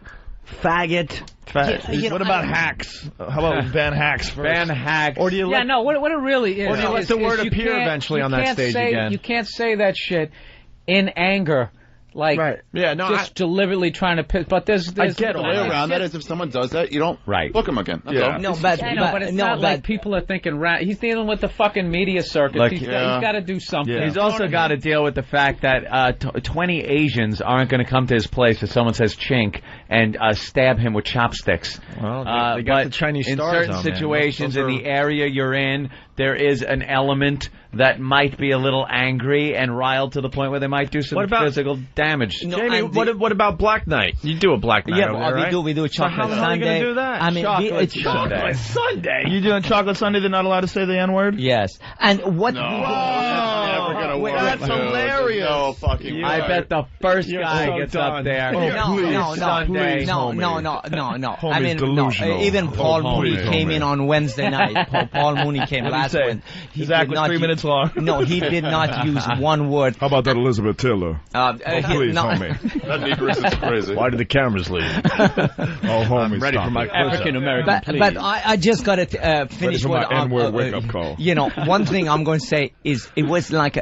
faggot. What about hacks? How about ban hacks first? Ban hacks. Or do you what it really is. Or do you let the word appear eventually on that stage again? You can't say that shit in anger. Like, just deliberately trying to piss. But there's I get the way around that is if someone does that, you don't book him again. That's all. But it's not like people are thinking. He's dealing with the fucking media circus. Like, he's got to do something. Yeah. He's also got to deal with the fact that 20 Asians aren't going to come to his place if someone says chink and stab him with chopsticks. Well, they got the Chinese stars in certain situations in the area you're in, there is an element that might be a little angry and riled to the point where they might do some physical damage. Jamie, what about Black Night? You do a Black Night over there, right? we do Chocolate Sunday. How are you going to do that? I mean, Chocolate Sunday. You doing Chocolate Sunday? They're not allowed to say the N-word? Yes. And what? That's hilarious. No fucking way. I bet the first guy gets up there. No. I mean, even Paul Mooney came in on Wednesday night. Paul Mooney came last one. His act was 3 minutes long. No, he did not use one word. How about that Elizabeth Taylor? Please, homie. That Negress is crazy. Why did the cameras leave? Homie, I'm ready for my African American. But I just got to finish what N-word wake-up call. One thing I'm going to say is it was like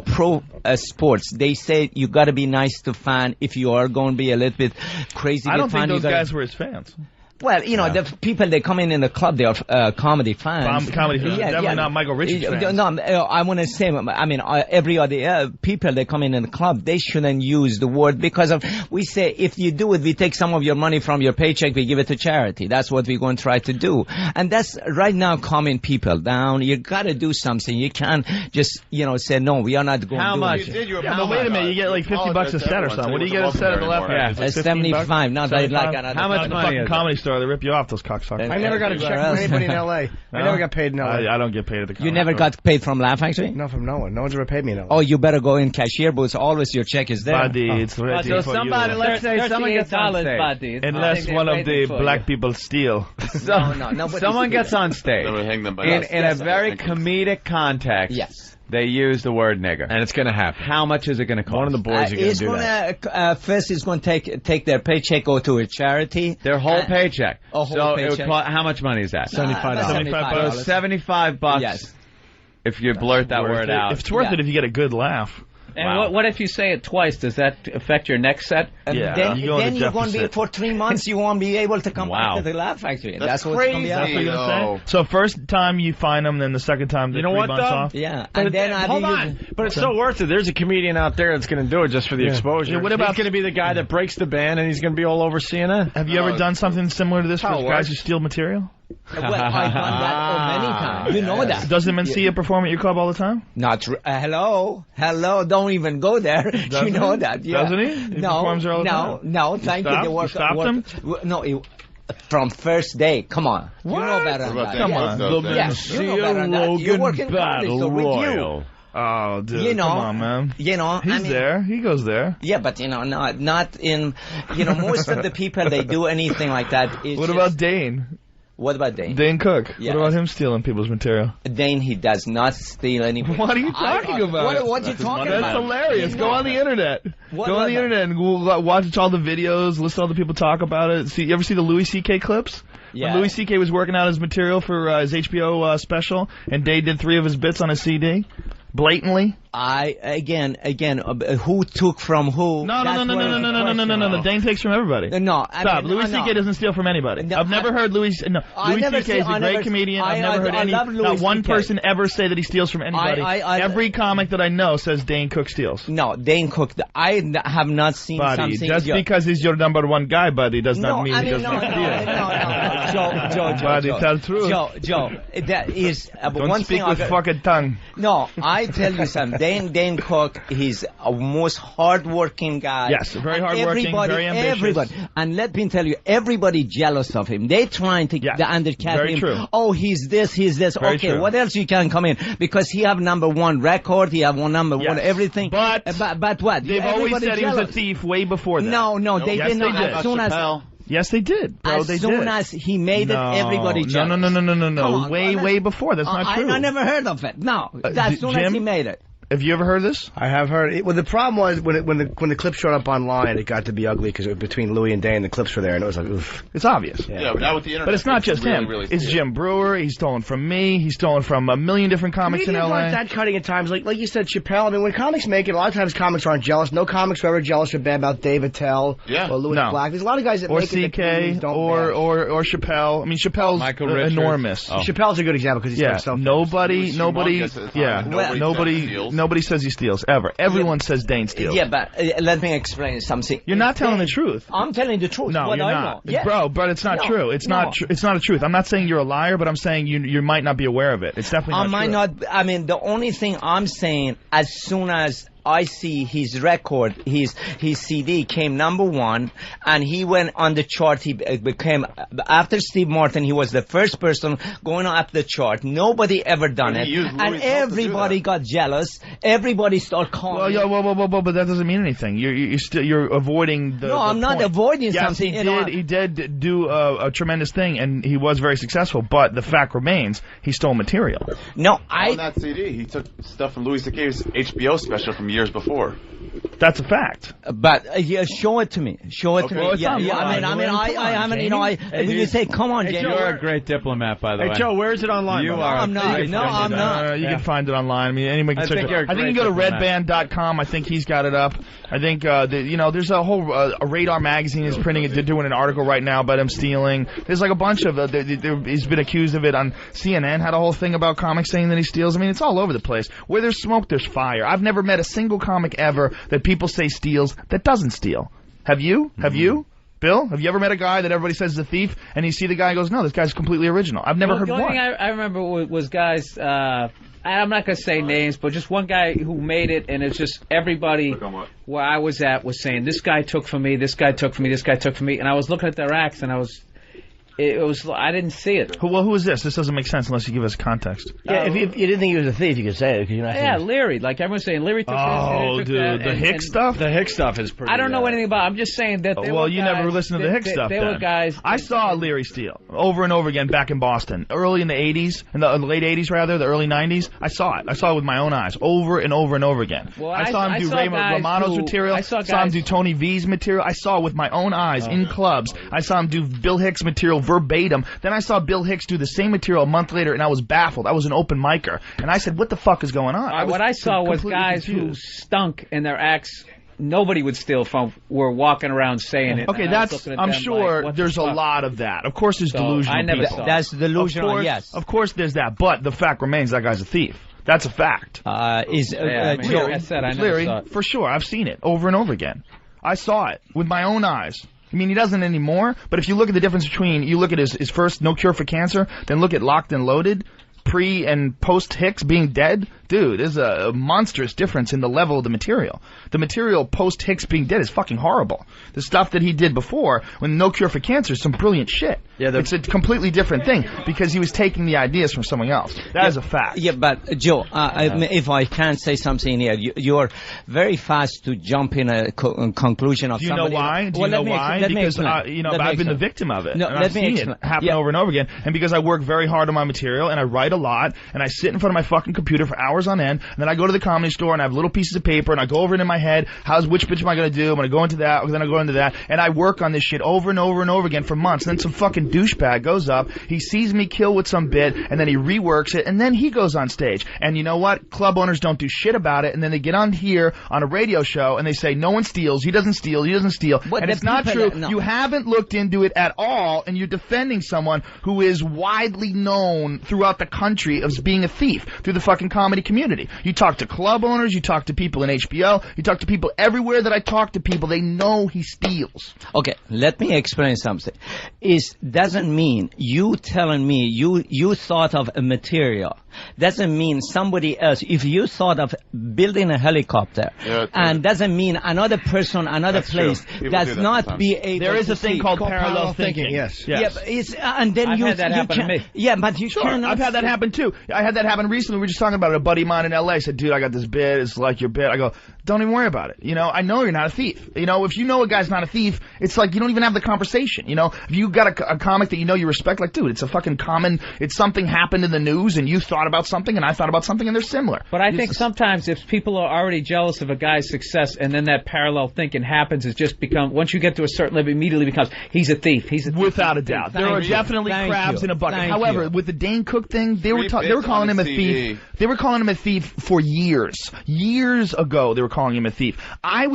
pro sports. They say you got to be nice to fan. If you are going to be a little bit crazy, I don't think those guys were his fans. Well, the people they come in the club, they are comedy fans. Comedy fans, definitely not Michael Richards fans. No, I want to say, I mean, every other people they come in the club, they shouldn't use the word because we say if you do it, we take some of your money from your paycheck, we give it to charity. That's what we're going to try to do, and that's right now calming people down. You got to do something. You can't just say no. We are not going. How to much? do it. But wait a minute, you get like $50 a set or something. What do you get a set at the left? Yeah, 75. Not like how much money is Comedy Store. They rip you off, those cocksuckers. I never got a check from anybody in L.A. I never got paid in L.A. I don't get paid at the Comedy You never Store. got paid from Laugh Factory? No, from no one. No one's ever paid me in L.A. Oh, you better go in cashier booths. Always your check is there. Buddy, it's ready so for somebody, you. let's say someone gets on stage. Buddy. Unless one of the black people steal. No. Someone gets on stage Hang them by in a very comedic context. Yes. They use the word nigger, and it's going to happen. How much is it going to cost? One of the boys are going to do that. First, he's going to take their paycheck, go to a charity. Their whole paycheck. A whole paycheck. How much money is that? $75. So $75. Yes. If you blurt that word out, If it's worth it if you get a good laugh. And what if you say it twice? Does that affect your next set? Then you're going to be for 3 months. You won't be able to come back to the Laugh Factory. That's what's going to be happening. So first time you find them, then the second time they 3 months off. Yeah, but and then hold on. But it's so worth it. There's a comedian out there that's going to do it just for the exposure. What about he's going to be the guy that breaks the band, and he's going to be all over CNN? Have you ever done something similar to this for guys who steal material? Well, I've done that many times. You know that. Does the Mencia perform at your club all the time? Not hello, don't even go there. You know that. Yeah. Doesn't he? He performs there all the time? No. Thank you. You stopped him? No, from first day. Come on. What? You know better than that. Come on. Yes, you know better than that. You work in Battle Royal. Oh, dude, come on, man. He's there. He goes there. Yeah, but not in. Most of the people they do anything like that. What about Dane? What about Dane? Dane Cook. Yes. What about him stealing people's material? Dane, he does not steal anything. What are you talking about? What are you talking about? That's hilarious. Go on the internet. Go on the internet and watch all the videos, listen to all the people talk about it. You ever see the Louis C.K. clips? Yeah. When Louis C.K. was working out his material for his HBO special, and Dane did 3 of his bits on a CD? Blatantly? Who took from who? No. Dane takes from everybody. No. Stop. Louis C.K. doesn't steal from anybody. No, I've never heard Louis C.K. is a great comedian. I've never heard not one person ever say that he steals from anybody. Every comic that I know says Dane Cook steals. No, Dane Cook. I have not seen something. Just because he's your number one guy, buddy, does not mean he does not steal. Joe. Buddy, tell the truth. Joe, that is Don't one speak thing. with fucking tongue. No, I tell you something. Dane Cook, he's a most hardworking guy. Yes, very hardworking, very ambitious. Everybody, and let me tell you, everybody jealous of him. They trying to undercut very him. true. Oh, he's this, he's this. Very okay, true. what else you can come in? Because he have #1 record, he have number one everything. But what? They've always said he was a thief way before that. No, they yes, did not. They did. As soon as yes, they did, bro. As soon as he made it, everybody jealous. No. Way before. That's not true. I never heard of it. No, as soon as he made it. Have you ever heard this? I have heard it. Well, the problem was when the clip showed up online, it got to be ugly because it was between Louis and Dane. The clips were there, and it was like, oof. It's obvious. Yeah, but now with the internet, but it's not just him. Really it's Jim Brewer. He's stolen from me. He's stolen from a million different comics in Comedians LA. aren't that cutting at times. Like you said, Chappelle. I mean, when comics make it, a lot of times comics aren't jealous. No comics are ever jealous or bad about Dave Attell or Louis Black. There's a lot of guys that make it. CK or Chappelle. I mean, Chappelle's enormous. Chappelle's a good example because he's done stuff. Nobody says he steals ever. Everyone says Dane steals. Yeah, but let me explain something. You're not telling the truth. I'm telling the truth. No, what you're I not, know. Yes. bro. But it's not true. It's not. It's not a truth. I'm not saying you're a liar, but I'm saying you might not be aware of it. It's definitely not true. I might not. I mean, the only thing I'm saying, as soon as I see his record, his CD came #1, and he went on the chart. He became, after Steve Martin, he was the first person going up the chart. Nobody ever done it, and everybody got jealous. Everybody started calling. Well, but that doesn't mean anything. You're avoiding the. No, I'm not avoiding something. Yes, he did do a tremendous thing, and he was very successful. But the fact remains, he stole material. No, on that CD, he took stuff from Louis C.K.'s HBO special from years before. That's a fact. But show it to me. Show it to me. Well, I haven't. You know, when you say, "Come on, Jamie," you're a great diplomat, by the way. Hey, Joe, where is it online? You are. I'm not. No, I'm not. You can find it online. I mean, anyone can search it. I think you can go to redband.com. I think he's got it up. I think there's a whole Radar magazine is printing it. They're doing an article right now about him stealing. There's like a bunch of. He's been accused of it on CNN. Had a whole thing about comics saying that he steals. I mean, it's all over the place. Where there's smoke, there's fire. I've never met a single comic ever that people say steals that doesn't steal. Have you? Have you? Bill, have you ever met a guy that everybody says is a thief, and you see the guy and goes, no, this guy's completely original? I've never heard one. The only thing I remember was guys, I'm not going to say names, but just one guy who made it, and it's just everybody where I was at was saying, this guy took from me, this guy took from me, this guy took from me, and I was looking at their acts, and I didn't see it. Who is this? This doesn't make sense unless you give us context. Yeah, if you didn't think he was a thief, you could say it because you're not. Yeah, Leary. Like everyone's saying, Leary took this. Oh, dude, the Hicks stuff. The Hicks stuff is pretty. I don't know anything about it. I'm just saying that. You never listened to the Hicks stuff. They were guys. I saw Leary steal over and over again back in Boston, early in the '80s, in the late '80s rather, the early '90s. I saw it. I saw it with my own eyes, over and over and over again. Well, I saw him do Raymond Romano's material. I saw him do Tony V's material. I saw it with my own eyes in clubs. I saw him do Bill Hicks material verbatim. Then I saw Bill Hicks do the same material a month later, and I was baffled. I was an open micer, and I said, what the fuck is going on? What I saw was guys who stunk in their acts nobody would steal from were walking around saying it. Okay, I'm sure there's a lot of that. Of course there's delusional I never people. saw That's delusional, of course, yes. Of course there's that, but the fact remains that guy's a thief. That's a fact. Leary, like I said, I never saw it. For sure, I've seen it over and over again. I saw it with my own eyes. I mean, he doesn't anymore, but if you look at the difference between, you look at his first No Cure for Cancer, then look at Locked and Loaded, pre and post Hicks being dead, dude, there's a monstrous difference in the level of the material. The material post Hicks being dead is fucking horrible. The stuff that he did before, when No Cure for Cancer, is some brilliant shit. Yeah, it's a completely different thing, because he was taking the ideas from someone else. That is a fact. Yeah, but Joe, if I can say something here, you're very fast to jump in a conclusion of somebody. Do you know why? Do you know why? Because I've been the victim of it. No, and I've seen it happen over and over again. And because I work very hard on my material, and I write a lot, and I sit in front of my fucking computer for hours on end, and then I go to the comedy store, and I have little pieces of paper, and I go over it in my head, which bitch am I going to do? I'm going to go into that, then I go into that, and I work on this shit over and over and over again for months, and then some fucking douchebag goes up, he sees me kill with some bit, and then he reworks it, and then he goes on stage. And you know what? Club owners don't do shit about it, and then they get on here on a radio show, and they say, no one steals, he doesn't steal, he doesn't steal. And it's not true. No. You haven't looked into it at all, and you're defending someone who is widely known throughout the country as being a thief through the fucking comedy community. You talk to club owners, you talk to people in HBO, you talk to people everywhere that I talk to people, they know he steals. Okay, let me explain something. It doesn't mean you telling me you thought of a material doesn't mean somebody else. If you thought of building a helicopter, and doesn't mean another person, another place does not be able. There is to a thing see. called parallel thinking. Yes. Yeah, but it's and then I've you had that happen to me. Yeah, but you cannot. I've had that happen too. I had that happen recently. We were just talking about it. A buddy of mine in L.A. said, "Dude, I got this bit. It's like your bit." I go, "Don't even worry about it. You know, I know you're not a thief. You know, if you know a guy's not a thief, it's like you don't even have the conversation. You know, if you got a comic that you know you respect, like, dude, it's a fucking common. It's something happened in the news, and you thought about something, and I thought about something, and they're similar. But I think sometimes if people are already jealous of a guy's success, and then that parallel thinking happens, it's just become once you get to a certain level, immediately becomes he's a thief. He's a thief. Without a doubt, there are definitely crabs in a bucket. However, with the Dane Cook thing, they were calling him a thief. They were calling him a thief for years. Years ago, they were calling him a thief. I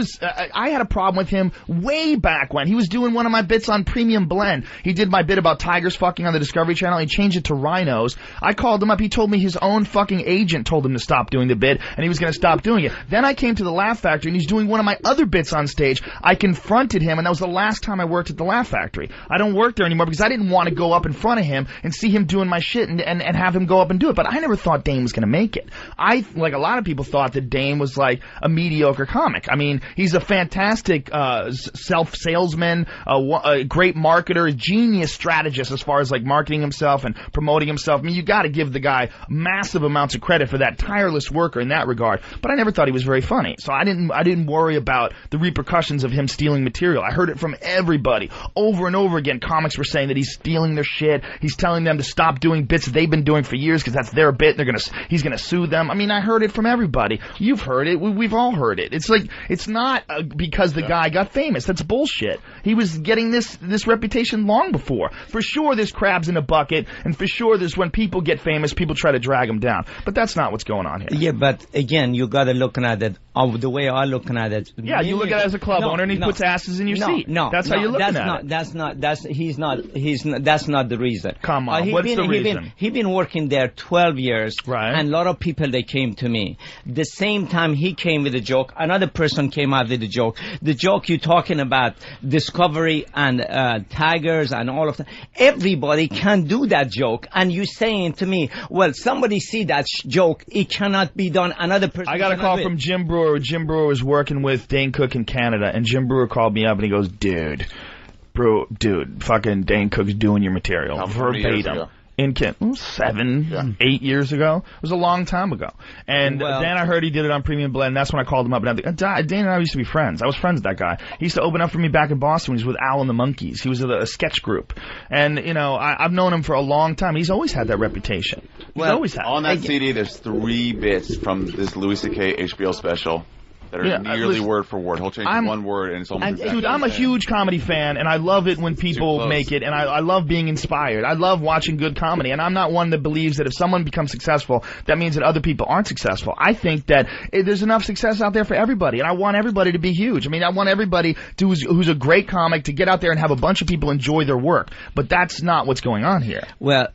had a problem with him way back when he was doing one of my bits on Premium Blend. He did my bit about tigers fucking on the Discovery Channel. He changed it to rhinos. I called him up. He told me his own fucking agent told him to stop doing the bit, and he was going to stop doing it. Then I came to the Laugh Factory, and he's doing one of my other bits on stage. I confronted him, and that was the last time I worked at the Laugh Factory. I don't work there anymore because I didn't want to go up in front of him and see him doing my shit and have him go up and do it. But I never thought Dane was going to make it. I, like a lot of people, thought that Dane was like a mediocre comic. I mean, he's a fantastic self-salesman, a great marketer, a genius strategist as far as like marketing himself and promoting himself. I mean, you got to give the guy massive amounts of credit for that tireless worker in that regard. But I never thought he was very funny, so I didn't worry about the repercussions of him stealing material. I heard it from everybody over and over again. Comics were saying that he's stealing their shit. He's telling them to stop doing bits that they've been doing for years because that's their bit. He's gonna sue them. I mean, I heard it from everybody. You've heard it. We've all heard it. It's like it's not because the guy got famous. That's bullshit. He was getting this reputation long before. For sure, there's crabs in a bucket, and for sure, there's when people get famous, people try to drag them down. But that's not what's going on here. Yeah, but again, you got to look at it the way I'm looking at it. Yeah, you look at it as a club owner, and he puts asses in your seat. That's how you're looking at it. That's not the reason. Come on, what's the reason? He's been working there 12 years, right? And a lot of people, they came to me. The same time he came with a joke, another person came out with a joke. The joke you're talking about, Discovery and tigers and all of that. Everybody can do that joke, and you saying to me, well, somebody see that joke, it cannot be done. Another person. I got a call from Jim Brewer. Jim Brewer was working with Dane Cook in Canada, and Jim Brewer called me up and he goes, dude, fucking Dane Cook's doing your material verbatim. In 8 years ago. It was a long time ago. And then I heard he did it on Premium Blend, and that's when I called him up. And Dane and I used to be friends. I was friends with that guy. He used to open up for me back in Boston when he was with Al and the Monkeys. He was a sketch group. And, you know, I've known him for a long time. He's always had that reputation. He's always had on that CD, there's 3 bits from this Louis C.K. HBO special that are nearly word for word. He'll change one word, and it's almost exactly dude, I'm a huge comedy fan, and I love it when people make it, and I love being inspired. I love watching good comedy, and I'm not one that believes that if someone becomes successful, that means that other people aren't successful. I think that there's enough success out there for everybody, and I want everybody to be huge. I mean, I want everybody who's a great comic to get out there and have a bunch of people enjoy their work, but that's not what's going on here. Well,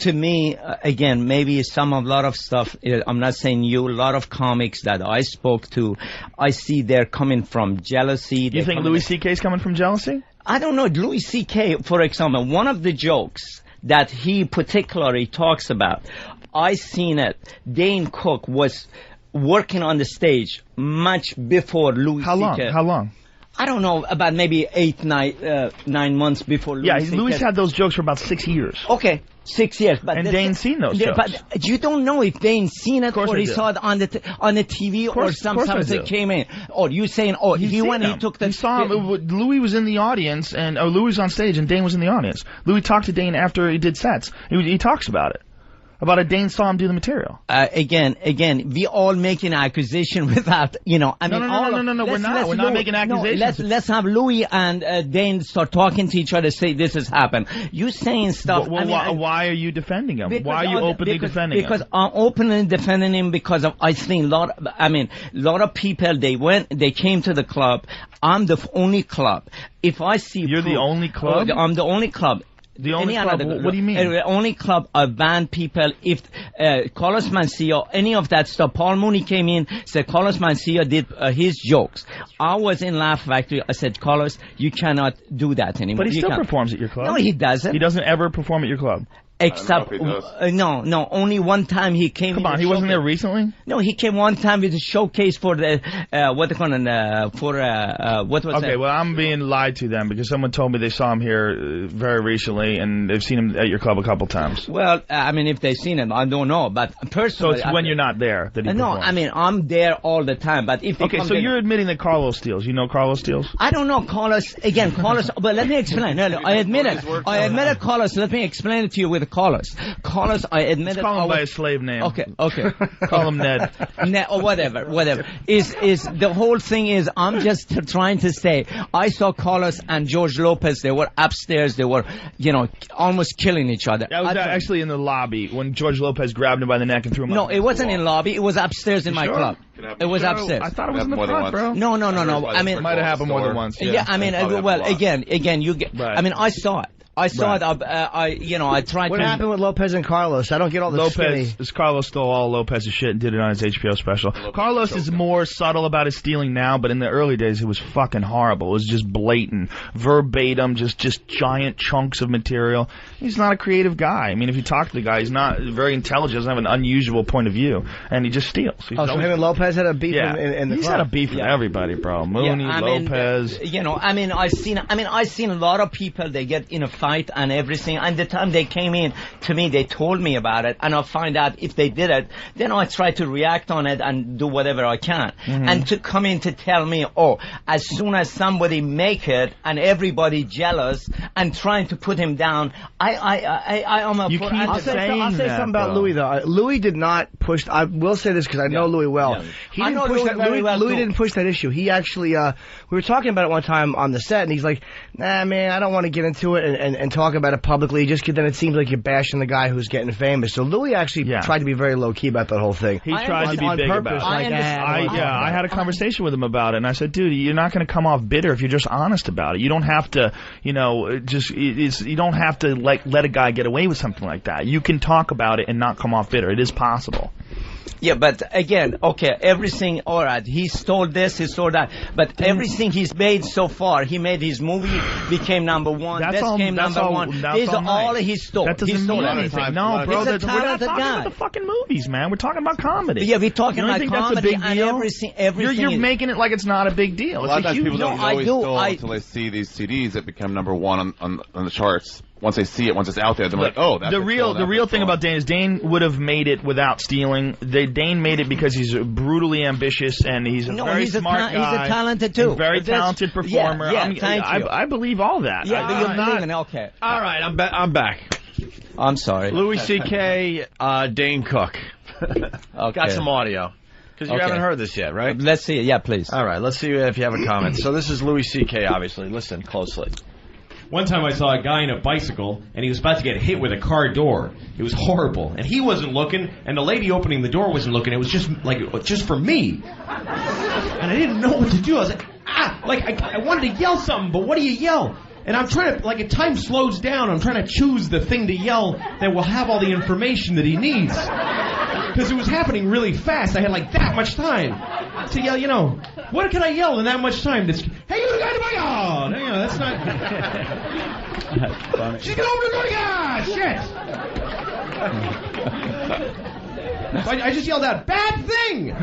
to me, again, maybe a lot of stuff, I'm not saying you, a lot of comics that I spoke to, I see they're coming from jealousy. You think Louis C.K. is coming from jealousy? I don't know. Louis C.K., for example, one of the jokes that he particularly talks about, I seen it. Dane Cook was working on the stage much before Louis C.K. How long? I don't know, about maybe 9 months before Louis C.K. Louis had those jokes for about 6 years. Okay. 6 years, but Dane's seen those jokes. But you don't know if Dane's seen it or he saw it on the TV or sometimes it came in. Or you saying, he took the. He saw him. Louis was in the audience, Louis was on stage, and Dane was in the audience. Louis talked to Dane after he did sets. He talks about it. About a Dane saw him do the material. Again, we all making accusation without, No, we're not making accusations. Let's have Louis and Dane start talking to each other, say this has happened. You saying stuff. Why are you defending him? Why are you openly defending him? Because I'm openly defending him because I think a lot of people, they came to the club. I'm the only club. If I see You're the only club? I'm the only club. The only club? What do you mean? The only club of banned people. If Carlos Mencia, any of that stuff, Paul Mooney came in, said Carlos Mencia did his jokes. I was in Laugh Factory. I said, Carlos, you cannot do that anymore. But he still performs at your club. No, he doesn't. He doesn't ever perform at your club. Except, no, only one time he came. Come on, he wasn't there recently? No, he came one time with a showcase for the, what was that? Okay, well, I'm being lied to then because someone told me they saw him here very recently and they've seen him at your club a couple times. Well, I mean, if they've seen him, I don't know, but personally. So it's when you're not there that he performs. I mean, I'm there all the time, but if okay, so you're admitting that Carlos steals. You know Carlos steals? I don't know Carlos, but let me explain. No, I admit it. I admit it, Carlos. Let me explain it to you with Carlos. Carlos, I admit it. Call him by his slave name. Okay. Call him Ned. Ned, or whatever. Is the whole thing is, I'm just trying to say, I saw Carlos and George Lopez, they were upstairs, they were, almost killing each other. That was actually in the lobby when George Lopez grabbed him by the neck and threw him No, it wasn't in lobby, it was upstairs in my club. It was upstairs. I thought it was in the front, bro. No. I mean, it might have happened more than once. Yeah, I mean, again, you get. Right. I mean, I saw it. I tried. What happened with Lopez and Carlos? I don't get all the skinny. Carlos stole all Lopez's shit and did it on his HBO special. Carlos is more subtle about his stealing now, but in the early days, it was fucking horrible. It was just blatant, verbatim, just giant chunks of material. He's not a creative guy. I mean, if you talk to the guy, he's not very intelligent, doesn't have an unusual point of view, and he just steals. So him and Lopez had a beef in the He's club. had a beef with everybody, bro. Mooney, Lopez. I've seen a lot of people, they get in a fight and everything, and the time they came in to me, they told me about it, and I'll find out if they did it, then I try to react on it and do whatever I can. And to come in to tell me, as soon as somebody make it and everybody jealous and trying to put him down, I'm a I'll say something about Louis though. Louis did not push. I will say this because I know Louis well. He didn't push that. Louis didn't push that issue. He actually, we were talking about it one time on the set, and he's like, "Nah, man, I don't want to get into it and talk about it publicly, just because then it seems like you're bashing the guy who's getting famous." So Louis actually tried to be very low key about that whole thing. He tried to be big about it. I had a conversation with him about it, and I said, "Dude, you're not going to come off bitter if you're just honest about it. You don't have to, you don't have to let a guy get away with something like that. You can talk about it and not come off bitter. It is possible." Yeah, but again, okay, everything, all right, he stole this, he stole that, but everything he's made so far, he made his movie, became number one, became number one. These are all he stole. That doesn't mean anything. No, bro, we're not talking about the fucking movies, man. We're talking about comedy. Yeah, we're talking about comedy and everything. You're making it like it's not a big deal. A lot of times people don't always stole until they see these CDs that become number one on the charts. Once they see it, once it's out there, they're like, "Oh, that's the real thing about Dane is Dane would have made it without stealing. Dane made it because he's brutally ambitious and he's a very smart guy. He's a talented too. Very talented performer. I believe all that. Yeah, but you're not okay. All right, I'm back. I'm sorry. Louis C.K. Dane Cook. Got some audio. Because you haven't heard this yet, right? Let's see it. Yeah, please. All right, let's see if you have a comment. So this is Louis C.K., obviously. Listen closely. One time I saw a guy on a bicycle, and he was about to get hit with a car door. It was horrible. And he wasn't looking, and the lady opening the door wasn't looking. It was just for me. And I didn't know what to do. I was like, I wanted to yell something, but what do you yell? And I'm trying to, if time slows down, I'm trying to choose the thing to yell that will have all the information that he needs. Because it was happening really fast. I had that much time to yell, what can I yell in that much time? Hey, you guys, no, that's not. That's funny. She's gonna open the door. Ah, shit. So I just yelled out, bad thing.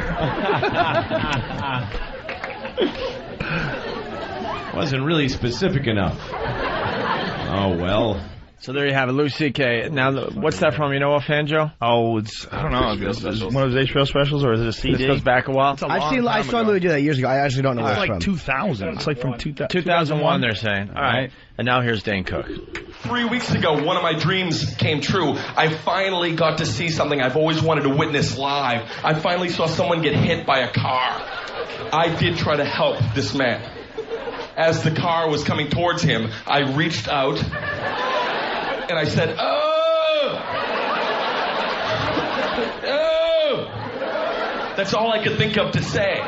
Wasn't really specific enough. Oh, well. So there you have it, Louis C.K. Now, what's that from? You know offhand, Joe? Oh, I don't know. It's one of his HBO specials, or is it a CD? This goes back a while. I saw Louis do that years ago. I actually don't know where it's from. It's 2000. It's from 2001, they're saying. All right. And now here's Dane Cook. 3 weeks ago, one of my dreams came true. I finally got to see something I've always wanted to witness live. I finally saw someone get hit by a car. I did try to help this man. As the car was coming towards him, I reached out and I said, "Oh! Oh!" That's all I could think of to say.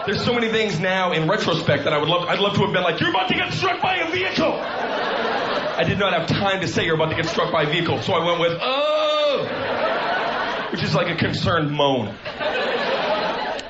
There's so many things now in retrospect that I'd love to have been like, "You're about to get struck by a vehicle." I did not have time to say you're about to get struck by a vehicle, so I went with, "Oh!" which is like a concerned moan.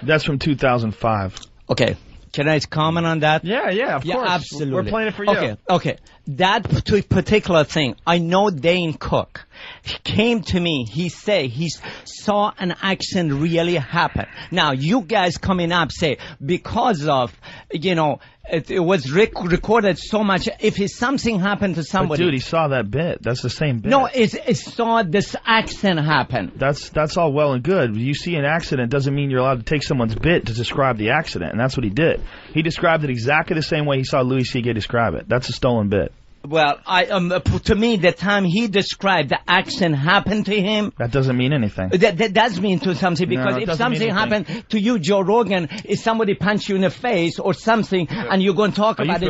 That's from 2005. Okay. Can I comment on that? Yeah, of course. Absolutely. We're playing it for you. Okay. That particular thing, I know Dane Cook. He came to me. He said he saw an accident really happen. Now, you guys coming up say, because of, it was recorded so much. If something happened to somebody. But dude, he saw that bit. That's the same bit. No, it saw this accident happen. That's all well and good. You see an accident doesn't mean you're allowed to take someone's bit to describe the accident, and that's what he did. He described it exactly the same way he saw Louis C.K. describe it. That's a stolen bit. Well, to me, the time he described the accident happened to him. That doesn't mean anything. That does mean to something, because if something happened to you, Joe Rogan, if somebody punched you in the face or something, and you're going to talk about it,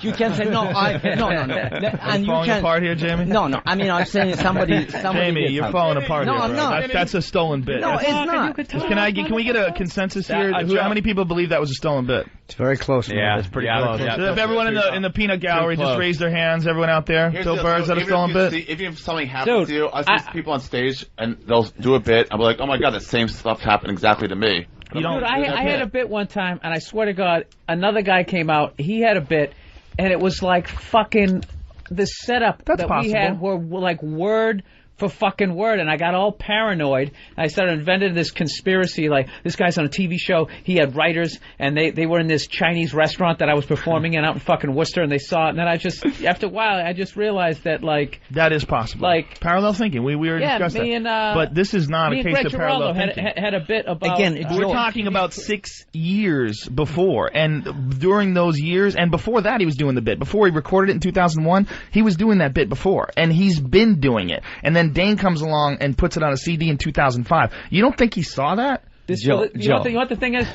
you can't say no. And you falling apart here, Jamie? No. I mean, I'm saying somebody. Jamie, you're falling apart. No, here, I'm not. That's a stolen bit. No, it's not. Can we get a consensus here? How many people believe that was a stolen bit? It's very close. Yeah, it's pretty close. Yeah, if everyone in the peanut gallery just raised their hands, everyone out there, Bill Burr, is that a stolen bit? Even if something happens to you, I see people on stage and they'll do a bit. I'm like, oh my god, the same stuff happened exactly to me. Dude, I had a bit one time, and I swear to God, another guy came out. He had a bit, and it was like fucking the setup we had were like word for fucking word, and I got all paranoid. And I started inventing this conspiracy, like this guy's on a TV show, he had writers, and they were in this Chinese restaurant that I was performing in out in fucking Worcester, and they saw it, and then after a while, I just realized that, like... That is possible. Like... Parallel thinking, we were discussing that. But this is not a case of parallel thinking. Had a bit about... Again, we're talking about 6 years before, and during those years, and before that he was doing the bit. Before he recorded it in 2001, he was doing that bit before, and he's been doing it. And then Dane comes along and puts it on a CD in 2005. You don't think he saw that? You know what the thing is?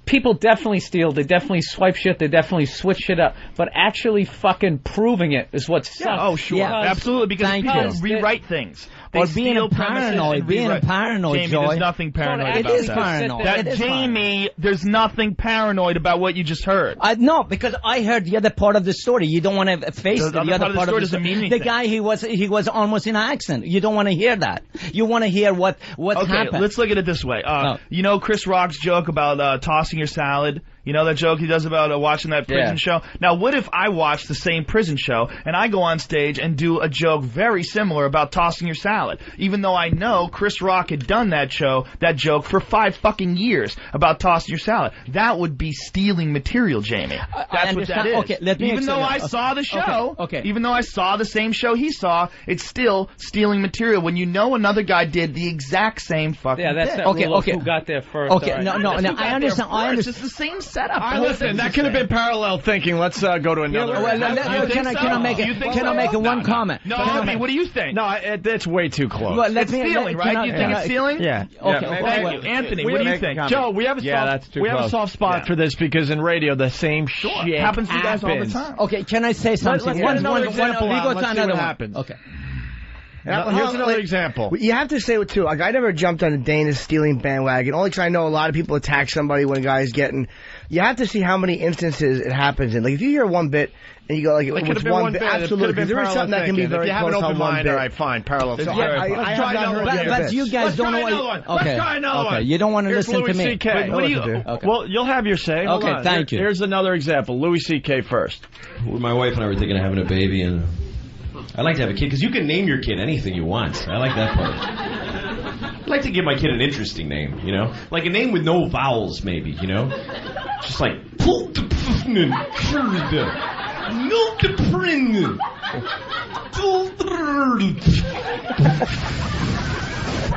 People definitely steal, they definitely swipe shit, they definitely switch shit up, but actually fucking proving it is what sucks. Yeah, oh, sure. Absolutely, because people rewrite things. They or being paranoid, Jamie, Joy. There's nothing paranoid about that. Paranoid. Jamie, there's nothing paranoid about what you just heard. No, because I heard the other part of the story. You don't want to face the other part of the story. Doesn't mean anything. The guy, he was almost in an accident. You don't want to hear that. You want to hear what happened. Okay, let's look at it this way. You know Chris Rock's joke about tossing your salad? You know that joke he does about watching that prison show? Now, what if I watch the same prison show and I go on stage and do a joke very similar about tossing your salad? Even though I know Chris Rock had done that joke for 5 fucking years about tossing your salad. That would be stealing material, Jamie. That's what that is. Okay, let me even though I saw the show, even though I saw the same show he saw, it's still stealing material when you know another guy did the exact same fucking thing. That's that rule of who got there first. Okay, no, I understand. It's the same setup. All right, listen, that could have been parallel thinking. Let's go to another. Can I make one comment? No, Opie, what do you think? No, it's way too close. Well, it's stealing, right? You think it's stealing? Yeah. Okay. Thank you, Anthony. What do you think? Joe, we have a soft spot for this because in radio the same shit happens to you guys all the time. Okay, can I say something? Let's go to another one. Okay. Here's another example. You have to say it too. Like, I never jumped on the Dana's stealing bandwagon. Only because I know a lot of people attack somebody when a guy's getting. You have to see how many instances it happens in. Like, if you hear one bit and you go like, it was one bit, absolutely. Because there is something that can be very close on one bit. All right, fine, parallel. So I have not heard the but you guys don't know. Okay, you don't want to listen to me. What do you? Well, you'll have your say. Okay, thank you. Here's another example. Louis C.K. first. My wife and I were thinking of having a baby, and I'd like to have a kid, because you can name your kid anything you want. I like that part. I'd like to give my kid an interesting name, you know? Like a name with no vowels, maybe, you know? Just like...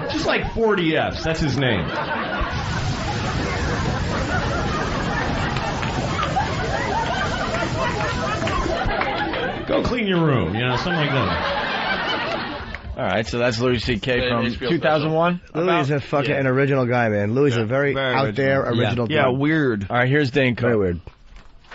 Just like 40 F's. That's his name. Go clean your room, you know, something like that. All right, so that's Louis C.K. from 2001. Louis is a fucking an original guy, man. Louis is a very out there original guy. Yeah, weird. All right, here's Dane Cook. Very weird.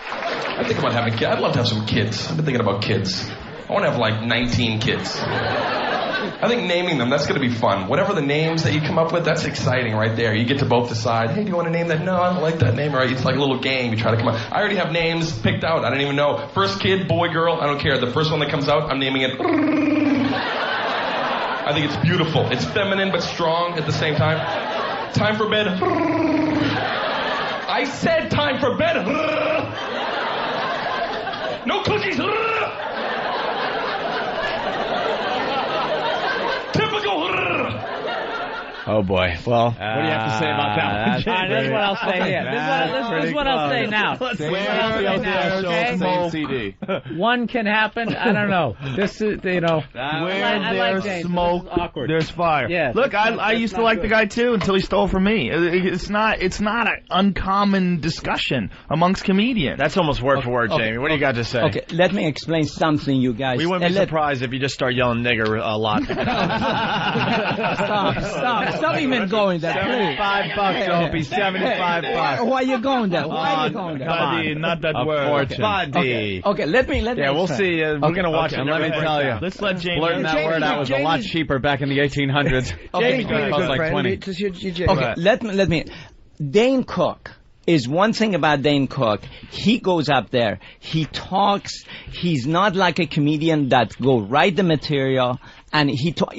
I think about having kids. I'd love to have some kids. I've been thinking about kids. I want to have like 19 kids. I think naming them, that's going to be fun. Whatever the names that you come up with, that's exciting right there. You get to both decide, hey, do you want to name that? No, I don't like that name. Right? It's like a little game. You try to come up. I already have names picked out. I don't even know. First kid, boy, girl, I don't care. The first one that comes out, I'm naming it. I think it's beautiful. It's feminine but strong at the same time. Time for bed. I said time for bed. No cookies. Typical. Oh boy. Well, what do you have to say about that one? This is what I'll say here. This is what I'll say now. Same CD. One can happen. I don't know. This is, you know. Where there's smoke, awkward. there's fire. Yeah. Look, I used to like the guy too until he stole from me. It's not an uncommon discussion amongst comedians. That's almost word for word, Jamie. What do you got to say? Okay, let me explain something, you guys. We wouldn't be surprised if you just start yelling nigger a lot. Stop even going there. $75, Opie. $75. Why are you going there? Why are you going there? Buddy, not that word. Buddy. Okay, let me. Yeah, we'll see. We're gonna watch it. And let me tell you, let's let Jamie blurting that word out was a lot cheaper back in the 1800s. Okay, it cost like 20. Okay, let me. Dane Cook is one thing about Dane Cook. He goes up there, he talks. He's not like a comedian that go write the material. And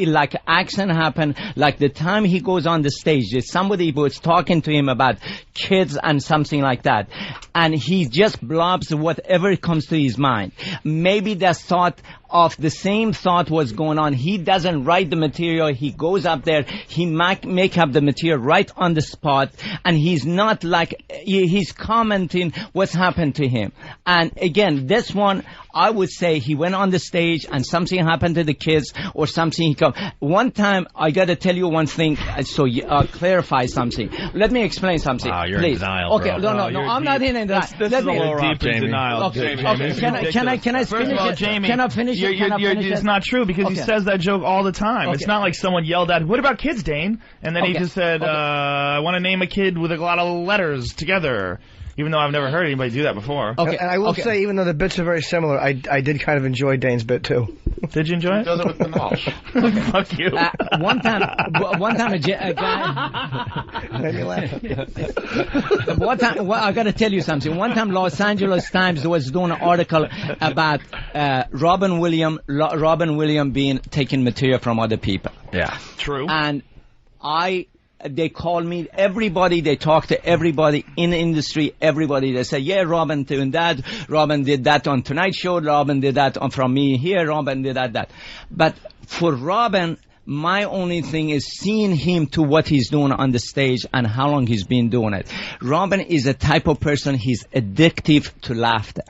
like accent happened, like the time he goes on the stage, there's somebody was talking to him about kids and something like that. And he just blobs whatever comes to his mind. Maybe the same thought was going on. He doesn't write the material. He goes up there, he make up the material right on the spot. And he's not like, he's commenting what's happened to him. And again, this one, I would say he went on the stage and something happened to the kids or something. One time, I got to tell you one thing, so clarify something. Let me explain something. Wow, you're please. in denial, Okay, bro. no, I'm not in denial. This is a little rough, deep in denial. Okay, Jamie. Can I finish First of all, Jamie, Can I finish it? It's not true because he says that joke all the time. Okay. It's not like someone yelled at, "What about kids, Dane?" And then he just said, "I want to name a kid with a lot of letters together." Even though I've never heard anybody do that before. Okay, and I will say, even though the bits are very similar, I did kind of enjoy Dane's bit too. Did you enjoy it? Does it with the knowledge. Fuck you. One time a guy. One time, I got to tell you something. One time, Los Angeles Times was doing an article about Robin Williams being taking material from other people. Yeah, true. And they call me, everybody, they talk to everybody in the industry, everybody, they say, yeah, Robin doing that, Robin did that on Tonight Show, Robin did that from me here, Robin did that. But for Robin, my only thing is seeing him to what he's doing on the stage and how long he's been doing it. Robin is a type of person, he's addictive to laughter.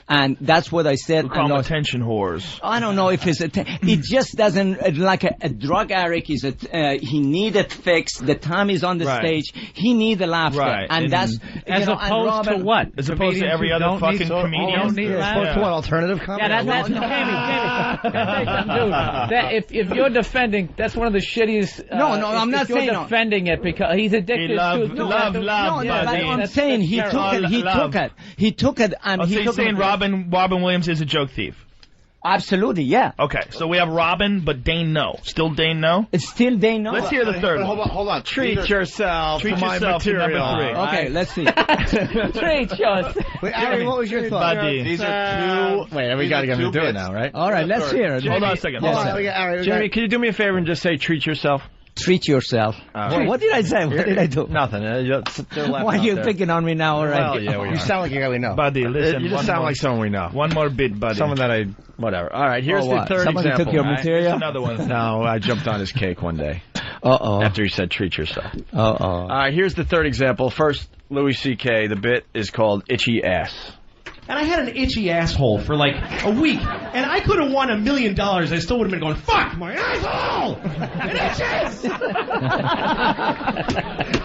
And that's what I said. We call them attention whores. I don't know if it's it just doesn't, like a drug addict is he need it fixed. The time he's on the stage, he need the laughter. Right. And that's, as opposed to what? As opposed to every other fucking comedian. Opposed to what, alternative comedy? Yeah, that's Jamie. If you're defending, that's one of the shittiest. No, I'm not saying you're defending it because he's addicted to love. I'm saying he took it, and he took it. Robin Williams is a joke thief. Absolutely, yeah. Okay, so we have Robin, but Dane no. Still Dane no? It's still Dane no. Let's hear the third one. Hold on. Treat yourself to my material. Number 3. Okay, let's see. Treat yourself. Wait, Ari, what was your thought? These are two. Wait, we got to get him to do it now, right? All right, let's hear it. Hold on a second. Jeremy, can you do me a favor and just say treat yourself? Treat yourself. What did I say? What did I do? Nothing. Why are you picking on me now? All right. Well, yeah, You sound like a guy we know. Buddy, listen. You just sound like someone we know. One more bit, buddy. Someone that whatever. All right, here's the third Somebody example. took your material? Another one. No, I jumped on his cake one day. Uh-oh. After he said treat yourself. Uh-oh. All right, here's the third example. First, Louis C.K. The bit is called Itchy Ass. And I had an itchy asshole for like a week. And I could have won $1 million. I still would have been going, fuck my asshole! It itches!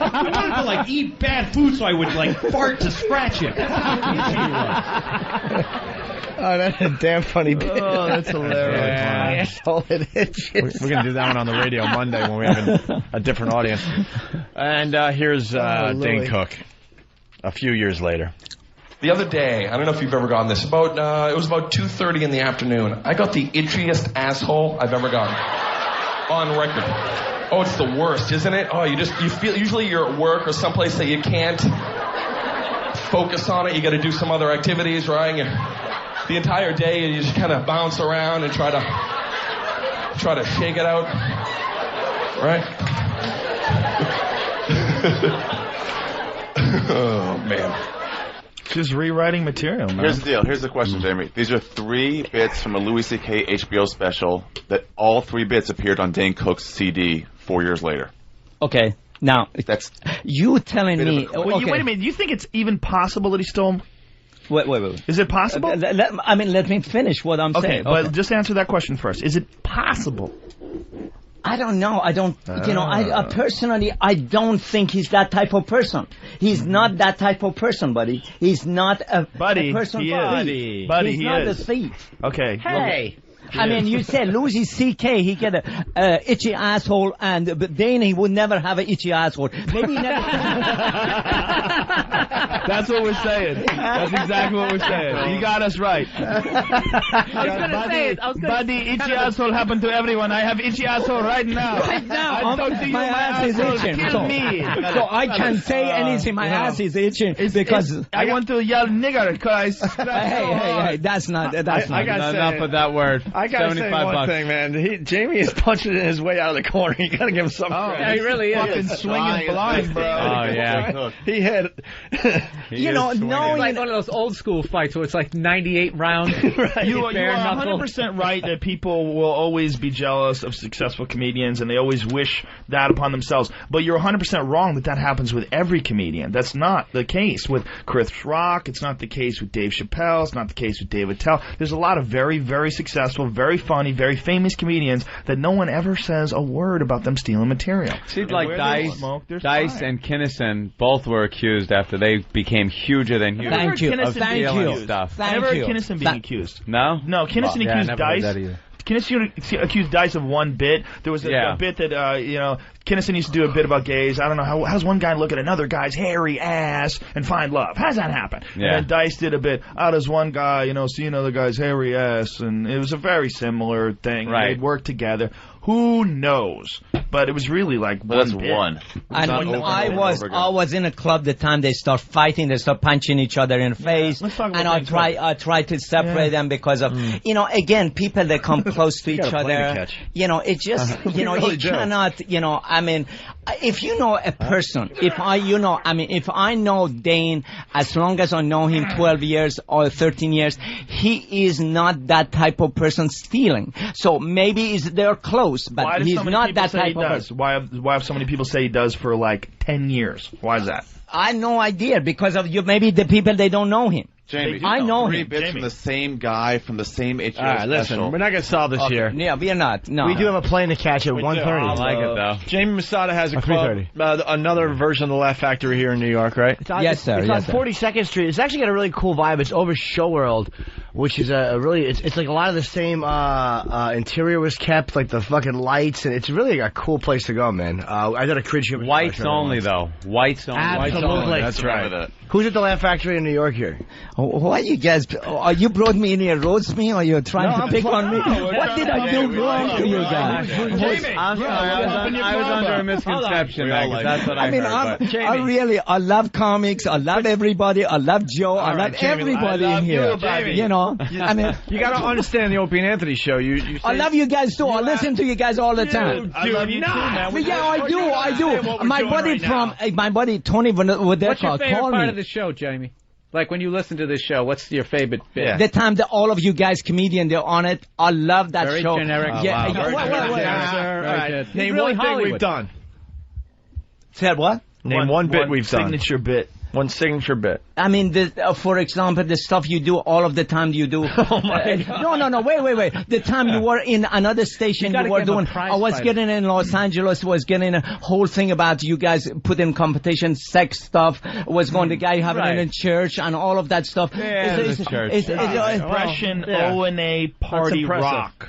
I wanted to like eat bad food so I would like fart to scratch it. Oh, that's a damn funny bit. Oh, that's hilarious. Asshole, it itches. We're going to do that one on the radio Monday when we have a different audience. And here's Dane Cook a few years later. The other day, I don't know if you've ever gotten this, it was about 2:30 in the afternoon. I got the itchiest asshole I've ever gotten. On record. Oh, it's the worst, isn't it? Oh, you feel, usually you're at work or someplace that you can't focus on it. You got to do some other activities, right? The entire day, you just kind of bounce around and try to shake it out, right? Oh, man. Just rewriting material, man. Here's the deal. Here's the question, Jamie. These are 3 bits from a Louis C.K. HBO special that all 3 bits appeared on Dane Cook's CD 4 years later. Okay. Now, that's you telling me... Wait a minute. You think it's even possible that he stole... Wait. Is it possible? Let me finish what I'm saying. Okay, but just answer that question first. Is it possible? I don't know. I don't, I personally, I don't think he's that type of person. He's not that type of person, buddy. He's not a person. He is. Buddy, he he's not is. a thief. Okay. Hey. I mean, you said Louis C.K. he get a itchy asshole, but Dane he would never have an itchy asshole. Maybe he never. That's what we're saying. That's exactly what we're saying. You got us right. I was going to say it. Buddy, itchy asshole happened to everyone. I have itchy asshole right now. Right now, I talk to you, my ass is itching. Kill me. So I can't say anything. My ass is itching because I want to yell nigger, guys. Hey, that's not. That's not. Enough of that word. I gotta say one thing, man. Jamie is punching his way out of the corner. You gotta give him some credit. Yeah, he really is. Fucking swinging blind, bro. Oh, yeah. He hit. Knowing like one of those old school fights where it's like 98 rounds. Right. You are 100% right that people will always be jealous of successful comedians and they always wish that upon themselves. But you're 100% wrong that happens with every comedian. That's not the case with Chris Rock. It's not the case with Dave Chappelle. It's not the case with Dave Attell. There's a lot of very, very successful, very funny, very famous comedians that no one ever says a word about them stealing material. Seems like Dice and Kinnison both were accused after they became huger than huge. Thank you. Stuff. I never heard Kinnison being accused. No? No, Kinnison accused Dice. Kinnison accused Dice of one bit. There was a bit that, Kinnison used to do a bit about gays. I don't know, how does one guy look at another guy's hairy ass and find love? How does that happen? Yeah. And then Dice did a bit, how does one guy, see another guy's hairy ass? And it was a very similar thing. Right. They'd worked together. Who knows? But it was really like one bit. And I was in a club the time they start fighting, they start punching each other in the face, and I try to separate them because of again, people that come close to each other. It just you cannot. I mean, if you know a person, if I know Dane, as long as I know him 12 years or 13 years, he is not that type of person stealing. So maybe they're close, but he's not that type of person. Why have so many people say he does for like 10 years? Why is that? I have no idea because of maybe the people they don't know him. Jamie, I know three him. bits from the same guy from the same HBO All right, listen, special. we're not going to solve this here. Yeah, we are not. No. We do have a plane to catch at 1:30. I like it, though. Jamie Masada has a club, another version of the Laugh Factory here in New York, right? Yes, sir. It's on 42nd Street. It's actually got a really cool vibe. It's over Show World, which is it's like a lot of the same interior was kept, like the fucking lights, and it's really a cool place to go, man. I did a cringe humor. Whites only, though. Whites only. Absolutely. That's right. Who's at the Laugh Factory in New York here? Why you guys? You brought me in here, roast me, or you're trying to pick on me? What did I do wrong to you guys? I'm sorry, I was under a misconception. That's what I heard. I love comics. I love everybody. I love Joe. I love everybody in here. I mean, you got to understand the Opie and Anthony show. I love you guys too. I listen to you guys all the time. I love you too, man. Yeah, I do. My buddy Tony Wodeca. What's your favorite part of the show, Jamie? Like when you listen to this show, what's your favorite bit? Yeah. The time that all of you guys, comedian, they're on it. I love that Very show. Generic. Yeah. Wait. Name one thing we've done. Said what? Name one bit we've done. Signature bit. One signature bit. I mean, for example, the stuff you do all of the time you do. Oh my God. No, wait. The time you were in another station, you were doing. I was getting in Los Angeles, was getting a whole thing about you guys put in competition, sex stuff, was going to guy having it in church and all of that stuff. Yeah, it's church. Expression O&A Party Rock.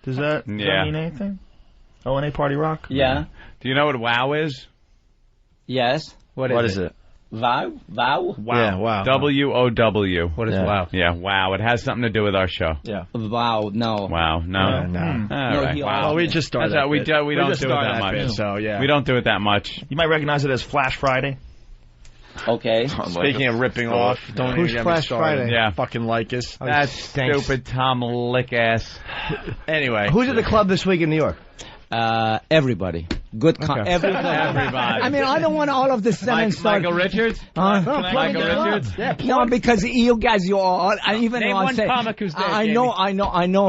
Does that mean anything? O&A Party Rock? Yeah. Do you know what WOW is? Yes. What is it? Wow. Yeah, wow. WOW. What is wow? Yeah, wow. It has something to do with our show. Yeah. Wow, no. Wow, no. No. All right. Wow. Well, we just started that. We don't do it that much. So, yeah. We don't do it that much. You might recognize it as Flash Friday. Okay. Speaking of ripping off, don't Who's even get Flash me started. Friday? Yeah. Fucking like us. That stupid Tom Lick ass. Anyway. Who's at the club this week in New York? Everybody. Good Okay. everybody. I mean, I don't want all of the seven stars. Michael Richards? Michael Richards? No, because you guys, you all, I even Name though I one say, comic who's there, I know.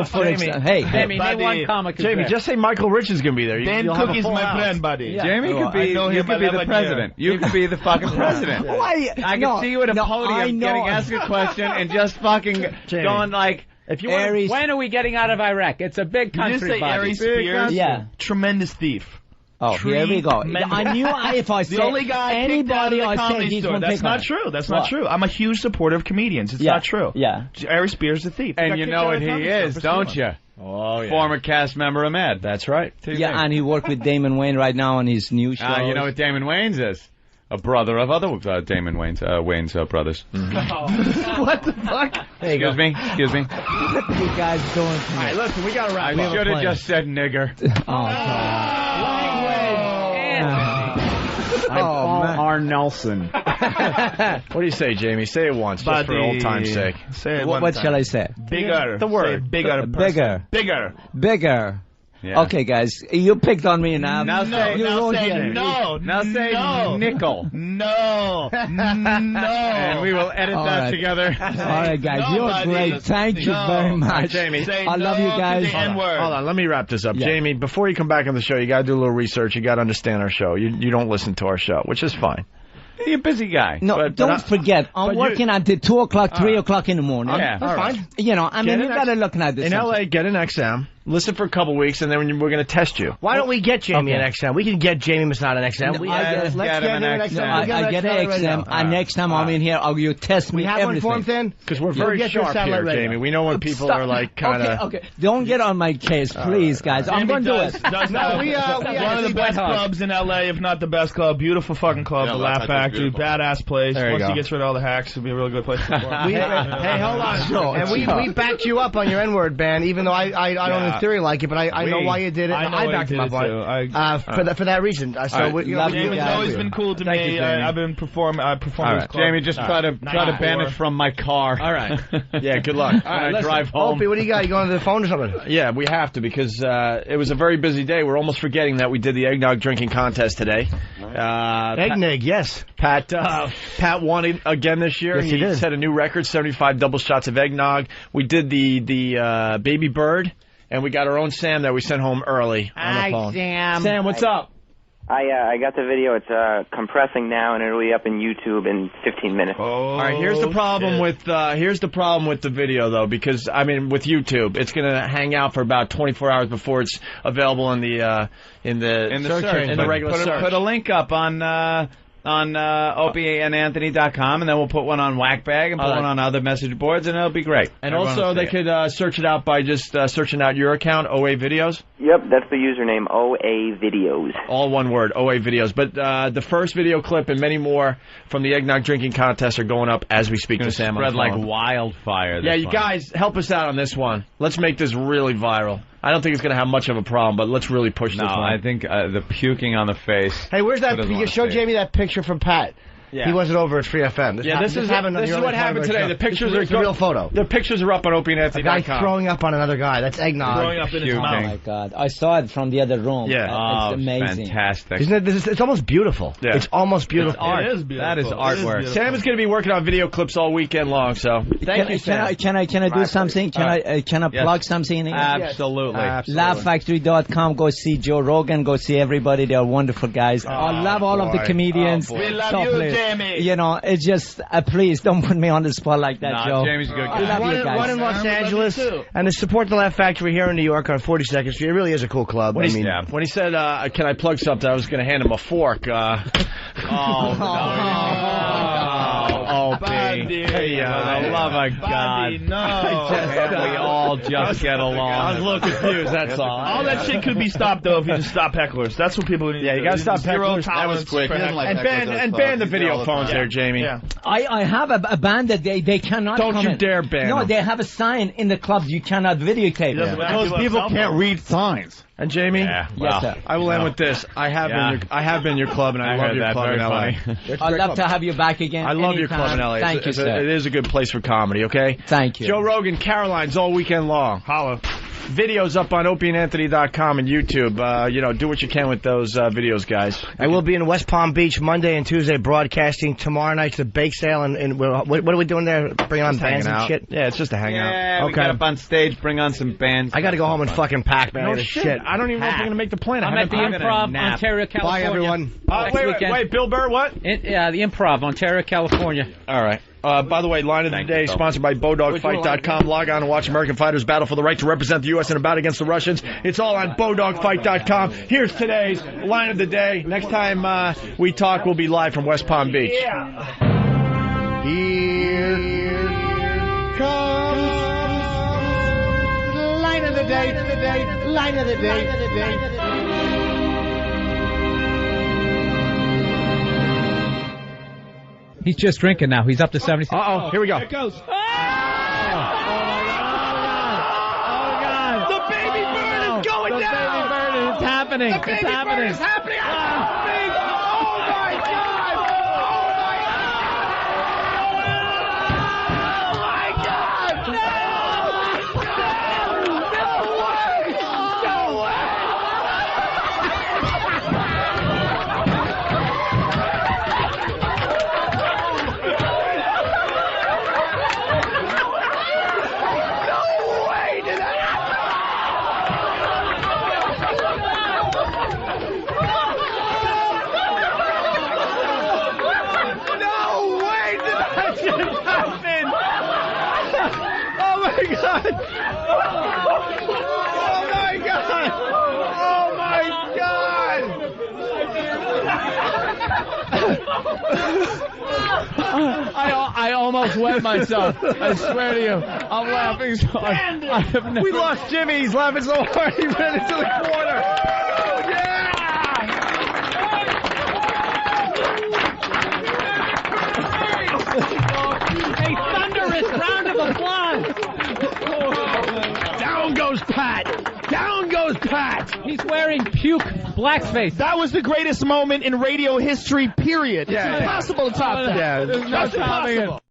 For Jamie. example, hey, Jamie, name one comic who's Jamie, there. just say Michael Richards is going to be there. Dan You'll have Cook a is full my house. friend, buddy. Yeah. Jamie could be, you could be the president. You could be the fucking president. Why? I can see you at a podium getting asked a question and just fucking going like, if you want, when are we getting out of Iraq? It's a big country, Did you say buddy. Aries Spears? Yeah. Tremendous thief. Oh, here we go. I knew if I said the only guy anybody, I I said comedy he's store. one That's pick not on it. true. That's What? not true. I'm a huge supporter of comedians. It's Yeah. not true. Yeah. Aries Spears is a thief. He and got you kicked know out what of the he comedy store is, for don't stealing. you? Oh, yeah. Former cast member of Mad. That's right. Yeah, and he worked with Damon Wayne right now on his new show. You know what Damon Wayans is? A brother of other Damon Wayans brothers. What the fuck? Excuse me. What are you guys doing to me? All right, listen, we got to wrap I up. should have just said nigger. R. Nelson. What do you say, Jamie? Say it once, just for old time's sake. Say it What shall I say? Bigger. The word. Say bigger. Bigger. Bigger. Bigger. Yeah. Okay, guys, you picked on me now. Now say, you wrote here. no. now say no. nickel. No. No. And we will edit All that right. together. All right, guys, you're Nobody. great. Thank you very much. Jamie. Say I love no you to guys. the N-word. Hold on, let me wrap this up. Yeah. Jamie, before you come back on the show, you got to do a little research. You got to understand our show. You don't listen to our show, which is fine. You're a busy guy. No, But don't forget, I'm but working until 2 o'clock, 3 o'clock in the morning. Yeah. That's fine. You know, I mean, you an got to look at this. In LA, get an XM. Listen for a couple weeks, and then we're going to test you. Why don't we get Jamie Okay. an XM? We can get Jamie Masnad an XM. I Let's get him an XM. I get an XM, and next time I'm in here, you test me We have everything. one for him, then? Because we're You'll very get your sharp satellite here, radio. Jamie. We know when people Stop. are like kind of. Okay. Don't get on my case, please, guys. I'm going to do it. We one of the best clubs in LA, if not the best club. Beautiful fucking club, Yeah, the Laugh Laugh Factory's Factory. Badass place. There you Once go. he gets rid of all the hacks, it'll be a really good place to perform. Hey, hold on. And we backed you up on your N-word ban, even though I don't in theory like it, but I know why you did it. I know I why backed you him did up it, on too. it. For that reason. So right. we, you know, Jamie's always been cool to Thank me. you, Jamie. I've been performing. I performed All with right, club. Jamie, just try to ban it from my car. All right. Yeah, good luck. When I drive home. Opie, what do you got? You going to the phone or something? Yeah, we have to because it was a very busy day. We're almost forgetting that we did the eggnog drinking contest today. Eggnog, yes. Pat won it again this year. Yes, he did. set a new record, 75 double shots of eggnog. We did the baby bird, and we got our own Sam that we sent home early on the phone. Sam. Sam, what's up? I got the video. It's compressing now, and it'll be up in YouTube in 15 minutes. All right, here's the problem with the video though, because I mean with YouTube, it's gonna hang out for about 24 hours before it's available in the search, in the regular search. Put a link up on opieandanthony.com, and then we'll put one on Whackbag and put one on other message boards, and it'll be great. And Everyone also, will they see it. could search it out by just searching out your account, OA Videos. Yep, that's the username, OA Videos. All one word, OA Videos. But the first video clip and many more from the eggnog drinking contest are going up as we speak to Sam on the spread like phone. wildfire. Yeah, you guys, help us out on this one. Let's make this really viral. I don't think it's going to have much of a problem, but let's really push No, this one. I think the puking on the face. Hey, where's that? Who doesn't You wanna show see it? Jamie that picture from Pat. Yeah. He wasn't over at Free FM. This is what happened today. The pictures are a real photo. The pictures are up on A guy opieandanthony.com. throwing up on another guy. That's eggnog. Throwing up in his Oh mouth. my God! I saw it from the other room. Yeah. It's amazing. Fantastic. Isn't it? It's almost beautiful. Yeah. It's almost beautiful. It is beautiful. That is artwork. Sam is going to be working on video clips all weekend long, so thank you, Sam. Can I do something? Can I plug something in here? Absolutely. LaughFactory.com. Go see Joe Rogan. Go see everybody. They are wonderful guys. I love all of the comedians. We love So you, please, Jamie. You know, it's just please don't put me on the spot like that, Nah, Joe. Jamie's a good I guy. love you guys. One in Los I love you Angeles, too. and to support the Laugh Factory here in New York on 42nd Street. It really is a cool club. When I he, mean, when he said, "Can I plug something?" I was going to hand him a fork. Buddy. Hey, For the love of God. Buddy, no. Can't we all just get along? I was a little confused. That's all. All that shit could be stopped though if you just stop hecklers. That's what people need. Yeah, to you do. got to stop Zero hecklers. tolerance That was quick. for He doesn't like hecklers. And ban the video phones there, Jamie. Yeah. I have a band that they cannot Don't come you in. dare ban No, them. they have a sign in the clubs you cannot videotape. Doesn't matter. Those people can't read signs. And Jamie, Yeah, Yes, sir. I will end with this. I have been your club, and I, love heard your that. club Very in LA. funny. I'd love to have you back again. I love your anytime. club in LA. Thank you, sir. It is a good place for comedy. Okay. Thank you. Joe Rogan, Caroline's all weekend long. Holla. videos up on OpieandAnthony.com and YouTube. Do what you can with those videos, guys. I will be in West Palm Beach Monday and Tuesday broadcasting. Tomorrow night's the bake sale, and what are we doing there? Bring on bands and shit? Yeah, it's just a hangout. Yeah, we got up on stage, bring on some bands. I got to go home and fucking pack, man. No shit. I don't even know if I'm going to make the plane. I'm at the Improv, Ontario, California. Bye, everyone. Wait, Bill Burr, what? The Improv, Ontario, California. All right. By the way, Line of the Day, sponsored by BowDogFight.com. Log on and watch American fighters battle for the right to represent the U.S. in a bout against the Russians. It's all on BowDogFight.com. Here's today's Line of the Day. Next time we talk, we'll be live from West Palm Beach. Yeah. Here comes Line of the Day, Line of the Day. He's just drinking now. He's up to 76. Uh-oh, here we go. Here it goes. The baby bird is going down! The baby bird is happening. The baby bird is happening! Oh, my God! Oh, my God! No! God! Oh my God! Oh my God! I almost wet myself. I swear to you. I'm laughing so hard. We lost Jimmy. He's laughing so hard he ran into the corner. Oh, yeah! A thunderous round of applause. Down goes Pat. Down goes Pat. He's wearing puke blackface. That was the greatest moment in radio history, period. Yeah, it's impossible to top that. Yeah, it's impossible.